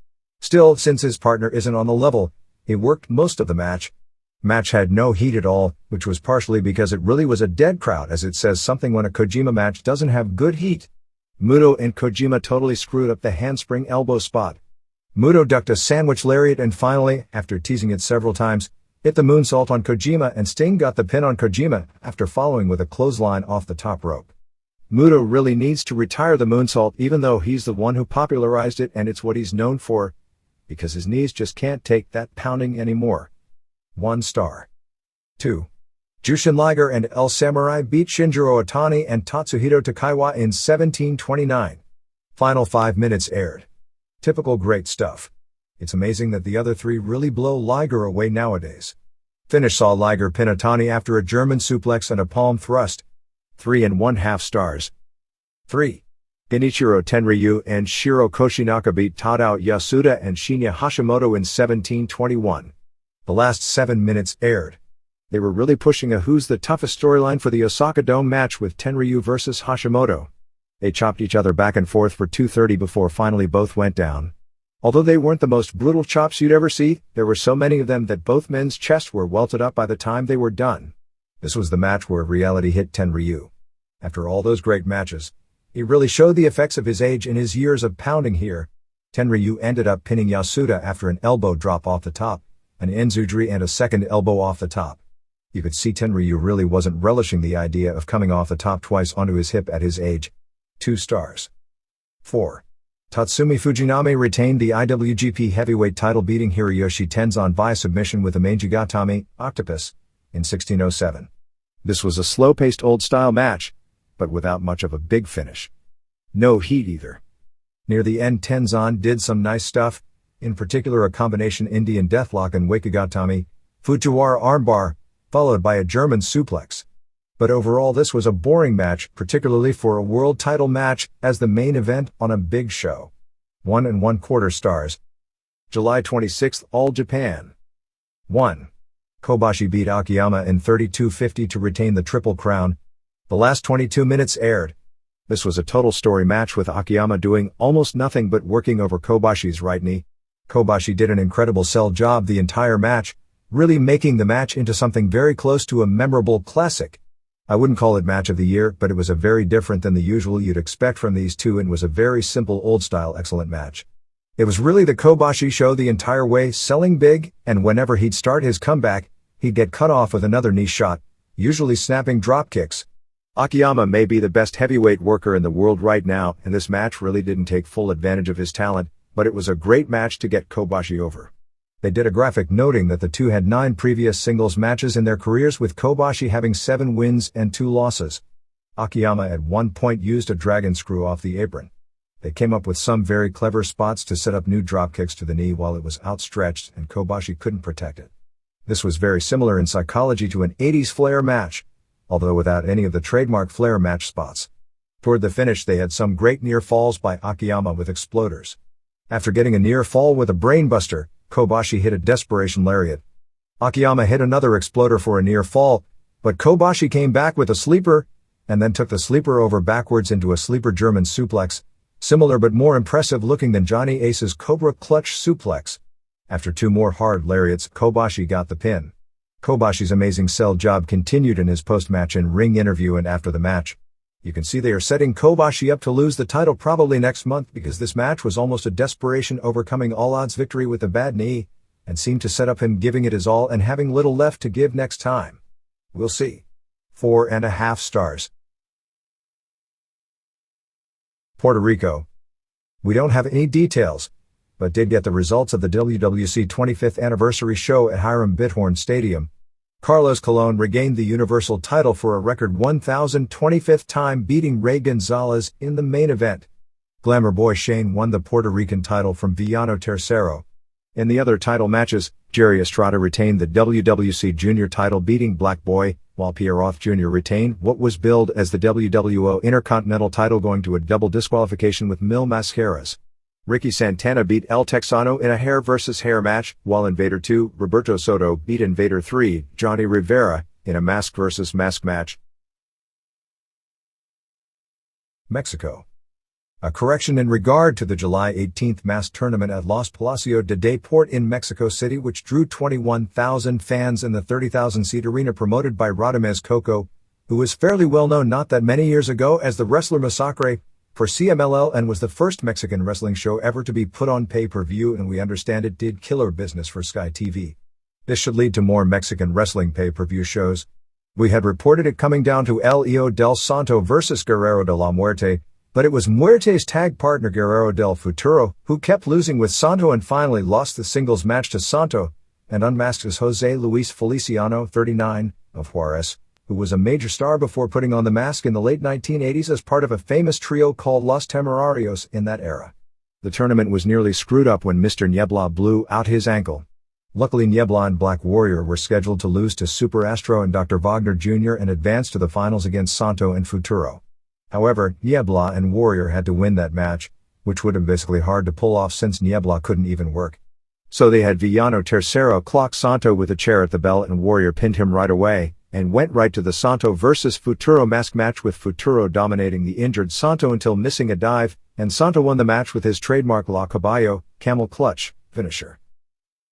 Still, since his partner isn't on the level, he worked most of the match. Match had no heat at all, which was partially because it really was a dead crowd, as it says something when a Kojima match doesn't have good heat. Muto and Kojima totally screwed up the handspring elbow spot. Muto ducked a sandwich lariat and finally, after teasing it several times, hit the moonsault on Kojima, and Sting got the pin on Kojima after following with a clothesline off the top rope. Muto really needs to retire the moonsault, even though he's the one who popularized it and it's what he's known for, because his knees just can't take that pounding anymore. 1 star. 2. Jushin Liger and El Samurai beat Shinjiro Otani and Tatsuhito Takaiwa in 1729. Final 5 minutes aired. Typical great stuff. It's amazing that the other three really blow Liger away nowadays. Finish saw Liger pin Otani after a German suplex and a palm thrust. 3.5 stars. 3. Genichiro Tenryu and Shiro Koshinaka beat Tadao Yasuda and Shinya Hashimoto in 1721. The last 7 minutes aired. They were really pushing a who's the toughest storyline for the Osaka Dome match with Tenryu versus Hashimoto. They chopped each other back and forth for 2:30 before finally both went down. Although they weren't the most brutal chops you'd ever see, there were so many of them that both men's chests were welted up by the time they were done. This was the match where reality hit Tenryu. After all those great matches, he really showed the effects of his age and his years of pounding here. Tenryu ended up pinning Yasuda after an elbow drop off the top, an enzujiri and a second elbow off the top. You could see Tenryu really wasn't relishing the idea of coming off the top twice onto his hip at his age. 2 stars. 4. Tatsumi Fujinami retained the IWGP Heavyweight title beating Hiroyoshi Tenzan via submission with a Manjigatami, Octopus, in 1607. This was a slow-paced old-style match, but without much of a big finish. No heat either. Near the end Tenzan did some nice stuff, in particular a combination Indian Deathlock and Wakigatami, Fujiwara armbar, followed by a German suplex. But overall this was a boring match, particularly for a world title match as the main event on a big show. 1.25 stars. July 26th, All Japan. 1. Kobashi beat Akiyama in 32:50 to retain the Triple Crown. The last 22 minutes aired. This was a total story match with Akiyama doing almost nothing but working over Kobashi's right knee. Kobashi did an incredible sell job the entire match, really making the match into something very close to a memorable classic. I wouldn't call it match of the year, but it was a very different than the usual you'd expect from these two and was a very simple old-style excellent match. It was really the Kobashi show the entire way, selling big, and whenever he'd start his comeback, he'd get cut off with another knee shot, usually snapping drop kicks. Akiyama may be the best heavyweight worker in the world right now, and this match really didn't take full advantage of his talent, but it was a great match to get Kobashi over. They did a graphic noting that the two had 9 previous singles matches in their careers, with Kobashi having 7 wins and 2 losses. Akiyama at one point used a dragon screw off the apron. They came up with some very clever spots to set up new dropkicks to the knee while it was outstretched and Kobashi couldn't protect it. This was very similar in psychology to an 80s Flair match, although without any of the trademark Flair match spots. Toward the finish they had some great near falls by Akiyama with exploders. After getting a near fall with a brainbuster, Kobashi hit a desperation lariat. Akiyama hit another exploder for a near fall, but Kobashi came back with a sleeper, and then took the sleeper over backwards into a sleeper German suplex, similar but more impressive looking than Johnny Ace's Cobra Clutch suplex. After 2 more hard lariats, Kobashi got the pin. Kobashi's amazing sell job continued in his post-match in-ring interview and after the match. You can see they are setting Kobashi up to lose the title probably next month because this match was almost a desperation overcoming all-odds victory with a bad knee, and seemed to set up him giving it his all and having little left to give next time. We'll see. 4.5 stars. Puerto Rico. We don't have any details, but did get the results of the WWC 25th anniversary show at Hiram Bithorn Stadium. Carlos Colon regained the Universal title for a record 1,025th time, beating Ray Gonzalez in the main event. Glamour Boy Shane won the Puerto Rican title from Villano Tercero. In the other title matches, Jerry Estrada retained the WWC Junior title beating Black Boy, while Pierre Roth Jr. retained what was billed as the WWO Intercontinental title, going to a double disqualification with Mil Mascaras. Ricky Santana beat El Texano in a hair versus hair match, while Invader 2, Roberto Soto, beat Invader 3, Johnny Rivera, in a mask versus mask match. Mexico. A correction in regard to the July 18th mass tournament at Los Palacio de Deport in Mexico City, which drew 21,000 fans in the 30,000-seat arena, promoted by Radamés Coco, who was fairly well known not that many years ago as the wrestler Masacre for CMLL, and was the first Mexican wrestling show ever to be put on pay-per-view, and we understand it did killer business for Sky TV. This should lead to more Mexican wrestling pay-per-view shows. We had reported it coming down to El Hijo del Santo versus Guerrero de la Muerte, but it was Muerte's tag partner Guerrero del Futuro who kept losing with Santo and finally lost the singles match to Santo, and unmasked as Jose Luis Feliciano, 39, of Juarez. who was a major star before putting on the mask in the late 1980s as part of a famous trio called Los Temerarios in that era. The tournament was nearly screwed up when Mr. Niebla blew out his ankle. Luckily, Niebla and Black Warrior were scheduled to lose to Super Astro and Dr. Wagner Jr. and advance to the finals against Santo and Futuro. However, Niebla and Warrior had to win that match, which would have been basically hard to pull off since Niebla couldn't even work. So they had Villano Tercero clock Santo with a chair at the bell, and Warrior pinned him right away, and went right to the Santo vs. Futuro mask match, with Futuro dominating the injured Santo until missing a dive, and Santo won the match with his trademark La Caballo, camel clutch, finisher.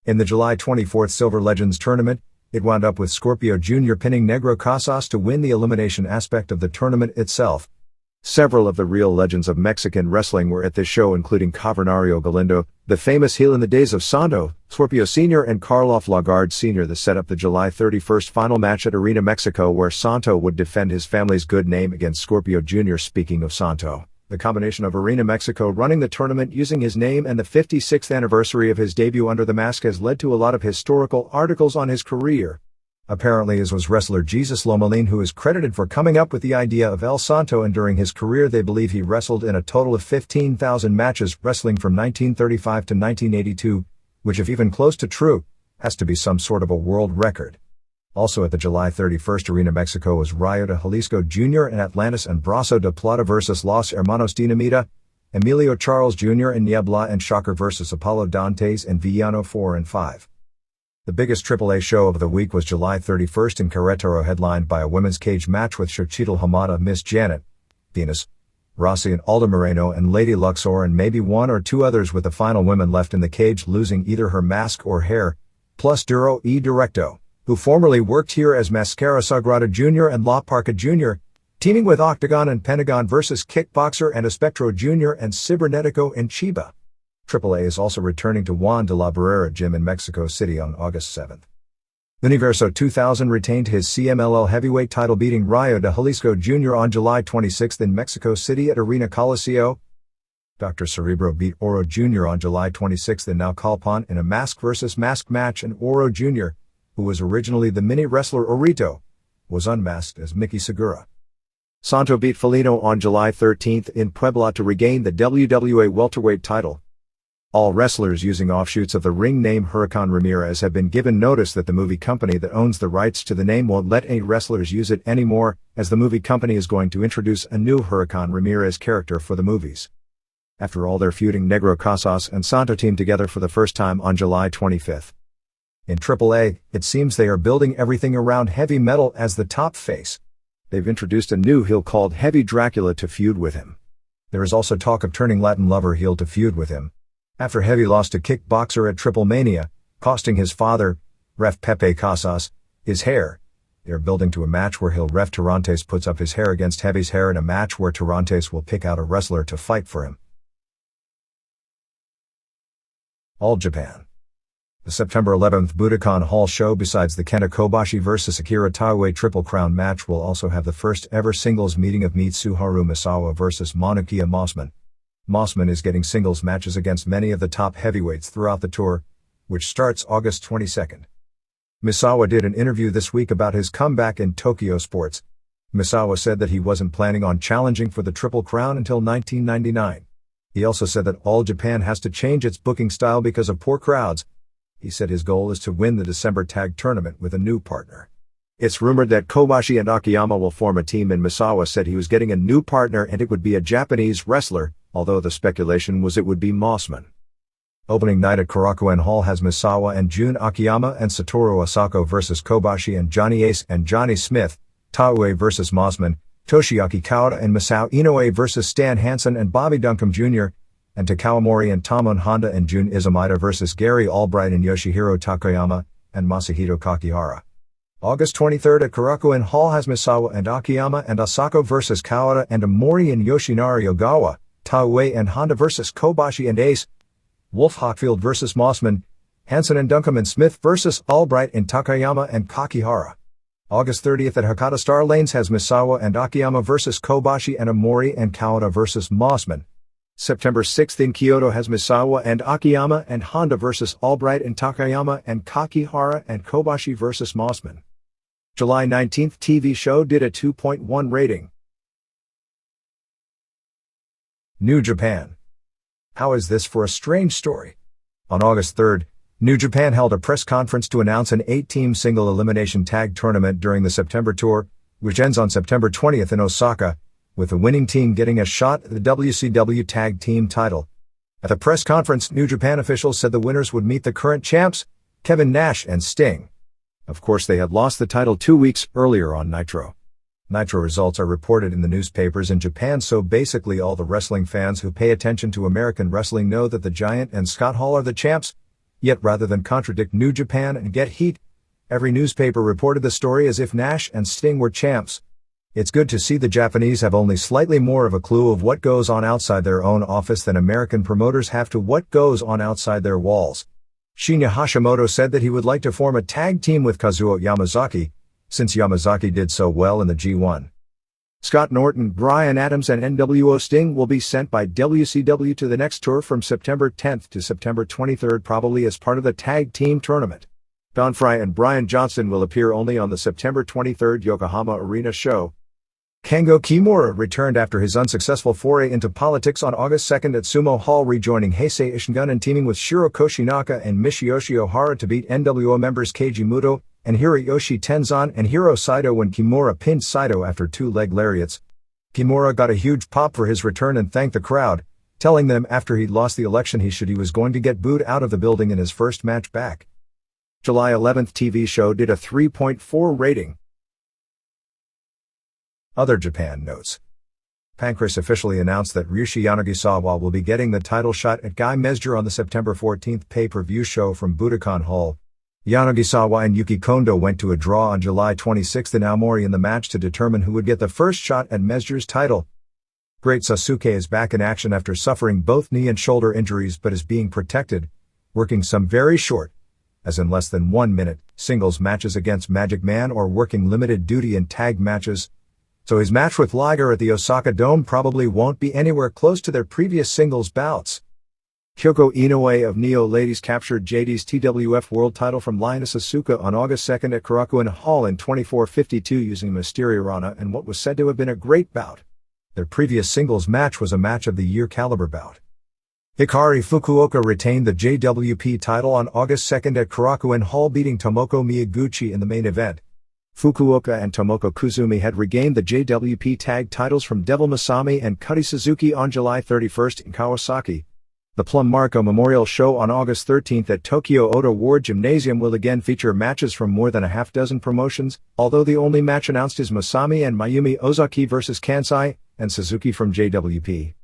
In the July 24th Silver Legends tournament, it wound up with Scorpio Jr. pinning Negro Casas to win the elimination aspect of the tournament itself. Several of the real legends of Mexican wrestling were at this show, including Cavernario Galindo, the famous heel in the days of Santo, Scorpio Sr. and Karloff Lagarde Sr. This set up the July 31st final match at Arena Mexico, where Santo would defend his family's good name against Scorpio Jr. Speaking of Santo, the combination of Arena Mexico running the tournament using his name and the 56th anniversary of his debut under the mask has led to a lot of historical articles on his career. Apparently, as was wrestler Jesus Lomelin, who is credited for coming up with the idea of El Santo, and during his career they believe he wrestled in a total of 15,000 matches, wrestling from 1935 to 1982, which, if even close to true, has to be some sort of a world record. Also at the July 31st Arena Mexico was Rayo de Jalisco Jr. and Atlantis and Brazo de Plata versus Los Hermanos Dinamita, Emilio Charles Jr. and Niebla and Shocker versus Apollo Dantes and Villano 4 and 5. The biggest AAA show of the week was July 31st in Querétaro, headlined by a women's cage match with Xochitl Hamada, Miss Janet, Venus, Rossi and Alda Moreno, and Lady Luxor, and maybe one or two others, with the final women left in the cage losing either her mask or hair, plus Duro y Directo, who formerly worked here as Mascara Sagrada Jr. and La Parca Jr., teaming with Octagon and Pentagon versus Kickboxer and Espectro Jr. and Cibernetico and Chiba. AAA is also returning to Juan de la Barrera Gym in Mexico City on August 7th. Universo 2000 retained his CMLL heavyweight title, beating Rayo de Jalisco Jr. on July 26th in Mexico City at Arena Coliseo. Dr. Cerebro beat Oro Jr. on July 26th in Naucalpan in a mask versus mask match, and Oro Jr., who was originally the mini wrestler Orito, was unmasked as Mickey Segura. Santo beat Felino on July 13th in Puebla to regain the WWA welterweight title. All wrestlers using offshoots of the ring name Huracan Ramirez have been given notice that the movie company that owns the rights to the name won't let any wrestlers use it anymore, as the movie company is going to introduce a new Huracan Ramirez character for the movies. After all, they're feuding Negro Casas and Santo team together for the first time on July 25th. In AAA, it seems they are building everything around Heavy Metal as the top face. They've introduced a new heel called Heavy Dracula to feud with him. There is also talk of turning Latin Lover heel to feud with him, after Heavy lost to Kickboxer at Triple Mania, costing his father, Ref Pepe Casas, his hair. They are building to a match where heel Ref Tirantes puts up his hair against Heavy's hair in a match where Tirantes will pick out a wrestler to fight for him. All Japan. The September 11th Budokan Hall show, besides the Kenta Kobashi vs. Akira Taue Triple Crown match, will also have the first ever singles meeting of Mitsuharu Misawa vs. Monokia Mossman. Mossman is getting singles matches against many of the top heavyweights throughout the tour, which starts August 22nd. Misawa did an interview this week about his comeback in Tokyo Sports. Misawa said that he wasn't planning on challenging for the Triple Crown until 1999. He also said that All Japan has to change its booking style because of poor crowds. He said his goal is to win the December tag tournament with a new partner. It's rumored that Kobashi and Akiyama will form a team, and Misawa said he was getting a new partner and it would be a Japanese wrestler, although the speculation was it would be Mossman. Opening night at Korakuen Hall has Misawa and Jun Akiyama and Satoru Asako versus Kobashi and Johnny Ace and Johnny Smith, Taue versus Mossman, Toshiaki Kawada and Masao Inoue versus Stan Hansen and Bobby Duncombe Jr., and Takawamori and Tamon Honda and Jun Izumida versus Gary Albright and Yoshihiro Takayama and Masahito Kakihara. August 23rd at Korakuen Hall has Misawa and Akiyama and Asako versus Kawada and Amori and Yoshinari Ogawa, Taue and Honda versus Kobashi and Ace, Wolf Hockfield versus Mossman, Hansen and Duncombe and Smith versus Albright and Takayama and Kakihara. August 30th at Hakata Star Lanes has Misawa and Akiyama versus Kobashi and Amori and Kawada versus Mossman. September 6th in Kyoto has Misawa and Akiyama and Honda versus Albright and Takayama and Kakihara and Kobashi versus Mossman. July 19th TV show did a 2.1 rating. New Japan. How is this for a strange story? On August 3rd, New Japan held a press conference to announce an 8-team single elimination tag tournament during the September tour, which ends on September 20th in Osaka, with the winning team getting a shot at the WCW Tag Team title. At the press conference, New Japan officials said the winners would meet the current champs, Kevin Nash and Sting. Of course, they had lost the title 2 weeks earlier on Nitro. Nitro results are reported in the newspapers in Japan, so basically all the wrestling fans who pay attention to American wrestling know that the Giant and Scott Hall are the champs. Yet rather than contradict New Japan and get heat, every newspaper reported the story as if Nash and Sting were champs. It's good to see the Japanese have only slightly more of a clue of what goes on outside their own office than American promoters have to what goes on outside their walls. Shinya Hashimoto said that he would like to form a tag team with Kazuo Yamazaki, since Yamazaki did so well in the G1. Scott Norton, Bryan Adams and NWO Sting will be sent by WCW to the next tour from September 10th to September 23rd, probably as part of the tag team tournament. Don Frye and Brian Johnston will appear only on the September 23rd Yokohama Arena show. Kengo Kimura returned after his unsuccessful foray into politics on August 2nd at Sumo Hall, rejoining Heisei Ishingun and teaming with Shiro Koshinaka and Michiyoshi Ohara to beat NWO members Keiji Muto and Hiroyoshi Tenzan and Hiro Saito when Kimura pinned Saito after 2-leg lariats. Kimura got a huge pop for his return and thanked the crowd, telling them after he'd lost the election he was going to get booed out of the building in his first match back. July 11th TV show did a 3.4 rating. Other Japan notes. Pancrase officially announced that Ryushi Yanagisawa will be getting the title shot at Guy Mesger on the September 14th pay-per-view show from Budokan Hall. Yanagisawa and Yuki Kondo went to a draw on July 26th in Aomori in the match to determine who would get the first shot at Mesger's title. Great Sasuke is back in action after suffering both knee and shoulder injuries but is being protected, working some very short, as in less than 1 minute, singles matches against Magic Man or working limited duty and tag matches. So his match with Liger at the Osaka Dome probably won't be anywhere close to their previous singles bouts. Kyoko Inoue of Neo Ladies captured JD's TWF World title from Lioness Asuka on August 2nd at Korakuen Hall in 24:52 using Mysterio Rana and what was said to have been a great bout. Their previous singles match was a match of the year caliber bout. Hikari Fukuoka retained the JWP title on August 2nd at Korakuen Hall, beating Tomoko Miyaguchi in the main event. Fukuoka and Tomoko Kuzumi had regained the JWP tag titles from Devil Masami and Cuddy Suzuki on July 31st in Kawasaki. The Plum Marco Memorial Show on August 13th at Tokyo Ota Ward Gymnasium will again feature matches from more than a half-dozen promotions, although the only match announced is Masami and Mayumi Ozaki vs. Kansai and Suzuki from JWP.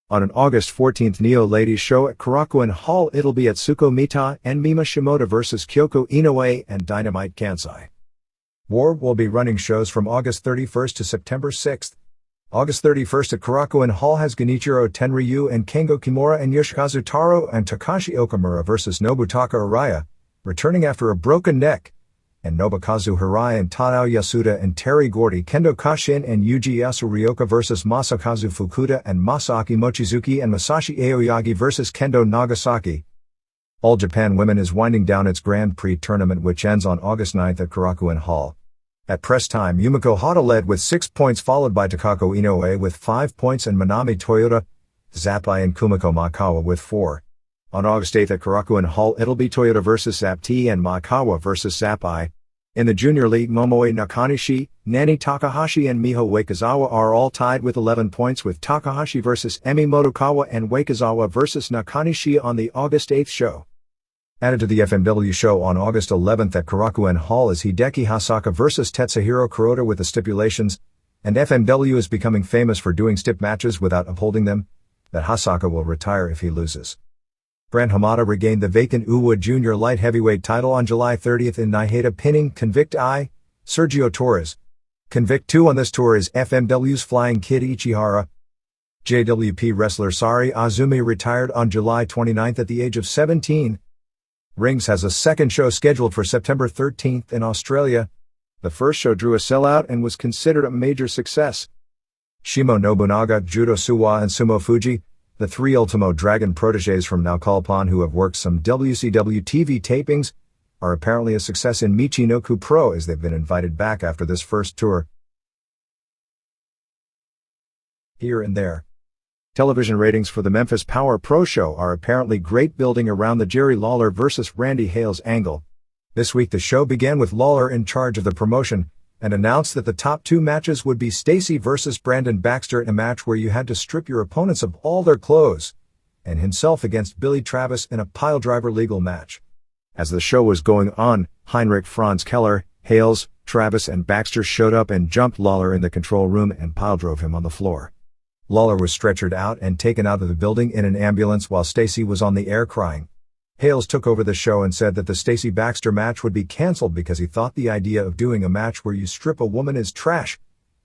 On an August 14th Neo Ladies show at Korakuen Hall, it'll be Atsuko Mita and Mima Shimoda vs. Kyoko Inoue and Dynamite Kansai. War will be running shows from August 31st to September 6th. August 31st at Korakuen Hall has Genichiro Tenryu and Kengo Kimura and Yoshikazu Taro and Takashi Okamura vs. Nobutaka Araya, returning after a broken neck, and Nobukazu Hirai and Tadao Yasuda and Terry Gordy, Kendo Kashin and Yuji Yasurioka vs. Masakazu Fukuda and Masaaki Mochizuki and Masashi Aoyagi vs. Kendo Nagasaki. All Japan Women is winding down its Grand Prix tournament, which ends on August 9th at Korakuen Hall. At press time, Yumiko Hata led with 6 points, followed by Takako Inoue with 5 points and Manami Toyota, Zappai and Kumiko Makawa with 4. On August 8th at Korakuen Hall, it'll be Toyota vs. Zapti and Makawa vs. Zappai. In the Junior League, Momoe Nakanishi, Nani Takahashi and Miho Wakizawa are all tied with 11 points, with Takahashi vs. Emi Motokawa and Wakizawa vs. Nakanishi on the August 8th show. Added to the FMW show on August 11th at Korakuen Hall is Hideki Hasaka vs. Tetsuhiro Kuroda with the stipulations, and FMW is becoming famous for doing stip matches without upholding them, that Hasaka will retire if he loses. Brand Hamada regained the vacant Uwa Junior Light Heavyweight title on July 30th in Niigata, pinning Convict I, Sergio Torres. Convict 2 on this tour is FMW's Flying Kid Ichihara. JWP wrestler Sari Azumi retired on July 29th at the age of 17. Rings has a second show scheduled for September 13th in Australia. The first show drew a sellout and was considered a major success. Shimo Nobunaga, Judo Suwa and Sumo Fuji, the 3 Ultimo Dragon protégés from Naucalpan who have worked some WCW TV tapings, are apparently a success in Michinoku Pro as they've been invited back after this first tour. Here and there. Television ratings for the Memphis Power Pro show are apparently great, building around the Jerry Lawler vs. Randy Hales angle. This week the show began with Lawler in charge of the promotion, and announced that the top 2 matches would be Stacy vs. Brandon Baxter in a match where you had to strip your opponents of all their clothes, and himself against Billy Travis in a piledriver legal match. As the show was going on, Heinrich Franz Keller, Hales, Travis and Baxter showed up and jumped Lawler in the control room and piledrove him on the floor. Lawler was stretchered out and taken out of the building in an ambulance while Stacy was on the air crying. Hales took over the show and said that the Stacy Baxter match would be cancelled because he thought the idea of doing a match where you strip a woman is trash.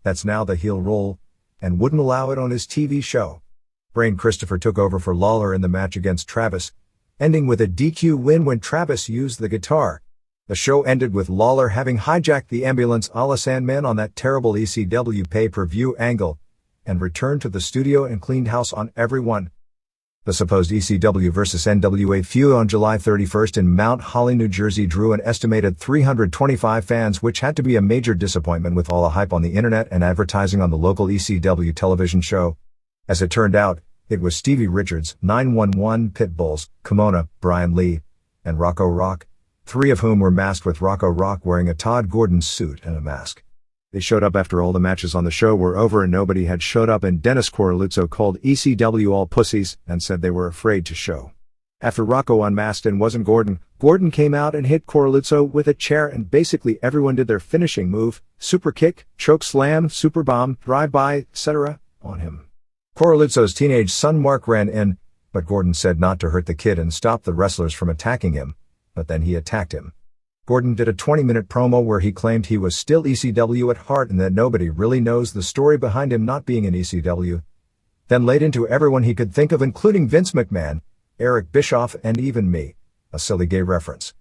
That's now the heel role, and wouldn't allow it on his TV show. Brain Christopher took over for Lawler in the match against Travis, ending with a DQ win when Travis used the guitar. The show ended with Lawler having hijacked the ambulance a la Sandman on that terrible ECW pay-per-view angle, and returned to the studio and cleaned house on everyone. The supposed ECW vs. NWA feud on July 31st in Mount Holly, New Jersey drew an estimated 325 fans, which had to be a major disappointment with all the hype on the internet and advertising on the local ECW television show. As it turned out, it was Stevie Richards, 911, Pit Bulls, Kimona, Brian Lee, and Rocco Rock, 3 of whom were masked, with Rocco Rock wearing a Todd Gordon suit and a mask. They showed up after all the matches on the show were over and nobody had showed up, and Dennis Coralluzzo called ECW all pussies and said they were afraid to show. After Rocco unmasked and wasn't Gordon, Gordon came out and hit Coralluzzo with a chair, and basically everyone did their finishing move, super kick, choke slam, super bomb, drive-by, etc. on him. Coralluzzo's teenage son Mark ran in, but Gordon said not to hurt the kid and stop the wrestlers from attacking him, but then he attacked him. Gordon did a 20-minute promo where he claimed he was still ECW at heart and that nobody really knows the story behind him not being in ECW. Then laid into everyone he could think of, including Vince McMahon, Eric Bischoff, and even me, a silly gay reference.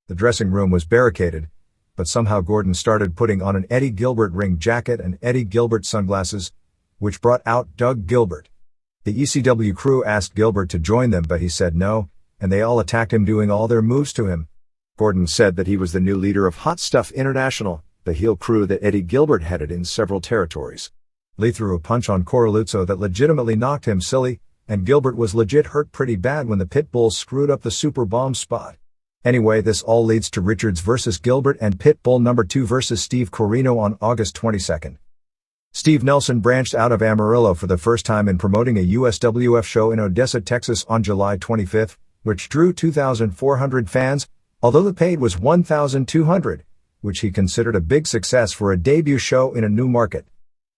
The dressing room was barricaded, but somehow Gordon started putting on an Eddie Gilbert ring jacket and Eddie Gilbert sunglasses, which brought out Doug Gilbert. The ECW crew asked Gilbert to join them, but he said no, and they all attacked him, doing all their moves to him. Gordon said that he was the new leader of Hot Stuff International, the heel crew that Eddie Gilbert headed in several territories. Lee threw a punch on Coralluzzo that legitimately knocked him silly, and Gilbert was legit hurt pretty bad when the Pit Bulls screwed up the super bomb spot. Anyway, this all leads to Richards vs. Gilbert and Pit Bull number 2 vs. Steve Corino on August 22nd. Steve Nelson branched out of Amarillo for the first time in promoting a USWF show in Odessa, Texas on July 25th, which drew 2,400 fans, although the paid was 1,200, which he considered a big success for a debut show in a new market.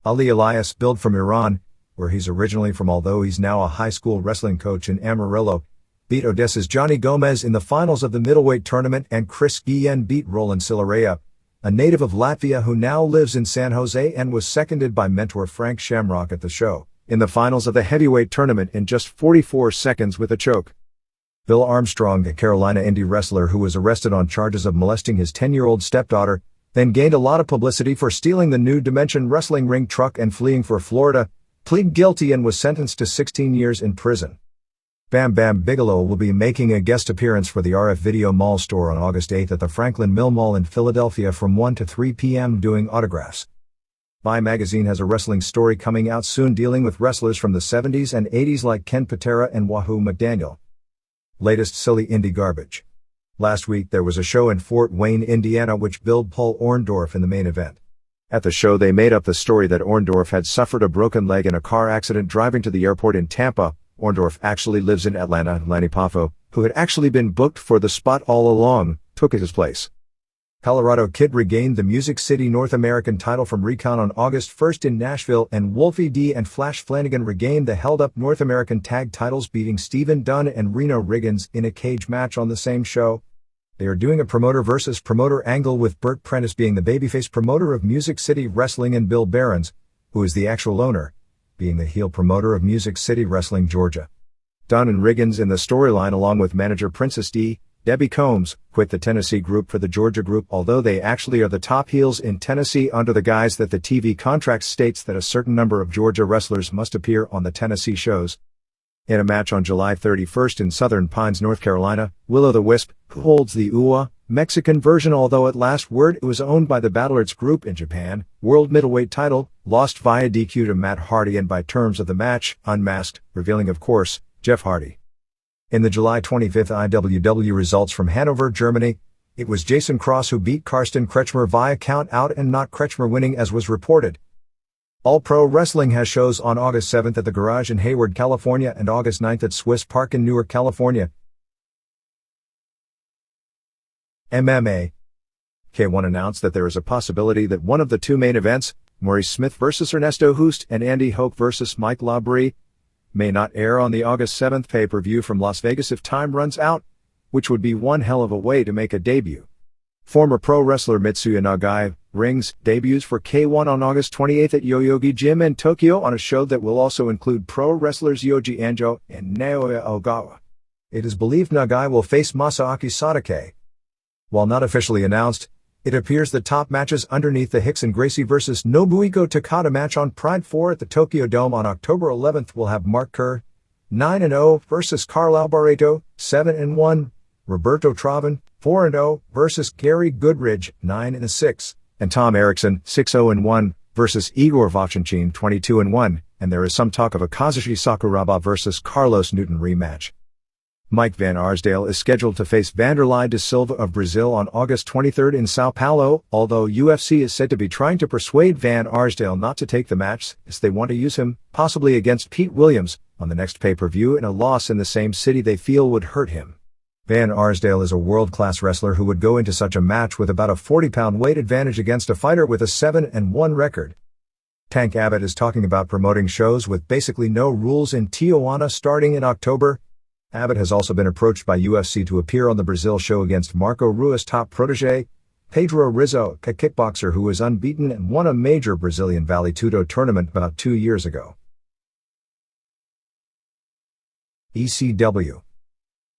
Ali Elias, billed from Iran, where he's originally from although he's now a high school wrestling coach in Amarillo, beat Odessa's Johnny Gomez in the finals of the middleweight tournament, and Chris Guillen beat Roland Silarea, a native of Latvia who now lives in San Jose and was seconded by mentor Frank Shamrock at the show, in the finals of the heavyweight tournament in just 44 seconds with a choke. Bill Armstrong, a Carolina indie wrestler who was arrested on charges of molesting his 10-year-old stepdaughter, then gained a lot of publicity for stealing the New Dimension wrestling ring truck and fleeing for Florida, pleaded guilty and was sentenced to 16 years in prison. Bam Bam Bigelow will be making a guest appearance for the RF Video Mall store on August 8th at the Franklin Mill Mall in Philadelphia from 1 to 3 p.m. doing autographs. Vibe magazine has a wrestling story coming out soon dealing with wrestlers from the 70s and 80s like Ken Patera and Wahoo McDaniel. Latest silly indie garbage. Last week there was a show in Fort Wayne, Indiana which billed Paul Orndorff in the main event. At the show they made up the story that Orndorff had suffered a broken leg in a car accident driving to the airport in Tampa. Orndorff actually lives in Atlanta. Lanny Poffo, who had actually been booked for the spot all along, took his place. Colorado Kid regained the Music City North American title from Recon on August 1st in Nashville, and Wolfie D and Flash Flanagan regained the held-up North American tag titles, beating Stephen Dunn and Reno Riggins in a cage match on the same show. They are doing a promoter versus promoter angle, with Burt Prentice being the babyface promoter of Music City Wrestling and Bill Behrens, who is the actual owner, being the heel promoter of Music City Wrestling Georgia. Dunn and Riggins in the storyline along with manager Princess D. Debbie Combs quit the Tennessee group for the Georgia group, although they actually are the top heels in Tennessee under the guise that the TV contract states that a certain number of Georgia wrestlers must appear on the Tennessee shows. In a match on July 31st in Southern Pines, North Carolina, Will-O the Wisp, who holds the UWA Mexican version, although at last word it was owned by the Battle Arts Group in Japan. World Middleweight title, lost via DQ to Matt Hardy and by terms of the match, unmasked, revealing of course, Jeff Hardy. In the July 25 IWW results from Hanover, Germany, it was Jason Cross who beat Karsten Kretschmer via count out and not Kretschmer winning as was reported. All Pro Wrestling has shows on August 7th at the Garage in Hayward, California and August 9th at Swiss Park in Newark, California. MMA. K1 announced that there is a possibility that one of the two main events, Maurice Smith vs. Ernesto Hoost and Andy Hoke vs. Mike Labrie, may not air on the August 7th pay-per-view from Las Vegas if time runs out, which would be one hell of a way to make a debut. Former pro wrestler Mitsuya Nagai rings debuts for K1 on August 28th at Yoyogi Gym in Tokyo on a show that will also include pro wrestlers Yoji Anjo and Naoya Ogawa. It is believed Nagai will face Masaaki Sadake. While not officially announced, it appears the top matches underneath the Hickson Gracie vs. Nobuhiko Takada match on Pride 4 at the Tokyo Dome on October 11th will have Mark Kerr, 9-0 versus Carl Alboreto, 7-1, Roberto Traven, 4-0 versus Gary Goodridge, 9-6, and Tom Erickson, 6-0-1 versus Igor Vovchanchyn, 22-1, and there is some talk of a Kazushi Sakuraba vs. Carlos Newton rematch. Mike Van Arsdale is scheduled to face Vanderlei de Silva of Brazil on August 23rd in Sao Paulo, although UFC is said to be trying to persuade Van Arsdale not to take the match, as they want to use him, possibly against Pete Williams, on the next pay-per-view, and a loss in the same city they feel would hurt him. Van Arsdale is a world-class wrestler who would go into such a match with about a 40-pound weight advantage against a fighter with a 7-1 record. Tank Abbott is talking about promoting shows with basically no rules in Tijuana starting in October. Abbott has also been approached by UFC to appear on the Brazil show against Marco Ruas' top protege, Pedro Rizzo, a kickboxer who was unbeaten and won a major Brazilian Vale Tudo tournament about 2 years ago. ECW.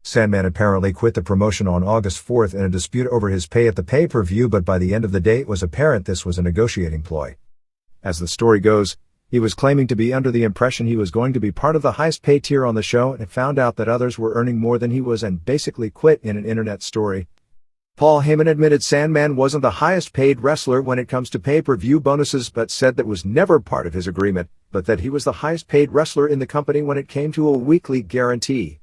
Sandman apparently quit the promotion on August 4th in a dispute over his pay at the pay-per-view, but by the end of the day it was apparent this was a negotiating ploy. As the story goes, he was claiming to be under the impression he was going to be part of the highest pay tier on the show and found out that others were earning more than he was and basically quit in an internet story. Paul Heyman admitted Sandman wasn't the highest paid wrestler when it comes to pay-per-view bonuses, but said that was never part of his agreement, but that he was the highest paid wrestler in the company when it came to a weekly guarantee.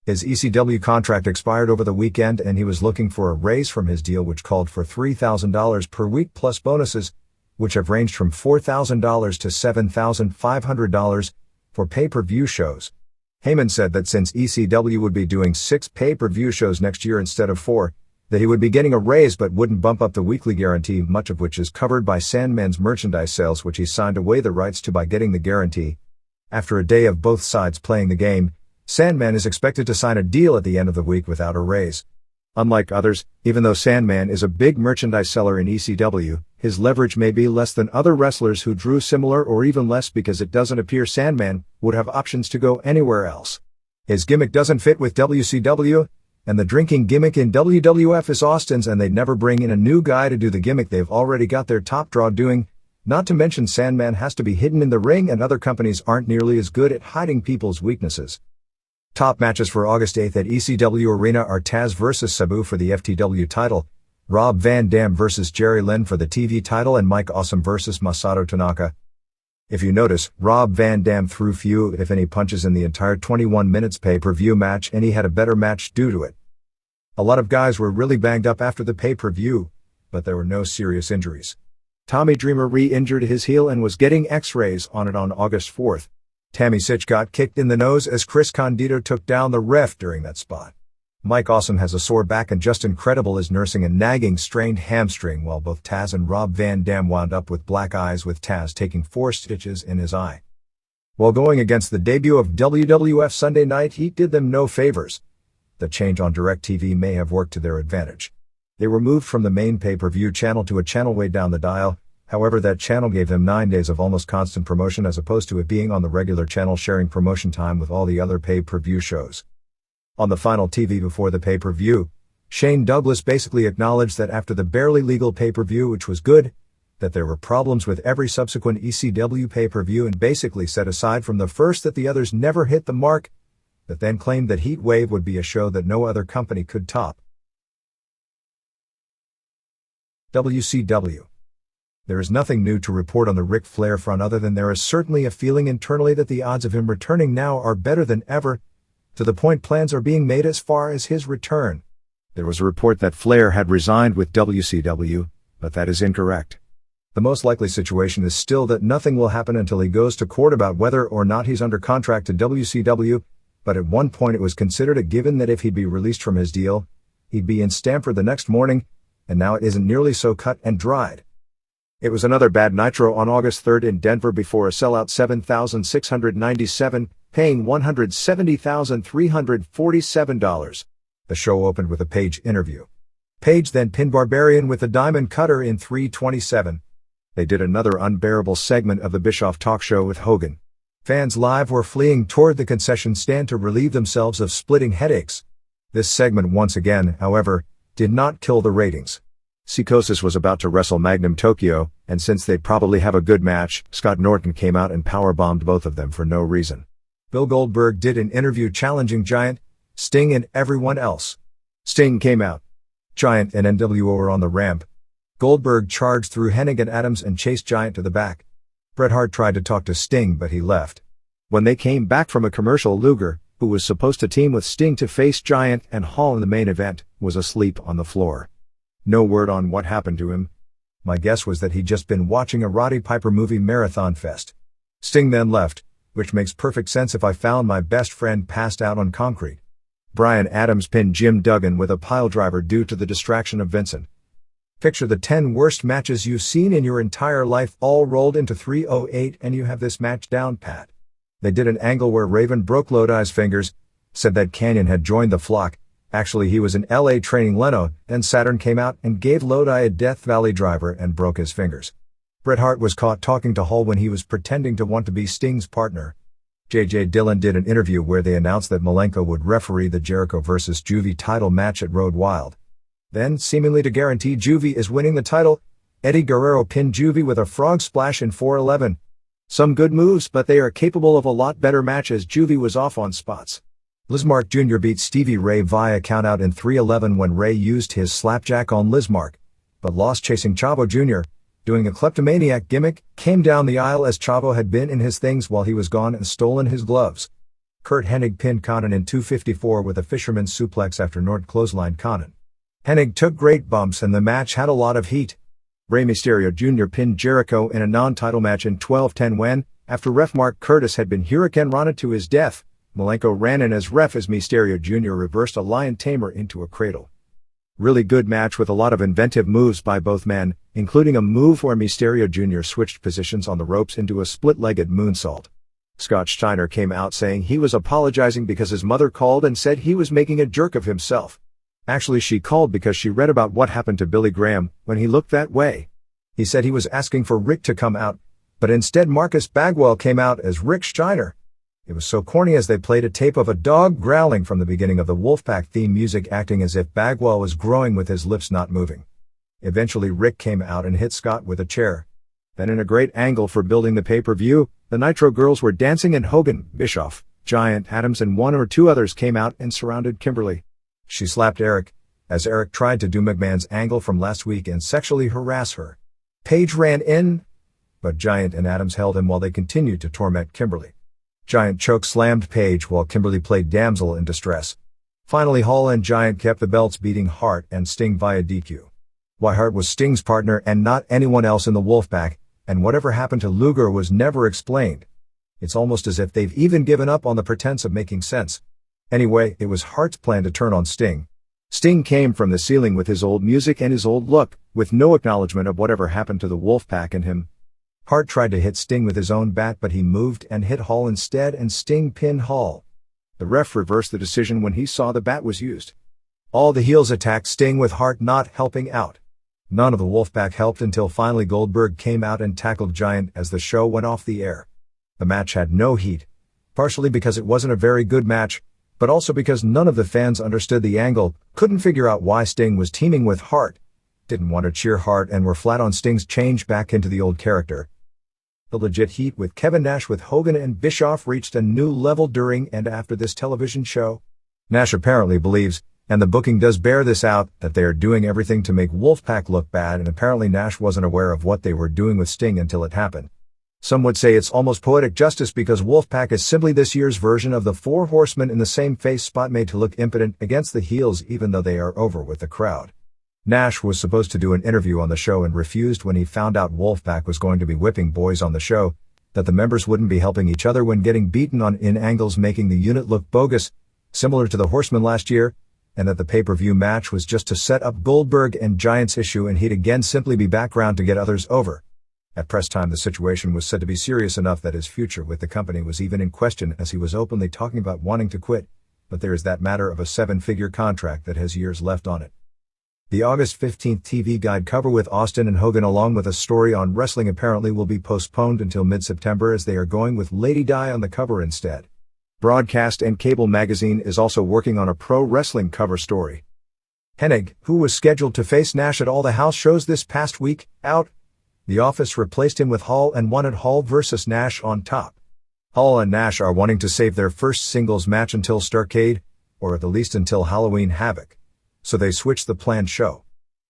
His ECW contract expired over the weekend and he was looking for a raise from his deal, which called for $3,000 per week plus bonuses, which have ranged from $4,000 to $7,500 for pay-per-view shows. Heyman said that since ECW would be doing 6 pay-per-view shows next year instead of 4, that he would be getting a raise but wouldn't bump up the weekly guarantee, much of which is covered by Sandman's merchandise sales, which he signed away the rights to by getting the guarantee. After a day of both sides playing the game, Sandman is expected to sign a deal at the end of the week without a raise. Unlike others, even though Sandman is a big merchandise seller in ECW, his leverage may be less than other wrestlers who drew similar or even less, because it doesn't appear Sandman would have options to go anywhere else. His gimmick doesn't fit with WCW, and the drinking gimmick in WWF is Austin's, and they'd never bring in a new guy to do the gimmick they've already got their top draw doing. Not to mention Sandman has to be hidden in the ring and other companies aren't nearly as good at hiding people's weaknesses. Top matches for August 8th at ECW Arena are Taz vs. Sabu for the FTW title, Rob Van Dam vs. Jerry Lynn for the TV title, and Mike Awesome vs. Masato Tanaka. If you notice, Rob Van Dam threw few, if any, punches in the entire 21 minutes pay-per-view match, and he had a better match due to it. A lot of guys were really banged up after the pay-per-view, but there were no serious injuries. Tommy Dreamer re-injured his heel and was getting x-rays on it on August 4th. Tammy Sitch got kicked in the nose as Chris Condito took down the ref during that spot. Mike Awesome has a sore back and Justin Credible is nursing a nagging strained hamstring, while both Taz and Rob Van Dam wound up with black eyes, with Taz taking 4 stitches in his eye. While going against the debut of WWF Sunday Night Heat did them no favors. The change on DirecTV may have worked to their advantage. They were moved from the main pay-per-view channel to a channel way down the dial. However, that channel gave them 9 days of almost constant promotion, as opposed to it being on the regular channel sharing promotion time with all the other pay-per-view shows. On the final TV before the pay-per-view, Shane Douglas basically acknowledged that after the barely legal pay-per-view, which was good, that there were problems with every subsequent ECW pay-per-view, and basically said aside from the first that the others never hit the mark, but then claimed that Heat Wave would be a show that no other company could top. WCW. There is nothing new to report on the Ric Flair front other than there is certainly a feeling internally that the odds of him returning now are better than ever, to the point plans are being made as far as his return. There was a report that Flair had resigned with WCW, but that is incorrect. The most likely situation is still that nothing will happen until he goes to court about whether or not he's under contract to WCW, but at one point it was considered a given that if he'd be released from his deal, he'd be in Stamford the next morning, and now it isn't nearly so cut and dried. It was another bad Nitro on August 3rd in Denver before a sellout 7,697, paying $170,347. The show opened with a Page interview. Page then pinned Barbarian with the Diamond Cutter in 3:27. They did another unbearable segment of the Bischoff talk show with Hogan. Fans live were fleeing toward the concession stand to relieve themselves of splitting headaches. This segment once again, however, did not kill the ratings. Psychosis was about to wrestle Magnum Tokyo, and since they'd probably have a good match, Scott Norton came out and powerbombed both of them for no reason. Bill Goldberg did an interview challenging Giant, Sting and everyone else. Sting came out. Giant and NWO were on the ramp. Goldberg charged through Hennig and Adams and chased Giant to the back. Bret Hart tried to talk to Sting but he left. When they came back from a commercial, Luger, who was supposed to team with Sting to face Giant and Hall in the main event, was asleep on the floor. No word on what happened to him. My guess was that he'd just been watching a Roddy Piper movie marathon fest. Sting then left, which makes perfect sense if I found my best friend passed out on concrete. Bryan Adams pinned Jim Duggan with a piledriver due to the distraction of Vincent. Picture the 10 worst matches you've seen in your entire life all rolled into 308 and you have this match down pat. They did an angle where Raven broke Lodi's fingers, said that Canyon had joined the flock. Actually, he was in LA training Leno, and Saturn came out and gave Lodi a Death Valley driver and broke his fingers. Bret Hart was caught talking to Hall when he was pretending to want to be Sting's partner. J.J. Dillon did an interview where they announced that Malenko would referee the Jericho vs. Juvie title match at Road Wild. Then, seemingly to guarantee Juvie is winning the title, Eddie Guerrero pinned Juvie with a frog splash in 4:11. Some good moves, but they are capable of a lot better matches. Juvie was off on spots. Lizmark Jr. beat Stevie Ray via countout in 3:11 when Ray used his slapjack on Lizmark, but lost chasing Chavo Jr., doing a kleptomaniac gimmick, came down the aisle as Chavo had been in his things while he was gone and stolen his gloves. Curt Hennig pinned Connon in 2:54 with a fisherman's suplex after Norton clotheslined Connon. Hennig took great bumps and the match had a lot of heat. Rey Mysterio Jr. pinned Jericho in a non-title match in 12:10 when, after ref Mark Curtis had been Hurricane Rana to his death, Malenko ran in as ref as Mysterio Jr. reversed a lion tamer into a cradle. Really good match with a lot of inventive moves by both men, including a move where Mysterio Jr. switched positions on the ropes into a split-legged moonsault. Scott Steiner came out saying he was apologizing because his mother called and said he was making a jerk of himself. Actually, she called because she read about what happened to Billy Graham when he looked that way. He said he was asking for Rick to come out, but instead Marcus Bagwell came out as Rick Steiner. It was so corny as they played a tape of a dog growling from the beginning of the Wolfpack theme music, acting as if Bagwell was growing with his lips not moving. Eventually Rick came out and hit Scott with a chair. Then, in a great angle for building the pay-per-view, the Nitro girls were dancing and Hogan, Bischoff, Giant, Adams and one or two others came out and surrounded Kimberly. She slapped Eric, as Eric tried to do McMahon's angle from last week and sexually harass her. Page ran in, but Giant and Adams held him while they continued to torment Kimberly. Giant choke slammed Page while Kimberly played damsel in distress. Finally Hall and Giant kept the belts, beating Hart and Sting via DQ. Why Hart was Sting's partner and not anyone else in the Wolfpack, and whatever happened to Luger was never explained. It's almost as if they've even given up on the pretense of making sense. Anyway, it was Hart's plan to turn on Sting. Sting came from the ceiling with his old music and his old look, with no acknowledgement of whatever happened to the Wolfpack and him. Hart tried to hit Sting with his own bat, but he moved and hit Hall instead, and Sting pinned Hall. The ref reversed the decision when he saw the bat was used. All the heels attacked Sting, with Hart not helping out. None of the Wolfpack helped until finally Goldberg came out and tackled Giant as the show went off the air. The match had no heat, partially because it wasn't a very good match, but also because none of the fans understood the angle, couldn't figure out why Sting was teaming with Hart, didn't want to cheer Hart, and were flat on Sting's change back into the old character. The legit heat with Kevin Nash with Hogan and Bischoff reached a new level during and after this television show. Nash apparently believes And the booking does bear this out, that they are doing everything to make Wolfpack look bad, and apparently Nash wasn't aware of what they were doing with Sting until it happened. Some would say it's almost poetic justice because Wolfpack is simply this year's version of the Four Horsemen in the same face spot made to look impotent against the heels even though they are over with the crowd. Nash was supposed to do an interview on the show and refused when he found out Wolfpack was going to be whipping boys on the show, that the members wouldn't be helping each other when getting beaten on in-angles making the unit look bogus, similar to the Horsemen last year, and that the pay-per-view match was just to set up Goldberg and Giant's issue and he'd again simply be background to get others over. At press time the situation was said to be serious enough that his future with the company was even in question as he was openly talking about wanting to quit, but there is that matter of a 7-figure contract that has years left on it. The August 15th TV Guide cover with Austin and Hogan along with a story on wrestling apparently will be postponed until mid-September as they are going with Lady Di on the cover instead. Broadcast and Cable Magazine is also working on a pro wrestling cover story. Hennig, who was scheduled to face Nash at all the house shows this past week, out. The Office replaced him with Hall and wanted Hall versus Nash on top. Hall and Nash are wanting to save their first singles match until Starrcade, or at the least until Halloween Havoc. So they switched the planned show.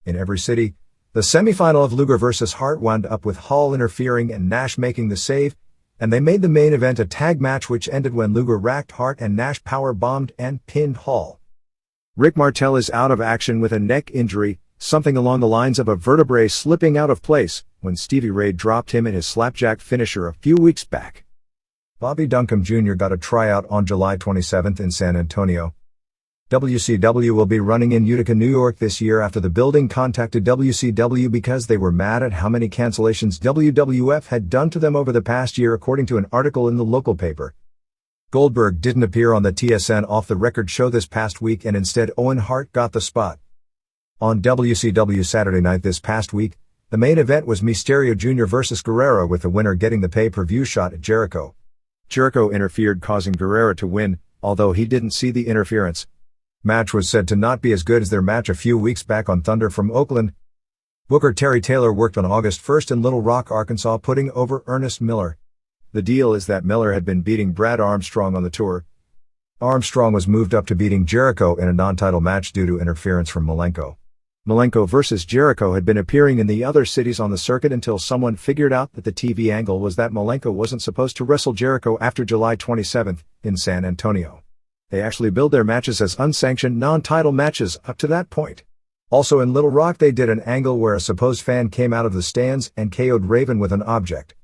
In every city, the semifinal of Luger vs. Hart wound up with Hall interfering and Nash making the save, and they made the main event a tag match which ended when Luger racked Hart and Nash power-bombed and pinned Hall. Rick Martel is out of action with a neck injury, something along the lines of a vertebrae slipping out of place, when Stevie Ray dropped him in his slapjack finisher a few weeks back. Bobby Duncombe Jr. got a tryout on July 27th in San Antonio. WCW will be running in Utica, New York this year after the building contacted WCW because they were mad at how many cancellations WWF had done to them over the past year according to an article in the local paper. Goldberg didn't appear on the TSN Off the Record show this past week and instead Owen Hart got the spot. On WCW Saturday night this past week, the main event was Mysterio Jr. vs. Guerrero with the winner getting the pay-per-view shot at Jericho. Jericho interfered causing Guerrero to win, although he didn't see the interference. Match was said to not be as good as their match a few weeks back on Thunder from Oakland. Booker Terry Taylor worked on August 1st in Little Rock, Arkansas, putting over Ernest Miller. The deal is that Miller had been beating Brad Armstrong on the tour. Armstrong was moved up to beating Jericho in a non-title match due to interference from Malenko. Malenko vs. Jericho had been appearing in the other cities on the circuit until someone figured out that the TV angle was that Malenko wasn't supposed to wrestle Jericho after July 27th in San Antonio. They actually billed their matches as unsanctioned non-title matches up to that point. Also in Little Rock they did an angle where a supposed fan came out of the stands and KO'd Raven with an object.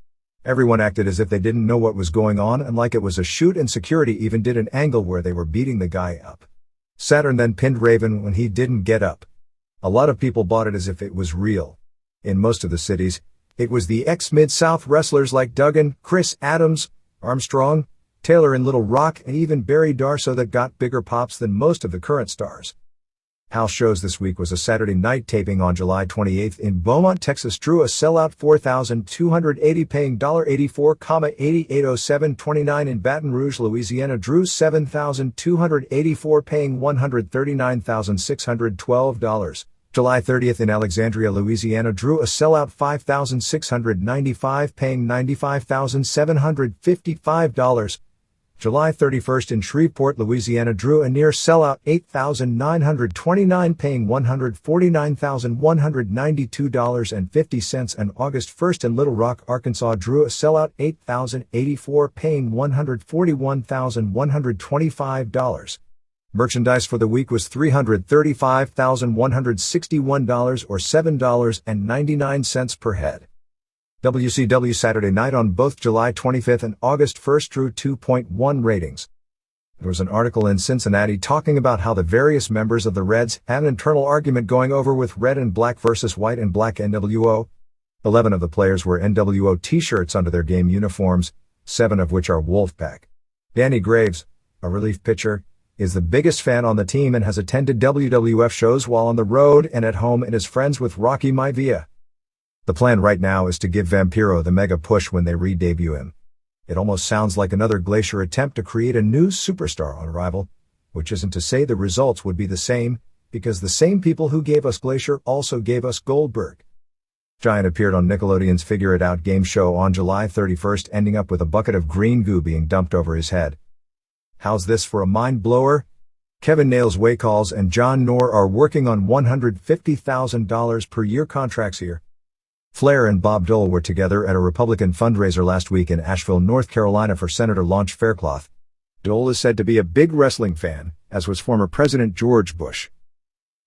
Everyone acted as if they didn't know what was going on and like it was a shoot, and security even did an angle where they were beating the guy up. Saturn then pinned Raven when he didn't get up. A lot of people bought it as if it was real. In most of the cities, it was the ex-Mid-South wrestlers like Duggan, Chris Adams, Armstrong, Taylor in Little Rock, and even Barry Darsow that got bigger pops than most of the current stars. House shows this week was a Saturday night taping on July 28th in Beaumont, Texas drew a sellout 4,280 paying $84,8807.29 in Baton Rouge, Louisiana drew 7,284 paying $139,612. July 30th in Alexandria, Louisiana drew a sellout 5,695 paying $95,755. July 31st in Shreveport, Louisiana drew a near sellout 8,929 paying $149,192.50, and August 1st in Little Rock, Arkansas drew a sellout 8,084 paying $141,125. Merchandise for the week was $335,161 or $7.99 per head. WCW Saturday Night on both July 25th and August 1st drew 2.1 ratings. There was an article in Cincinnati talking about how the various members of the Reds had an internal argument going over with red and black versus white and black NWO. 11 of the players wear NWO t-shirts under their game uniforms, 7 of which are Wolfpack. Danny Graves, a relief pitcher, is the biggest fan on the team and has attended WWF shows while on the road and at home and is friends with Rocky Maivia. The plan right now is to give Vampiro the mega push when they re-debut him. It almost sounds like another Glacier attempt to create a new superstar on Arrival, which isn't to say the results would be the same, because the same people who gave us Glacier also gave us Goldberg. Giant appeared on Nickelodeon's Figure It Out game show on July 31st, ending up with a bucket of green goo being dumped over his head. How's this for a mind blower? Kevin Nails Waycalls and John Knorr are working on $150,000 per year contracts here. Flair and Bob Dole were together at a Republican fundraiser last week in Asheville, North Carolina for Senator Launch Faircloth. Dole is said to be a big wrestling fan, as was former President George Bush.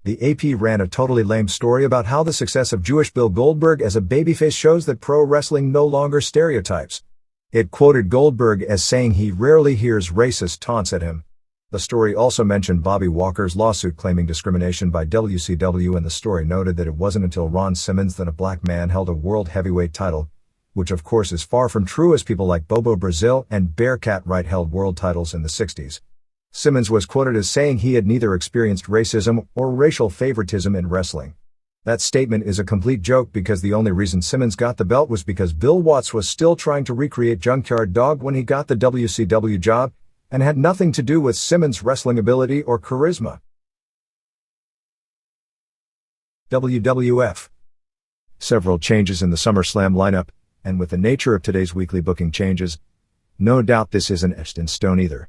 The AP ran a totally lame story about how the success of Jewish Bill Goldberg as a babyface shows that pro wrestling no longer stereotypes. It quoted Goldberg as saying he rarely hears racist taunts at him. The story also mentioned Bobby Walker's lawsuit claiming discrimination by WCW, and the story noted that it wasn't until Ron Simmons that a black man held a world heavyweight title, which of course is far from true, as people like Bobo Brazil and Bearcat Wright held world titles in the 60s. Simmons was quoted as saying he had neither experienced racism or racial favoritism in wrestling. That statement is a complete joke, because the only reason Simmons got the belt was because Bill Watts was still trying to recreate Junkyard Dog when he got the WCW job, and had nothing to do with Simmons' wrestling ability or charisma. WWF. Several changes in the SummerSlam lineup, and with the nature of today's weekly booking changes, no doubt this isn't etched in stone either.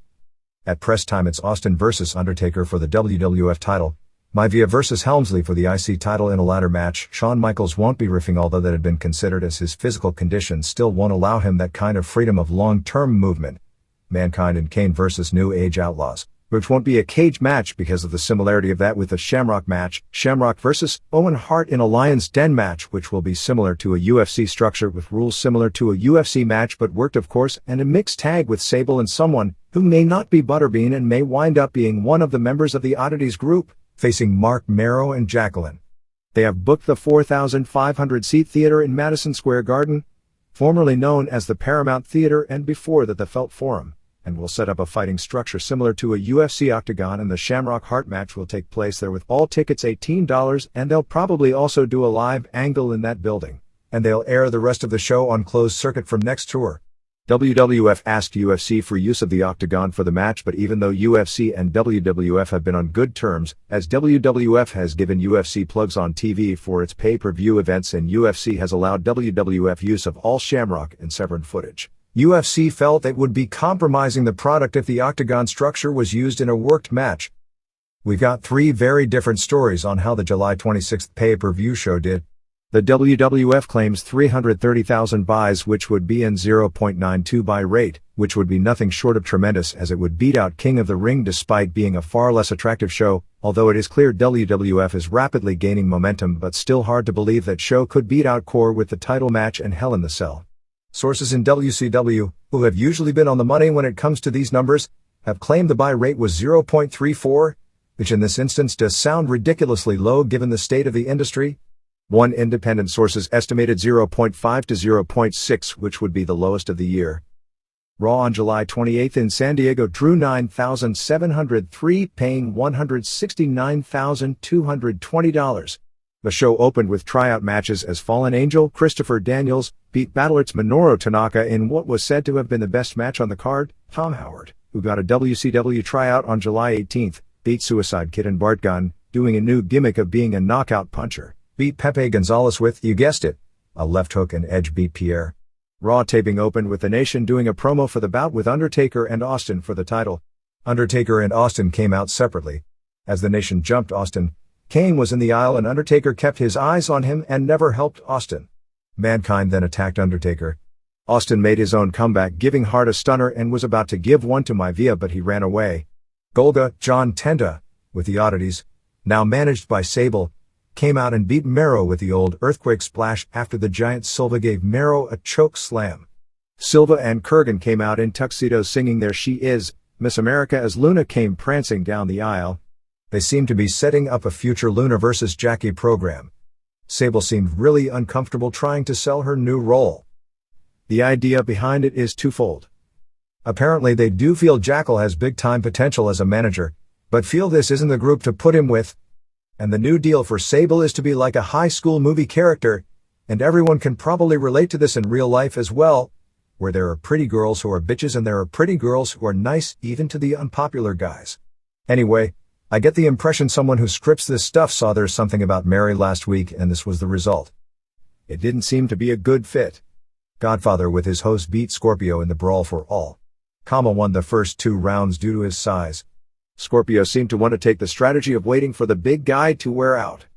At press time, it's Austin versus Undertaker for the WWF title, Maivia versus Helmsley for the IC title in a ladder match. Shawn Michaels won't be riffing, although that had been considered, as his physical condition still won't allow him that kind of freedom of long-term movement. Mankind and Kane versus New Age Outlaws, which won't be a cage match because of the similarity of that with the Shamrock match. Shamrock versus Owen Hart in a Lion's Den match, which will be similar to a UFC structure with rules similar to a UFC match but worked, of course, and a mixed tag with Sable and someone who may not be Butterbean and may wind up being one of the members of the Oddities group, facing Mark Marrow and Jacqueline. They have booked the 4,500-seat theater in Madison Square Garden, formerly known as the Paramount Theater and before that the Felt Forum, and will set up a fighting structure similar to a UFC octagon, and the Shamrock Hart match will take place there with all tickets $18, and they'll probably also do a live angle in that building, and they'll air the rest of the show on closed circuit from next tour. WWF asked UFC for use of the octagon for the match, but even though UFC and WWF have been on good terms, as WWF has given UFC plugs on TV for its pay-per-view events and UFC has allowed WWF use of all Shamrock and Severn footage, UFC felt it would be compromising the product if the octagon structure was used in a worked match. We've got three very different stories on how the July 26th pay-per-view show did. The WWF claims 330,000 buys, which would be an 0.92 buy rate, which would be nothing short of tremendous, as it would beat out King of the Ring despite being a far less attractive show, although it is clear WWF is rapidly gaining momentum, but still hard to believe that show could beat out Core with the title match and Hell in the Cell. Sources in WCW, who have usually been on the money when it comes to these numbers, have claimed the buy rate was 0.34, which in this instance does sound ridiculously low given the state of the industry. One independent sources estimated 0.5 to 0.6, which would be the lowest of the year. Raw on July 28th in San Diego drew 9,703, paying $169,220. The show opened with tryout matches as Fallen Angel Christopher Daniels beat Battler's Minoru Tanaka in what was said to have been the best match on the card. Tom Howard, who got a WCW tryout on July 18th, beat Suicide Kid and Bart Gunn, doing a new gimmick of being a knockout puncher, beat Pepe Gonzalez with, you guessed it, a left hook, and Edge beat Pierre. Raw taping opened with The Nation doing a promo for the bout with Undertaker and Austin for the title. Undertaker and Austin came out separately. As The Nation jumped Austin, Kane was in the aisle and Undertaker kept his eyes on him and never helped Austin. Mankind then attacked Undertaker. Austin made his own comeback, giving Hart a stunner, and was about to give one to Maivia, but he ran away. Golga, John Tenta, with the Oddities, now managed by Sable, came out and beat Mero with the old earthquake splash after the giant Silva gave Mero a choke slam. Silva and Kurgan came out in tuxedos singing There She Is, Miss America, as Luna came prancing down the aisle. They seemed to be setting up a future Luna vs. Jackie program. Sable seemed really uncomfortable trying to sell her new role. The idea behind it is twofold. Apparently they do feel Jackal has big-time potential as a manager, but feel this isn't the group to put him with. And the new deal for Sable is to be like a high school movie character, and everyone can probably relate to this in real life as well, where there are pretty girls who are bitches and there are pretty girls who are nice even to the unpopular guys. Anyway, I get the impression someone who scripts this stuff saw There's Something About Mary last week and this was the result. It didn't seem to be a good fit. Godfather with his host beat Scorpio in the Brawl for All. Kama won the first 2 rounds due to his size. Scorpio seemed to want to take the strategy of waiting for the big guy to wear out.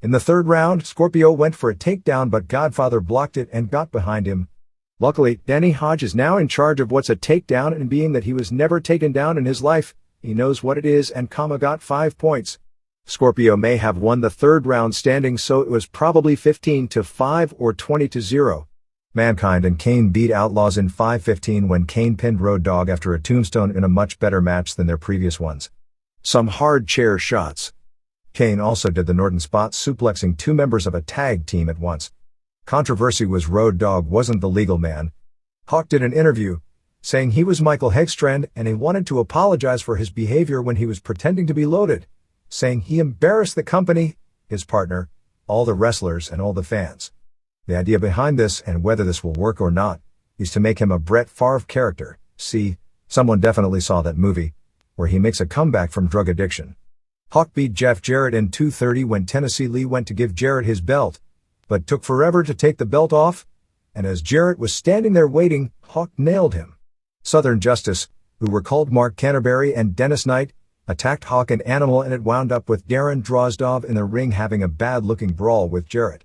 In the third round, Scorpio went for a takedown, but Godfather blocked it and got behind him. Luckily, Danny Hodge is now in charge of what's a takedown, and being that he was never taken down in his life, he knows what it is, and got 5 points. Scorpio may have won the third round standing, so it was probably 15-5 or 20-0. Mankind and Kane beat Outlaws in 5:15 when Kane pinned Road Dogg after a tombstone in a much better match than their previous ones. Some hard chair shots. Kane also did the Norton spot, suplexing 2 members of a tag team at once. Controversy was Road Dogg wasn't the legal man. Hawk did an interview, saying he was Michael Hegstrand and he wanted to apologize for his behavior when he was pretending to be loaded, saying he embarrassed the company, his partner, all the wrestlers and all the fans. The idea behind this, and whether this will work or not, is to make him a Brett Favre character. See, someone definitely saw that movie, where he makes a comeback from drug addiction. Hawk beat Jeff Jarrett in 2:30 when Tennessee Lee went to give Jarrett his belt, but took forever to take the belt off, and as Jarrett was standing there waiting, Hawk nailed him. Southern Justice, who were called Mark Canterbury and Dennis Knight, attacked Hawk and Animal, and it wound up with Darren Drozdov in the ring having a bad-looking brawl with Jarrett.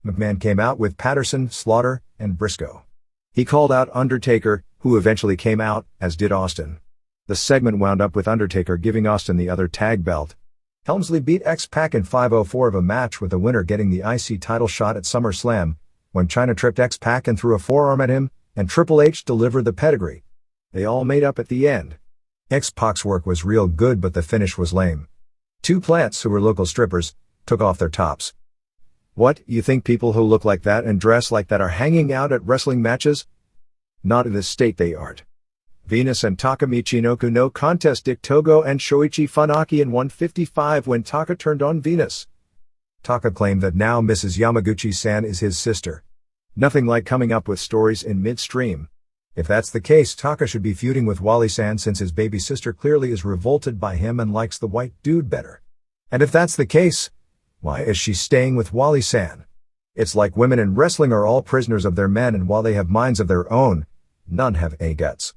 McMahon came out with Patterson, Slaughter, and Briscoe. He called out Undertaker, who eventually came out, as did Austin. The segment wound up with Undertaker giving Austin the other tag belt. Helmsley beat X-Pac in 5:04 of a match, with the winner getting the IC title shot at SummerSlam, when Chyna tripped X-Pac and threw a forearm at him, and Triple H delivered the pedigree. They all made up at the end. X-Pac's work was real good, but the finish was lame. 2 plants, who were local strippers, took off their tops. What, you think people who look like that and dress like that are hanging out at wrestling matches? Not in this state they aren't. Venus and Taka Michinoku no contest, Dick Togo and Shoichi Funaki in 1:55 when Taka turned on Venus. Taka claimed that now Mrs. Yamaguchi-san is his sister. Nothing like coming up with stories in midstream. If that's the case, Taka should be feuding with Wally-san, since his baby sister clearly is revolted by him and likes the white dude better. And if that's the case, why is she staying with Wally-san? It's like women in wrestling are all prisoners of their men, and while they have minds of their own, none have guts.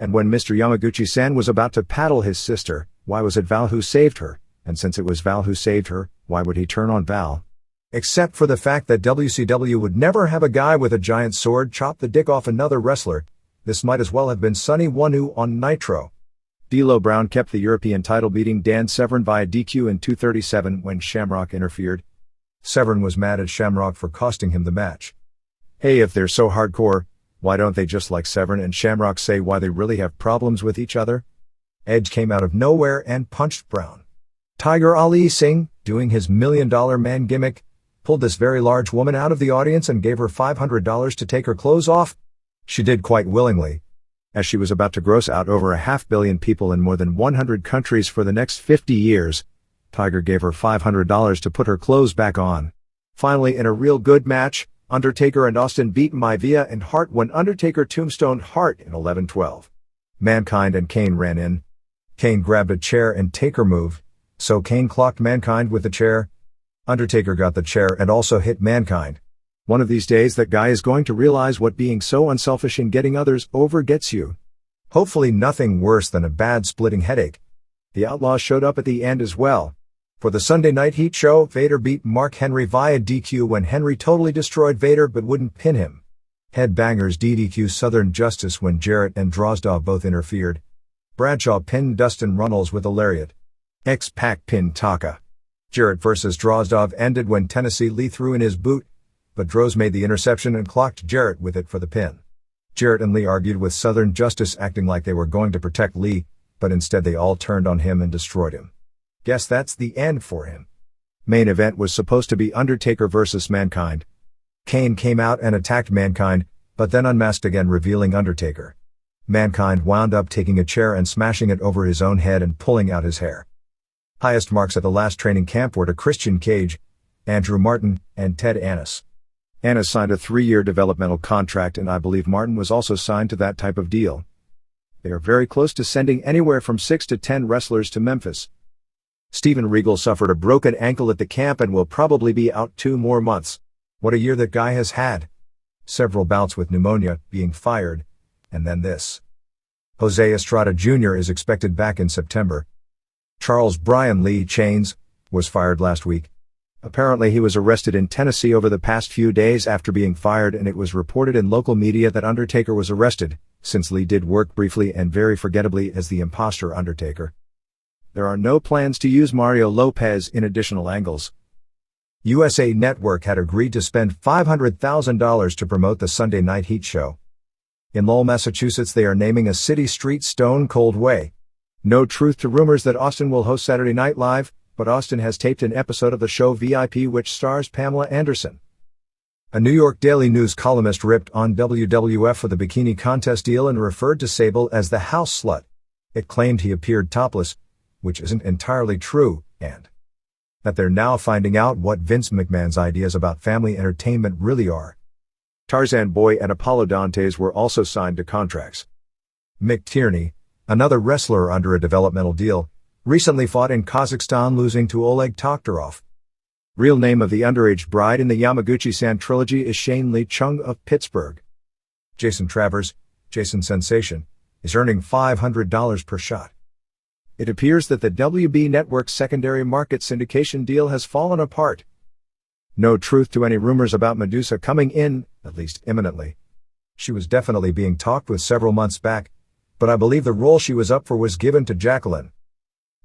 And when Mr. Yamaguchi-san was about to paddle his sister, why was it Val who saved her? And since it was Val who saved her, why would he turn on Val? Except for the fact that WCW would never have a guy with a giant sword chop the dick off another wrestler. This might as well have been Sonny Wanu on Nitro. D'Lo Brown kept the European title, beating Dan Severn via DQ in 2:37 when Shamrock interfered. Severn was mad at Shamrock for costing him the match. Hey, if they're so hardcore, why don't they just like Severn and Shamrock say why they really have problems with each other? Edge came out of nowhere and punched Brown. Tiger Ali Singh, doing his $1 Million Man gimmick, pulled this very large woman out of the audience and gave her $500 to take her clothes off. She did quite willingly, as she was about to gross out over 500 million people in more than 100 countries for the next 50 years. Tiger gave her $500 to put her clothes back on. Finally, in a real good match, Undertaker and Austin beat Maivia and Hart when Undertaker tombstoned Hart in 11:12. Mankind and Kane ran in. Kane grabbed a chair and Taker moved, so Kane clocked Mankind with the chair. Undertaker got the chair and also hit Mankind. One of these days that guy is going to realize what being so unselfish in getting others over gets you. Hopefully nothing worse than a bad splitting headache. The Outlaws showed up at the end as well. For the Sunday Night Heat show, Vader beat Mark Henry via DQ when Henry totally destroyed Vader but wouldn't pin him. Headbangers DDQ Southern Justice when Jarrett and Drozdov both interfered. Bradshaw pinned Dustin Runnels with a lariat. X-Pac pinned Taka. Jarrett vs. Drozdov ended when Tennessee Lee threw in his boot, but Droz made the interception and clocked Jarrett with it for the pin. Jarrett and Lee argued with Southern Justice, acting like they were going to protect Lee, but instead they all turned on him and destroyed him. Guess that's the end for him. Main event was supposed to be Undertaker vs. Mankind. Kane came out and attacked Mankind, but then unmasked again, revealing Undertaker. Mankind wound up taking a chair and smashing it over his own head and pulling out his hair. Highest marks at the last training camp were to Christian Cage, Andrew Martin, and Ted Annis. Annis signed a 3-year developmental contract, and I believe Martin was also signed to that type of deal. They are very close to sending anywhere from 6 to 10 wrestlers to Memphis. Steven Regal suffered a broken ankle at the camp and will probably be out 2 more months. What a year that guy has had. Several bouts with pneumonia, being fired, and then this. Jose Estrada Jr. is expected back in September. Charles Brian Lee Chains was fired last week. Apparently he was arrested in Tennessee over the past few days after being fired, and it was reported in local media that Undertaker was arrested, since Lee did work briefly and very forgettably as the imposter Undertaker. There are no plans to use Mario Lopez in additional angles. USA Network had agreed to spend $500,000 to promote the Sunday Night Heat show. In Lowell, Massachusetts, they are naming a city street Stone Cold Way. No truth to rumors that Austin will host Saturday Night Live, but Austin has taped an episode of the show VIP which stars Pamela Anderson. A New York Daily News columnist ripped on WWF for the bikini contest deal and referred to Sable as the house slut. It claimed he appeared topless, which isn't entirely true, and that they're now finding out what Vince McMahon's ideas about family entertainment really are. Tarzan Boy and Apollo Dantes were also signed to contracts. Mick Tierney, another wrestler under a developmental deal, recently fought in Kazakhstan, losing to Oleg Toktarov. Real name of the underage bride in the Yamaguchi-san trilogy is Shane Lee Chung of Pittsburgh. Jason Travers, Jason Sensation, is earning $500 per shot. It appears that the WB Network's secondary market syndication deal has fallen apart. No truth to any rumors about Medusa coming in, at least imminently. She was definitely being talked with several months back, but I believe the role she was up for was given to Jacqueline.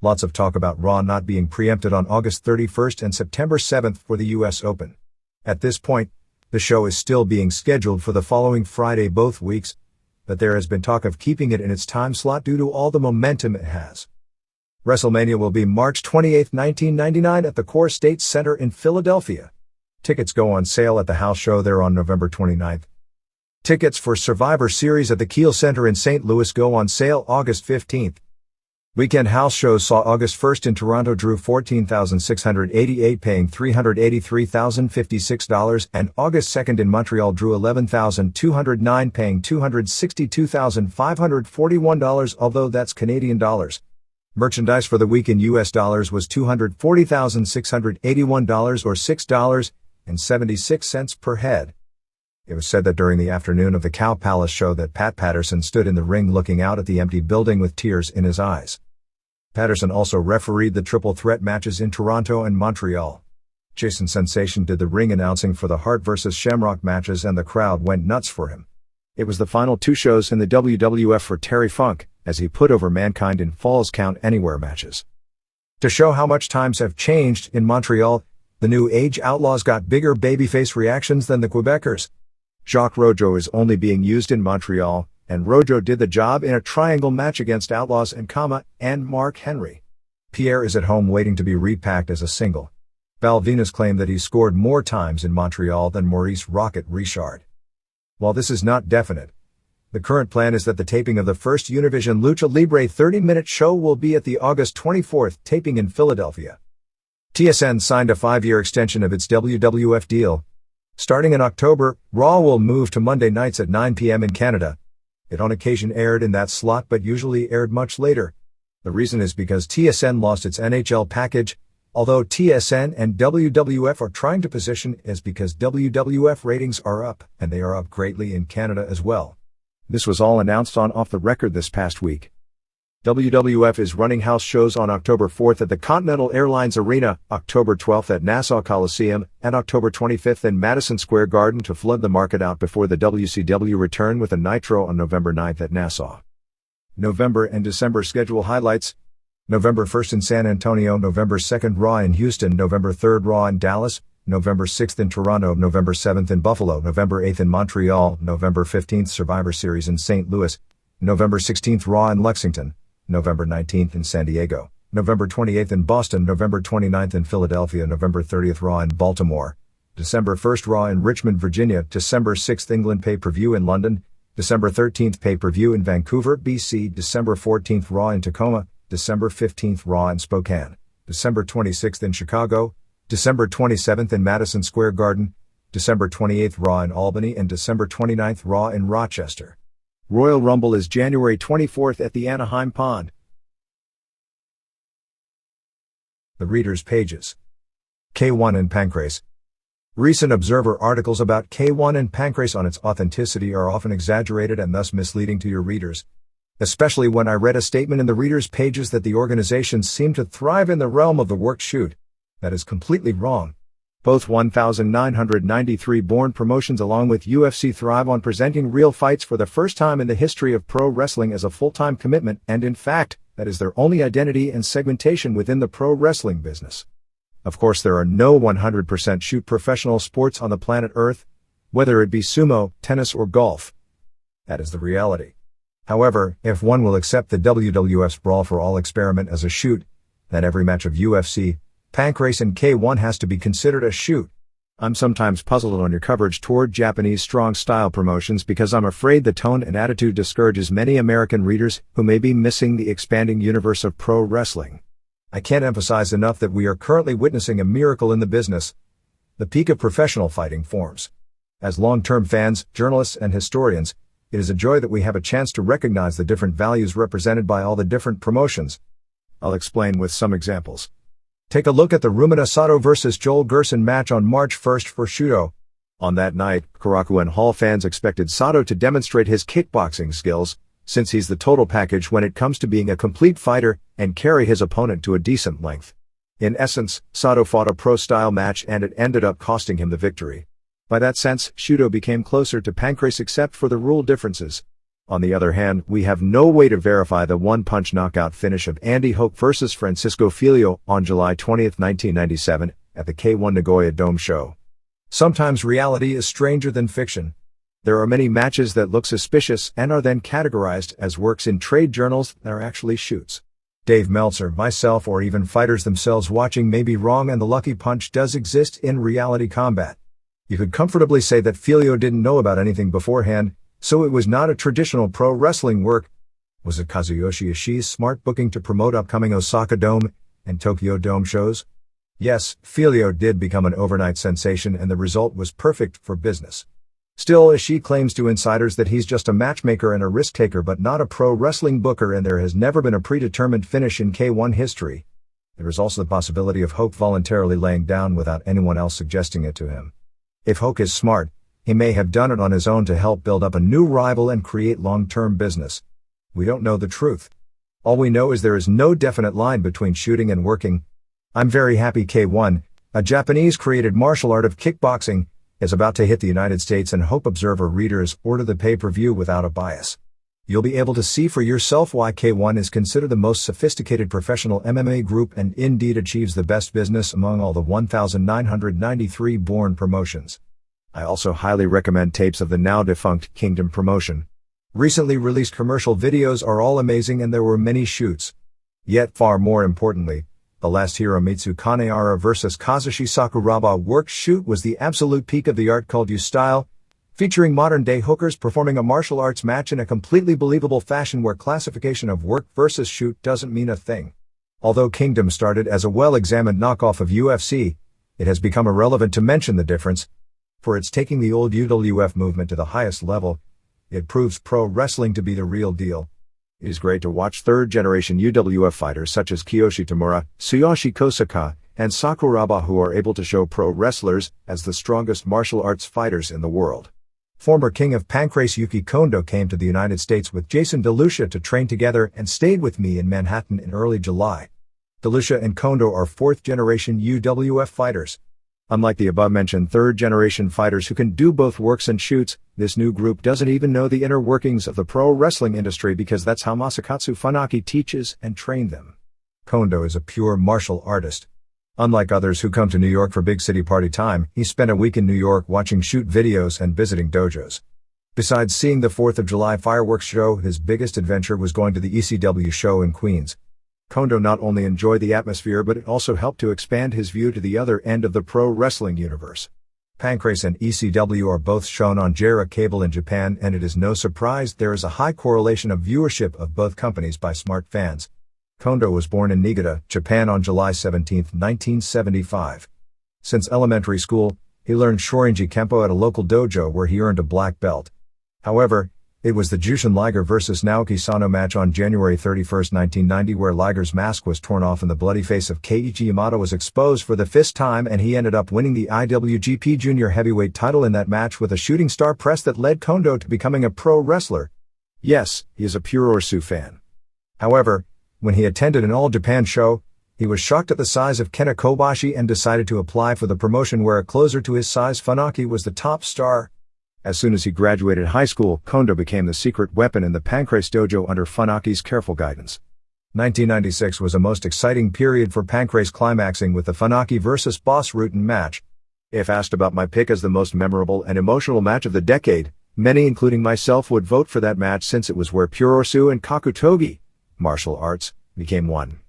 Lots of talk about Raw not being preempted on August 31st and September 7th for the US Open. At this point, the show is still being scheduled for the following Friday both weeks, but there has been talk of keeping it in its time slot due to all the momentum it has. WrestleMania will be March 28, 1999 at the Core State Center in Philadelphia. Tickets go on sale at the house show there on November 29th. Tickets for Survivor Series at the Kiel Center in St. Louis go on sale August 15th. Weekend house shows saw August 1st in Toronto drew 14,688 paying $383,056 and August 2nd in Montreal drew 11,209 paying $262,541, although that's Canadian dollars. Merchandise for the week in US dollars was $240,681 or $6.76 per head. It was said that during the afternoon of the Cow Palace show that Pat Patterson stood in the ring looking out at the empty building with tears in his eyes. Patterson also refereed the triple threat matches in Toronto and Montreal. Jason Sensation did the ring announcing for the Hart vs. Shamrock matches and the crowd went nuts for him. It was the final two shows in the WWF for Terry Funk, as he put over Mankind in Falls Count Anywhere matches. To show how much times have changed in Montreal, the New Age Outlaws got bigger babyface reactions than the Quebecers. Jacques Rougeau is only being used in Montreal, and Rougeau did the job in a triangle match against Outlaws and Mark Henry. Pierre is at home waiting to be repacked as a single. Val Venis claimed that he scored more times in Montreal than Maurice Rocket Richard. While this is not definite, the current plan is that the taping of the first Univision Lucha Libre 30-minute show will be at the August 24th taping in Philadelphia. TSN signed a 5-year extension of its WWF deal. Starting in October, Raw will move to Monday nights at 9 p.m. in Canada. It on occasion aired in that slot but usually aired much later. The reason is because TSN lost its NHL package, although TSN and WWF are trying to position it as because WWF ratings are up, and they are up greatly in Canada as well. This was all announced on Off the Record this past week. WWF is running house shows on October 4th at the Continental Airlines Arena, October 12th at Nassau Coliseum, and October 25th in Madison Square Garden to flood the market out before the WCW return with a Nitro on November 9th at Nassau. November and December schedule highlights: November 1st in San Antonio, November 2nd Raw in Houston, November 3rd Raw in Dallas, November 6th in Toronto, November 7th in Buffalo, November 8th in Montreal, November 15th Survivor Series in St. Louis, November 16th Raw in Lexington, November 19th in San Diego, November 28th in Boston, November 29th in Philadelphia, November 30th Raw in Baltimore, December 1st Raw in Richmond, Virginia, December 6th England pay-per-view in London, December 13th pay-per-view in Vancouver, BC, December 14th Raw in Tacoma, December 15th Raw in Spokane, December 26th in Chicago, December 27th in Madison Square Garden, December 28th Raw in Albany, and December 29th Raw in Rochester. Royal Rumble is January 24th at the Anaheim Pond. The Reader's Pages. K1 and Pancrase. Recent Observer articles about K1 and Pancrase on its authenticity are often exaggerated and thus misleading to your readers. Especially when I read a statement in the readers' pages that the organization seemed to thrive in the realm of the work shoot. That is completely wrong. Both 1993 born promotions along with UFC thrive on presenting real fights for the first time in the history of pro wrestling as a full-time commitment, and in fact, that is their only identity and segmentation within the pro wrestling business. Of course, there are no 100% shoot professional sports on the planet Earth, whether it be sumo, tennis, or golf. That is the reality. However, if one will accept the WWF's Brawl for All experiment as a shoot, then every match of UFC, Pancrase and K1 has to be considered a shoot. I'm sometimes puzzled on your coverage toward Japanese strong-style promotions because I'm afraid the tone and attitude discourages many American readers who may be missing the expanding universe of pro wrestling. I can't emphasize enough that we are currently witnessing a miracle in the business, the peak of professional fighting forms. As long-term fans, journalists, and historians, it is a joy that we have a chance to recognize the different values represented by all the different promotions. I'll explain with some examples. Take a look at the Rumina Sato vs. Joel Gerson match on March 1st for Shudo. On that night, Korakuen Hall fans expected Sato to demonstrate his kickboxing skills, since he's the total package when it comes to being a complete fighter, and carry his opponent to a decent length. In essence, Sato fought a pro-style match and it ended up costing him the victory. By that sense, Shudo became closer to Pancrase except for the rule differences. On the other hand, we have no way to verify the one-punch knockout finish of Andy Hoke vs. Francisco Filio on July 20, 1997, at the K1 Nagoya Dome show. Sometimes reality is stranger than fiction. There are many matches that look suspicious and are then categorized as works in trade journals that are actually shoots. Dave Meltzer, myself, or even fighters themselves watching may be wrong, and the lucky punch does exist in reality combat. You could comfortably say that Filio didn't know about anything beforehand, so it was not a traditional pro wrestling work. Was it Kazuyoshi Ishii's smart booking to promote upcoming Osaka Dome and Tokyo Dome shows? Yes, Filio did become an overnight sensation and the result was perfect for business. Still, Ishii claims to insiders that he's just a matchmaker and a risk-taker but not a pro wrestling booker, and there has never been a predetermined finish in K1 history. There is also the possibility of Hoke voluntarily laying down without anyone else suggesting it to him. If Hoke is smart, he may have done it on his own to help build up a new rival and create long-term business. We don't know the truth. All we know is there is no definite line between shooting and working. I'm very happy K1, a Japanese-created martial art of kickboxing, is about to hit the United States, and hope observer readers order the pay-per-view without a bias. You'll be able to see for yourself why K1 is considered the most sophisticated professional MMA group and indeed achieves the best business among all the 1993 born promotions. I also highly recommend tapes of the now-defunct Kingdom promotion. Recently released commercial videos are all amazing and there were many shoots. Yet far more importantly, the last Hiromitsu Kanehara vs. Kazushi Sakuraba work shoot was the absolute peak of the art called U-style, featuring modern-day hookers performing a martial arts match in a completely believable fashion where classification of work versus shoot doesn't mean a thing. Although Kingdom started as a well-examined knockoff of UFC, it has become irrelevant to mention the difference, for it's taking the old UWF movement to the highest level. It proves pro wrestling to be the real deal. It is great to watch third-generation UWF fighters such as Kiyoshi Tamura, Tsuyoshi Kosaka, and Sakuraba who are able to show pro wrestlers as the strongest martial arts fighters in the world. Former king of Pancrase Yuki Kondo came to the United States with Jason DeLucia to train together and stayed with me in Manhattan in early July. DeLucia and Kondo are fourth-generation UWF fighters. Unlike the above-mentioned third-generation fighters who can do both works and shoots, this new group doesn't even know the inner workings of the pro wrestling industry because that's how Masakatsu Funaki teaches and trained them. Kondo is a pure martial artist. Unlike others who come to New York for big city party time, he spent a week in New York watching shoot videos and visiting dojos. Besides seeing the 4th of July fireworks show, his biggest adventure was going to the ECW show in Queens. Kondo not only enjoyed the atmosphere but it also helped to expand his view to the other end of the pro wrestling universe. Pancrase and ECW are both shown on JERA cable in Japan, and it is no surprise there is a high correlation of viewership of both companies by smart fans. Kondo was born in Niigata, Japan on July 17, 1975. Since elementary school, he learned Shorinji Kempo at a local dojo where he earned a black belt. However, it was the Jushin Liger vs. Naoki Sano match on January 31, 1990 where Liger's mask was torn off and the bloody face of Keiichi Yamada was exposed for the first time, and he ended up winning the IWGP Junior Heavyweight title in that match with a shooting star press that led Kondo to becoming a pro wrestler. Yes, he is a Puroresu fan. However, when he attended an All-Japan show, he was shocked at the size of Kenta Kobashi and decided to apply for the promotion where a closer to his size Funaki was the top star. As soon as he graduated high school, Kondo became the secret weapon in the Pancrase dojo under Funaki's careful guidance. 1996 was a most exciting period for Pancrase, climaxing with the Funaki vs. Boss Rutan match. If asked about my pick as the most memorable and emotional match of the decade, many including myself would vote for that match since it was where Puroresu and Kakutogi, martial arts, became one.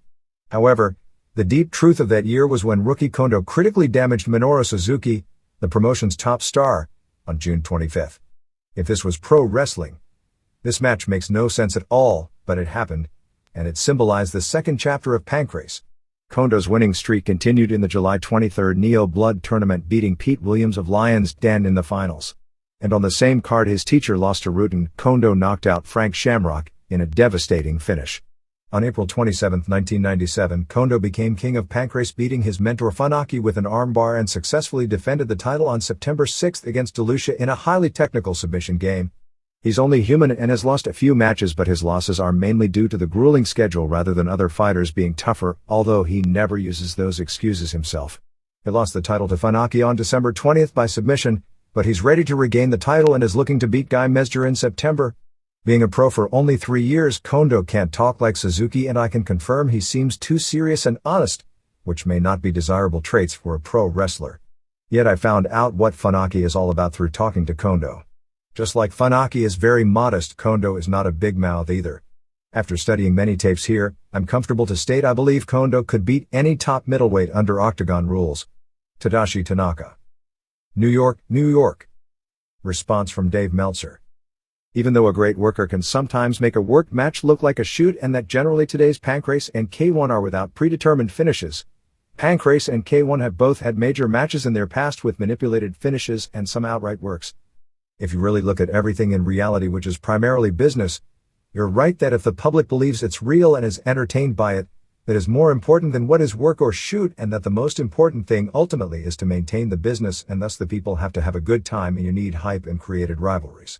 However, the deep truth of that year was when rookie Kondo critically damaged Minoru Suzuki, the promotion's top star, on June 25. If this was pro wrestling, this match makes no sense at all, but it happened, and it symbolized the second chapter of Pancrase. Kondo's winning streak continued in the July 23 Neo Blood tournament, beating Pete Williams of Lions Den in the finals. And on the same card his teacher lost to Rutan, Kondo knocked out Frank Shamrock in a devastating finish. On April 27, 1997, Kondo became king of Pancrase, beating his mentor Funaki with an armbar, and successfully defended the title on September 6 against DeLucia in a highly technical submission game. He's only human and has lost a few matches, but his losses are mainly due to the grueling schedule rather than other fighters being tougher, although he never uses those excuses himself. He lost the title to Funaki on December 20 by submission, but he's ready to regain the title and is looking to beat Guy Mesger in September. Being a pro for only 3 years, Kondo can't talk like Suzuki, and I can confirm he seems too serious and honest, which may not be desirable traits for a pro wrestler. Yet I found out what Funaki is all about through talking to Kondo. Just like Funaki is very modest, Kondo is not a big mouth either. After studying many tapes here, I'm comfortable to state I believe Kondo could beat any top middleweight under Octagon rules. Tadashi Tanaka. New York, New York. Response from Dave Meltzer. Even though a great worker can sometimes make a worked match look like a shoot, and that generally today's Pancrase and K1 are without predetermined finishes, Pancrase and K1 have both had major matches in their past with manipulated finishes and some outright works. If you really look at everything in reality, which is primarily business, you're right that if the public believes it's real and is entertained by it, that is more important than what is work or shoot, and that the most important thing ultimately is to maintain the business, and thus the people have to have a good time and you need hype and created rivalries.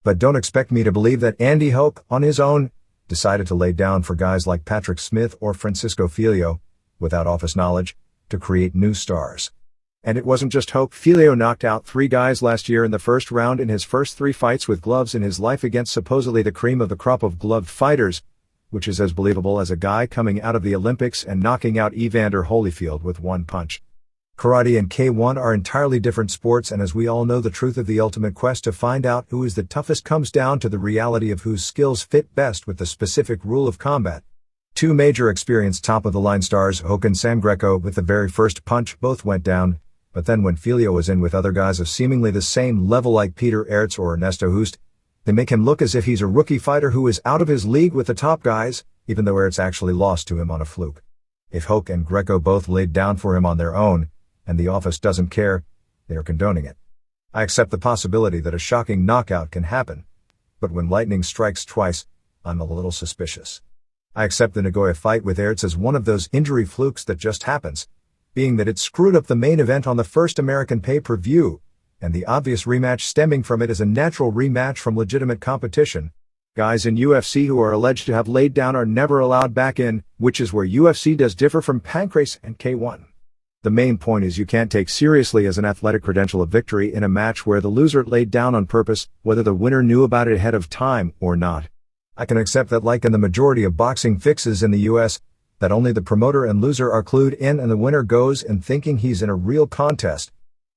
But don't expect me to believe that Andy Hoke, on his own, decided to lay down for guys like Patrick Smith or Francisco Filio, without office knowledge, to create new stars. And it wasn't just Hoke. Filio knocked out 3 guys last year in the first round in his first 3 fights with gloves in his life against supposedly the cream of the crop of gloved fighters, which is as believable as a guy coming out of the Olympics and knocking out Evander Holyfield with 1 punch. Karate and K1 are entirely different sports, and as we all know, the truth of the ultimate quest to find out who is the toughest comes down to the reality of whose skills fit best with the specific rule of combat. 2 major experienced top-of-the-line stars, Hoke and Sam Greco, with the very first punch, both went down, but then when Filio was in with other guys of seemingly the same level like Peter Aerts or Ernesto Hoost, they make him look as if he's a rookie fighter who is out of his league with the top guys, even though Aerts actually lost to him on a fluke. If Hoke and Greco both laid down for him on their own, and the office doesn't care, they are condoning it. I accept the possibility that a shocking knockout can happen, but when lightning strikes twice, I'm a little suspicious. I accept the Nagoya fight with Aerts as one of those injury flukes that just happens, being that it screwed up the main event on the first American pay-per-view, and the obvious rematch stemming from it is a natural rematch from legitimate competition. Guys in UFC who are alleged to have laid down are never allowed back in, which is where UFC does differ from Pancrase and K1. The main point is you can't take seriously as an athletic credential of victory in a match where the loser laid down on purpose, whether the winner knew about it ahead of time or not. I can accept that, like in the majority of boxing fixes in the US, that only the promoter and loser are clued in and the winner goes in thinking he's in a real contest.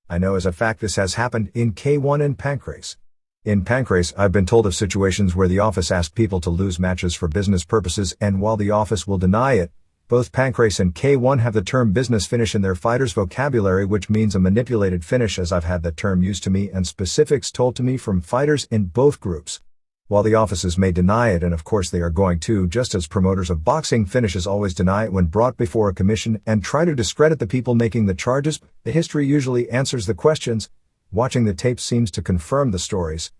I know as a fact this has happened in K1 and Pancrase. In Pancrase, I've been told of situations where the office asked people to lose matches for business purposes, and while the office will deny it, both Pancrase and K1 have the term business finish in their fighters' vocabulary, which means a manipulated finish, as I've had that term used to me and specifics told to me from fighters in both groups. While the offices may deny it, and of course they are going to, just as promoters of boxing finishes always deny it when brought before a commission and try to discredit the people making the charges, the history usually answers the questions. Watching the tape seems to confirm the stories.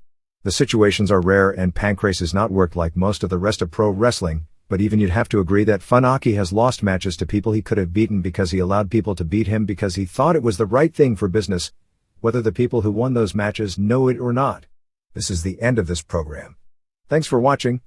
The situations are rare, and Pancrase is not worked like most of the rest of pro wrestling, but even you'd have to agree that Funaki has lost matches to people he could have beaten because he allowed people to beat him because he thought it was the right thing for business, whether the people who won those matches know it or not. This is the end of this program. Thanks for watching.